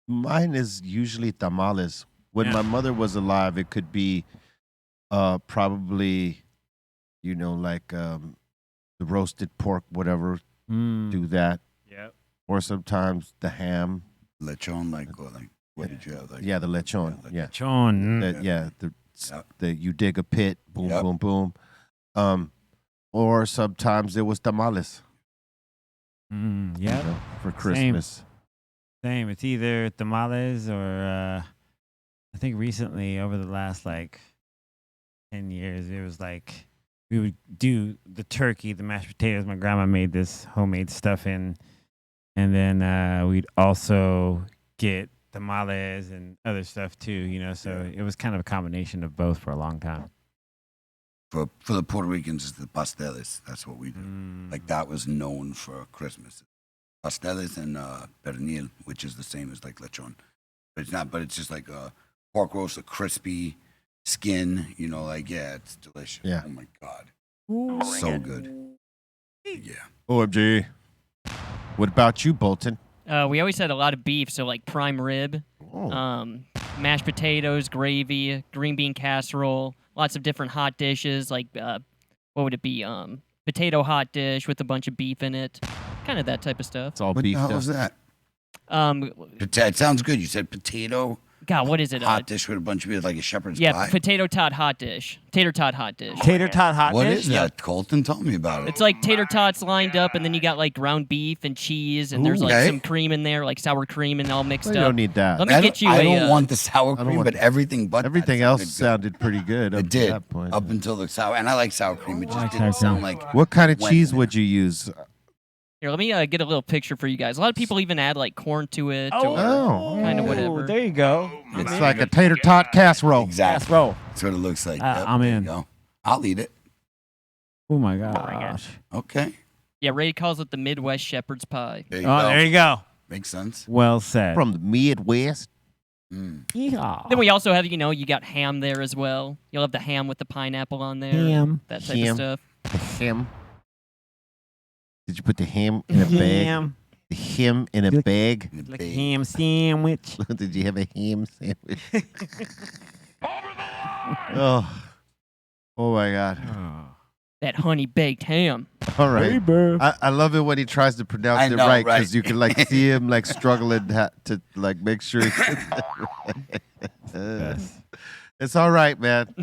[SPEAKER 3] mine is usually tamales. When my mother was alive, it could be probably, like the roasted pork, whatever. Do that.
[SPEAKER 4] Yep.
[SPEAKER 3] Or sometimes the ham.
[SPEAKER 2] Lechon, what did you have?
[SPEAKER 3] Yeah, the lechon. Yeah.
[SPEAKER 4] Chon.
[SPEAKER 3] The you dig a pit, boom,
[SPEAKER 2] Yep.
[SPEAKER 3] boom, boom. Or sometimes it was tamales.
[SPEAKER 4] Yeah.
[SPEAKER 3] For Christmas.
[SPEAKER 4] Same. It's either tamales or I think recently over the last 10 years, it was we would do the turkey, the mashed potatoes. My grandma made this homemade stuff in, and then we'd also get tamales and other stuff too. So it was kind of a combination of both for a long time.
[SPEAKER 2] For the Puerto Ricans, it's the pasteles. That's what we do. That was known for Christmas. Pasteles and pernil, which is the same as lechon. But it's not, but it's just like a pork roast, a crispy skin, it's delicious.
[SPEAKER 3] Yeah.
[SPEAKER 2] Oh my God. So good. Yeah.
[SPEAKER 3] OMG. What about you, Bolton?
[SPEAKER 5] We always had a lot of beef, so like prime rib, mashed potatoes, gravy, green bean casserole, lots of different hot dishes, like what would it be? Potato hot dish with a bunch of beef in it, kind of that type of stuff.
[SPEAKER 3] It's all
[SPEAKER 2] What the
[SPEAKER 3] beef.
[SPEAKER 2] hell was that?
[SPEAKER 5] Um,
[SPEAKER 2] It sounds good. You said potato
[SPEAKER 5] God, what is it?
[SPEAKER 2] hot dish with a bunch of meat, like a shepherd's
[SPEAKER 5] Yeah,
[SPEAKER 2] pie.
[SPEAKER 5] potato tot hot dish. Tater tot hot dish.
[SPEAKER 4] Tater tot hot
[SPEAKER 2] What
[SPEAKER 4] dish?
[SPEAKER 2] is that? Colton told me about it.
[SPEAKER 5] It's like tater tots lined up, and then you got like ground beef and cheese, and there's like
[SPEAKER 2] Okay.
[SPEAKER 5] some cream in there, like sour cream, and all mixed
[SPEAKER 3] You
[SPEAKER 5] up.
[SPEAKER 3] don't need that.
[SPEAKER 5] Let me
[SPEAKER 2] I
[SPEAKER 5] get you
[SPEAKER 2] don't, I
[SPEAKER 5] a.
[SPEAKER 2] don't want the sour
[SPEAKER 3] don't
[SPEAKER 2] cream,
[SPEAKER 3] want
[SPEAKER 2] but everything but
[SPEAKER 3] Everything
[SPEAKER 2] that
[SPEAKER 3] else
[SPEAKER 2] sounded good.
[SPEAKER 3] sounded pretty good up
[SPEAKER 2] It
[SPEAKER 3] to
[SPEAKER 2] did
[SPEAKER 3] that point.
[SPEAKER 2] up until the sour, and I like sour cream. It just
[SPEAKER 4] like
[SPEAKER 2] didn't
[SPEAKER 4] sour
[SPEAKER 2] sound
[SPEAKER 4] cream.
[SPEAKER 2] like
[SPEAKER 3] What kind of
[SPEAKER 2] went
[SPEAKER 3] cheese
[SPEAKER 2] in
[SPEAKER 3] would you use?
[SPEAKER 5] Here, let me get a little picture for you guys. A lot of people even add like corn to it. or
[SPEAKER 3] Oh.
[SPEAKER 5] kind of whatever.
[SPEAKER 4] There you go.
[SPEAKER 3] It's like a tater tot casserole.
[SPEAKER 2] exactly.
[SPEAKER 4] Roll.
[SPEAKER 2] That's what it looks like.
[SPEAKER 4] I'm
[SPEAKER 2] there you
[SPEAKER 4] in.
[SPEAKER 2] go. I'll eat it.
[SPEAKER 4] Oh my gosh.
[SPEAKER 2] Okay.
[SPEAKER 5] Yeah, Ray calls it the Midwest shepherd's pie.
[SPEAKER 2] There you
[SPEAKER 4] Oh,
[SPEAKER 2] go.
[SPEAKER 4] there you go.
[SPEAKER 2] Makes sense.
[SPEAKER 4] Well said.
[SPEAKER 3] From the Midwest.
[SPEAKER 4] Yeehaw.
[SPEAKER 5] Then we also have, you got ham there as well. You'll have the ham with the pineapple on there.
[SPEAKER 4] Ham.
[SPEAKER 5] That type
[SPEAKER 3] Ham.
[SPEAKER 5] of stuff.
[SPEAKER 3] Ham. Did you put the ham in a bag?
[SPEAKER 4] Ham.
[SPEAKER 3] The ham in a
[SPEAKER 4] Look-
[SPEAKER 3] bag?
[SPEAKER 4] Like a ham sandwich.
[SPEAKER 3] Did you have a ham sandwich? oh. Oh my God.
[SPEAKER 5] That honey baked ham.
[SPEAKER 3] All right.
[SPEAKER 4] Hey, bro.
[SPEAKER 3] I love it when he tries to pronounce
[SPEAKER 2] I
[SPEAKER 3] it
[SPEAKER 2] know,
[SPEAKER 3] right
[SPEAKER 2] right.
[SPEAKER 3] because you can like see him like struggling to like make sure he gets it right. It's all right, man.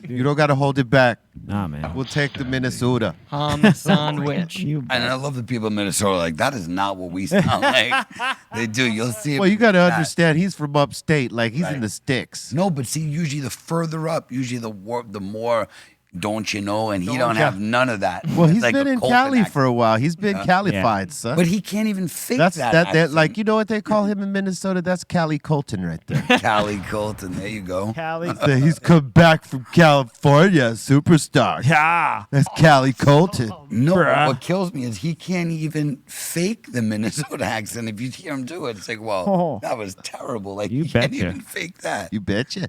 [SPEAKER 3] You don't got to hold it back.
[SPEAKER 4] Nah, man.
[SPEAKER 3] We'll take the Minnesota.
[SPEAKER 5] Ham sandwich.
[SPEAKER 4] You
[SPEAKER 2] And I love the people in Minnesota. Like that is not what we sound like. They do. You'll see.
[SPEAKER 3] Well, you got to
[SPEAKER 2] that.
[SPEAKER 3] understand he's from upstate. Like he's in
[SPEAKER 2] Right.
[SPEAKER 3] the sticks.
[SPEAKER 2] No, but see, usually the further up, usually the more. Don't you know? And he don't have none of that.
[SPEAKER 3] Well,
[SPEAKER 2] It's
[SPEAKER 3] he's
[SPEAKER 2] like
[SPEAKER 3] been
[SPEAKER 2] a
[SPEAKER 3] in
[SPEAKER 2] Colton
[SPEAKER 3] Cali
[SPEAKER 2] accent.
[SPEAKER 3] for a while. He's been
[SPEAKER 2] Yeah.
[SPEAKER 3] Calified, son.
[SPEAKER 2] But he can't even fake
[SPEAKER 3] That's
[SPEAKER 2] that.
[SPEAKER 3] that
[SPEAKER 2] accent.
[SPEAKER 3] like you know what they call him in Minnesota? That's Cali Colton right there.
[SPEAKER 2] Cali Colton. There you go.
[SPEAKER 4] Cali.
[SPEAKER 3] So he's come back from California, superstar.
[SPEAKER 4] Yeah.
[SPEAKER 3] That's Cali Colton.
[SPEAKER 2] No,
[SPEAKER 4] Bruh.
[SPEAKER 2] what kills me is he can't even fake the Minnesota accent. If you hear him do it, it's like, well,
[SPEAKER 4] Oh.
[SPEAKER 2] that was terrible. Like
[SPEAKER 4] You
[SPEAKER 2] you can't
[SPEAKER 4] betcha.
[SPEAKER 2] even fake that.
[SPEAKER 3] You betcha.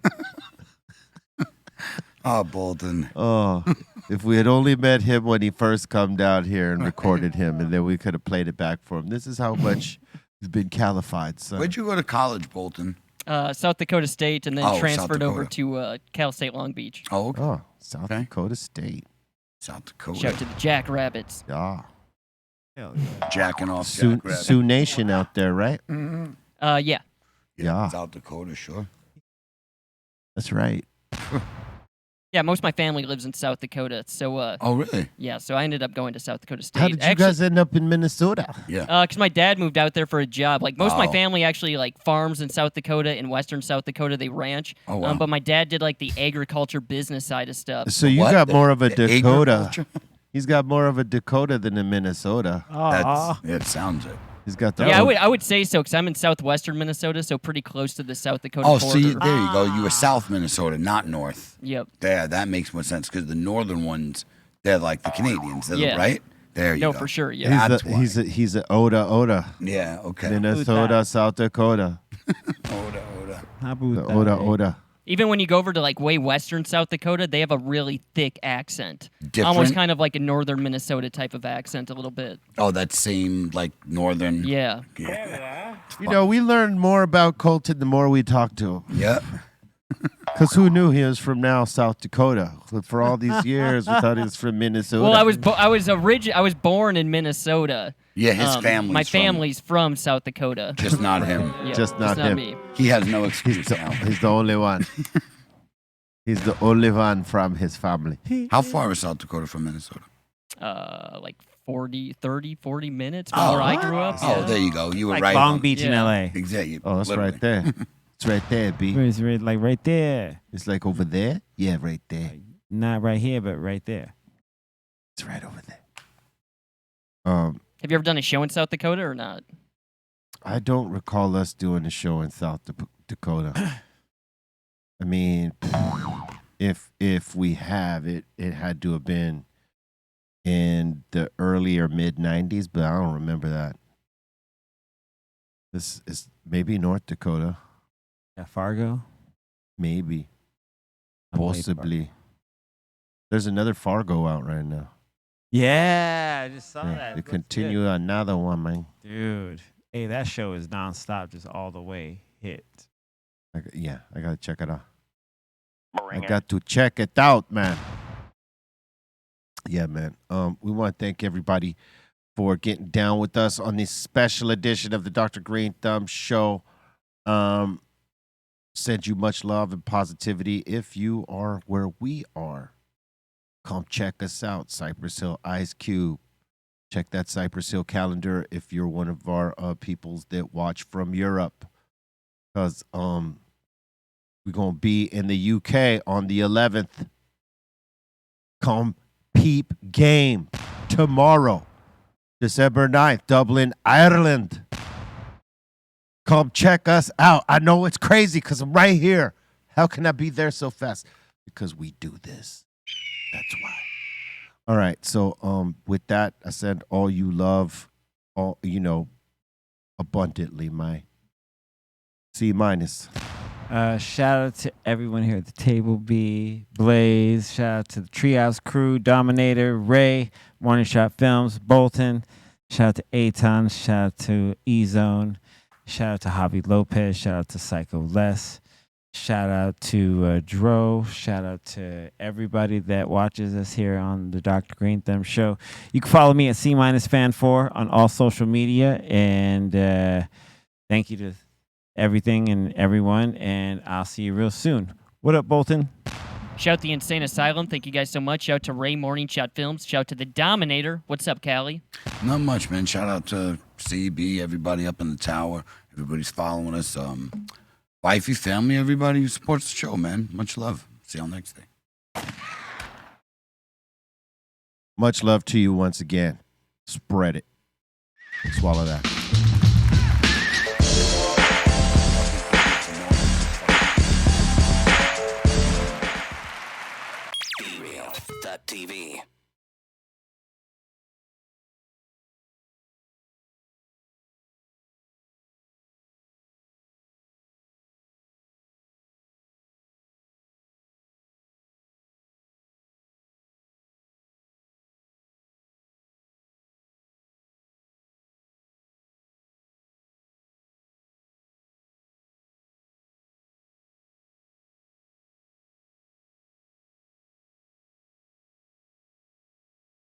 [SPEAKER 2] Oh, Bolton.
[SPEAKER 3] Oh, if we had only met him when he first come down here and recorded him, and then we could have played it back for him. This is how much he's been calified, son.
[SPEAKER 2] Where'd you go to college, Bolton?
[SPEAKER 5] South Dakota State, and then
[SPEAKER 2] Oh, South
[SPEAKER 5] transferred over
[SPEAKER 2] Dakota.
[SPEAKER 5] to Cal State Long Beach.
[SPEAKER 2] Oh, okay.
[SPEAKER 3] Oh, South
[SPEAKER 2] Okay.
[SPEAKER 3] Dakota State.
[SPEAKER 2] South Dakota.
[SPEAKER 5] Shout to the Jackrabbits.
[SPEAKER 3] Yeah.
[SPEAKER 2] Jacking off
[SPEAKER 3] Sioux,
[SPEAKER 2] Jack Rabbit.
[SPEAKER 3] Sioux Nation out there, right?
[SPEAKER 5] Yeah.
[SPEAKER 3] Yeah.
[SPEAKER 2] South Dakota, sure.
[SPEAKER 3] That's right.
[SPEAKER 5] Yeah, most of my family lives in South Dakota. So,
[SPEAKER 2] Oh, really?
[SPEAKER 5] yeah, so I ended up going to South Dakota State.
[SPEAKER 3] How did you guys end up in Minnesota?
[SPEAKER 2] Yeah.
[SPEAKER 5] Because my dad moved out there for a job. Like, most of my
[SPEAKER 2] Oh.
[SPEAKER 5] family actually, like, farms in South Dakota. In western South Dakota, they ranch.
[SPEAKER 2] Oh, wow.
[SPEAKER 5] But my dad did, like, the agriculture business side of stuff.
[SPEAKER 3] So you
[SPEAKER 2] What?
[SPEAKER 3] got more of a
[SPEAKER 2] The
[SPEAKER 3] Dakota.
[SPEAKER 2] agriculture?
[SPEAKER 3] He's got more of a Dakota than a Minnesota.
[SPEAKER 4] Aw.
[SPEAKER 2] It sounds it.
[SPEAKER 3] He's got the
[SPEAKER 5] Yeah, I would say so, because I'm in southwestern Minnesota, so pretty close to the South Dakota
[SPEAKER 2] Oh,
[SPEAKER 5] border.
[SPEAKER 2] so there you go. You were South Minnesota, not North.
[SPEAKER 5] Yep.
[SPEAKER 2] There, that makes more sense because the northern ones, they're like the Canadians, they're
[SPEAKER 5] Yeah.
[SPEAKER 2] right? There you
[SPEAKER 5] No,
[SPEAKER 2] go.
[SPEAKER 5] for sure, yeah.
[SPEAKER 2] That's why.
[SPEAKER 3] He's a Oda.
[SPEAKER 2] Yeah, okay.
[SPEAKER 3] Minnesota, South Dakota.
[SPEAKER 2] Oda.
[SPEAKER 4] How about
[SPEAKER 3] The
[SPEAKER 4] that?
[SPEAKER 3] Oda.
[SPEAKER 5] Even when you go over to, like, way western South Dakota, they have a really thick accent.
[SPEAKER 2] Different?
[SPEAKER 5] Almost kind of like a northern Minnesota type of accent a little bit.
[SPEAKER 2] Oh, that same like northern.
[SPEAKER 5] Yeah.
[SPEAKER 2] Yeah.
[SPEAKER 3] You know, we learned more about Colton the more we talked to him.
[SPEAKER 2] Yep.
[SPEAKER 3] Because who knew he was from now South Dakota? For all these years, we thought he was from Minnesota.
[SPEAKER 5] Well, I was born in Minnesota.
[SPEAKER 2] Yeah, his family's
[SPEAKER 5] My
[SPEAKER 2] from-
[SPEAKER 5] family's from South Dakota.
[SPEAKER 2] Just not him.
[SPEAKER 5] Yeah,
[SPEAKER 3] Just not him.
[SPEAKER 5] me.
[SPEAKER 2] He has no excuse now.
[SPEAKER 3] He's the only one. He's the only one from his family.
[SPEAKER 2] How far is South Dakota from Minnesota?
[SPEAKER 5] Like 40 minutes from where I grew up.
[SPEAKER 2] Oh,
[SPEAKER 5] yeah.
[SPEAKER 2] there you go. You were
[SPEAKER 4] Like
[SPEAKER 2] right.
[SPEAKER 4] Long
[SPEAKER 2] on-
[SPEAKER 4] Beach in
[SPEAKER 5] Yeah.
[SPEAKER 4] LA.
[SPEAKER 2] Exactly.
[SPEAKER 3] Oh, that's
[SPEAKER 2] literally.
[SPEAKER 3] right there. It's right there, B.
[SPEAKER 4] It's like right there.
[SPEAKER 3] It's like over there? Yeah, right there.
[SPEAKER 4] Not right here, but right there.
[SPEAKER 3] It's right over there.
[SPEAKER 5] Have you ever done a show in South Dakota or not?
[SPEAKER 3] I don't recall us doing a show in South Dakota. I mean, if we have it had to have been in the early or mid '90s, but I don't remember that. This is maybe North Dakota,
[SPEAKER 4] Yeah, Fargo.
[SPEAKER 3] maybe,
[SPEAKER 4] I'm way
[SPEAKER 3] possibly. There's another Fargo out right now.
[SPEAKER 4] Yeah, I just saw
[SPEAKER 3] Yeah,
[SPEAKER 4] that.
[SPEAKER 3] they
[SPEAKER 4] Looks
[SPEAKER 3] continue another one, man.
[SPEAKER 4] good. Dude. Hey, that show is nonstop, just all the way hit.
[SPEAKER 3] I gotta check it out. I got to check it out, man. Yeah, man. We want to thank everybody for getting down with us on this special edition of the Dr. Greenthumb Show. Send you much love and positivity. If you are where we are, come check us out. Cypress Hill Ice Cube. Check that Cypress Hill calendar if you're one of our peoples that watch from Europe. Because we're going to be in the UK on the 11th. Come peep game tomorrow, December 9th, Dublin, Ireland. Come check us out. I know it's crazy because I'm right here. How can I be there so fast? Because we do this. That's why. All right. So with that, I send all you love, abundantly, my C-.
[SPEAKER 4] Shout out to everyone here at the table B, Blaze. Shout out to the Treehouse crew, Dominator, Ray, Morning Shot Films, Bolton. Shout out to Aton. Shout out to E-Zone. Shout out to Javi Lopez. Shout out to Psycho Les. Shout out to Dro. Shout out to everybody that watches us here on the Dr. Greenthumb Show. You can follow me at C-Fan4 on all social media. And thank you to everything and everyone. And I'll see you real soon. What up, Bolton?
[SPEAKER 5] Shout out the Insane Asylum. Thank you guys so much. Shout out to Ray Morning Shot Films. Shout out to the Dominator. What's up, Callie?
[SPEAKER 2] Not much, man. Shout out to CB, everybody up in the tower. Everybody's following us. Wifey, family, everybody who supports the show, man. Much love. See y'all next day.
[SPEAKER 3] Much love to you once again. Spread it. Swallow that.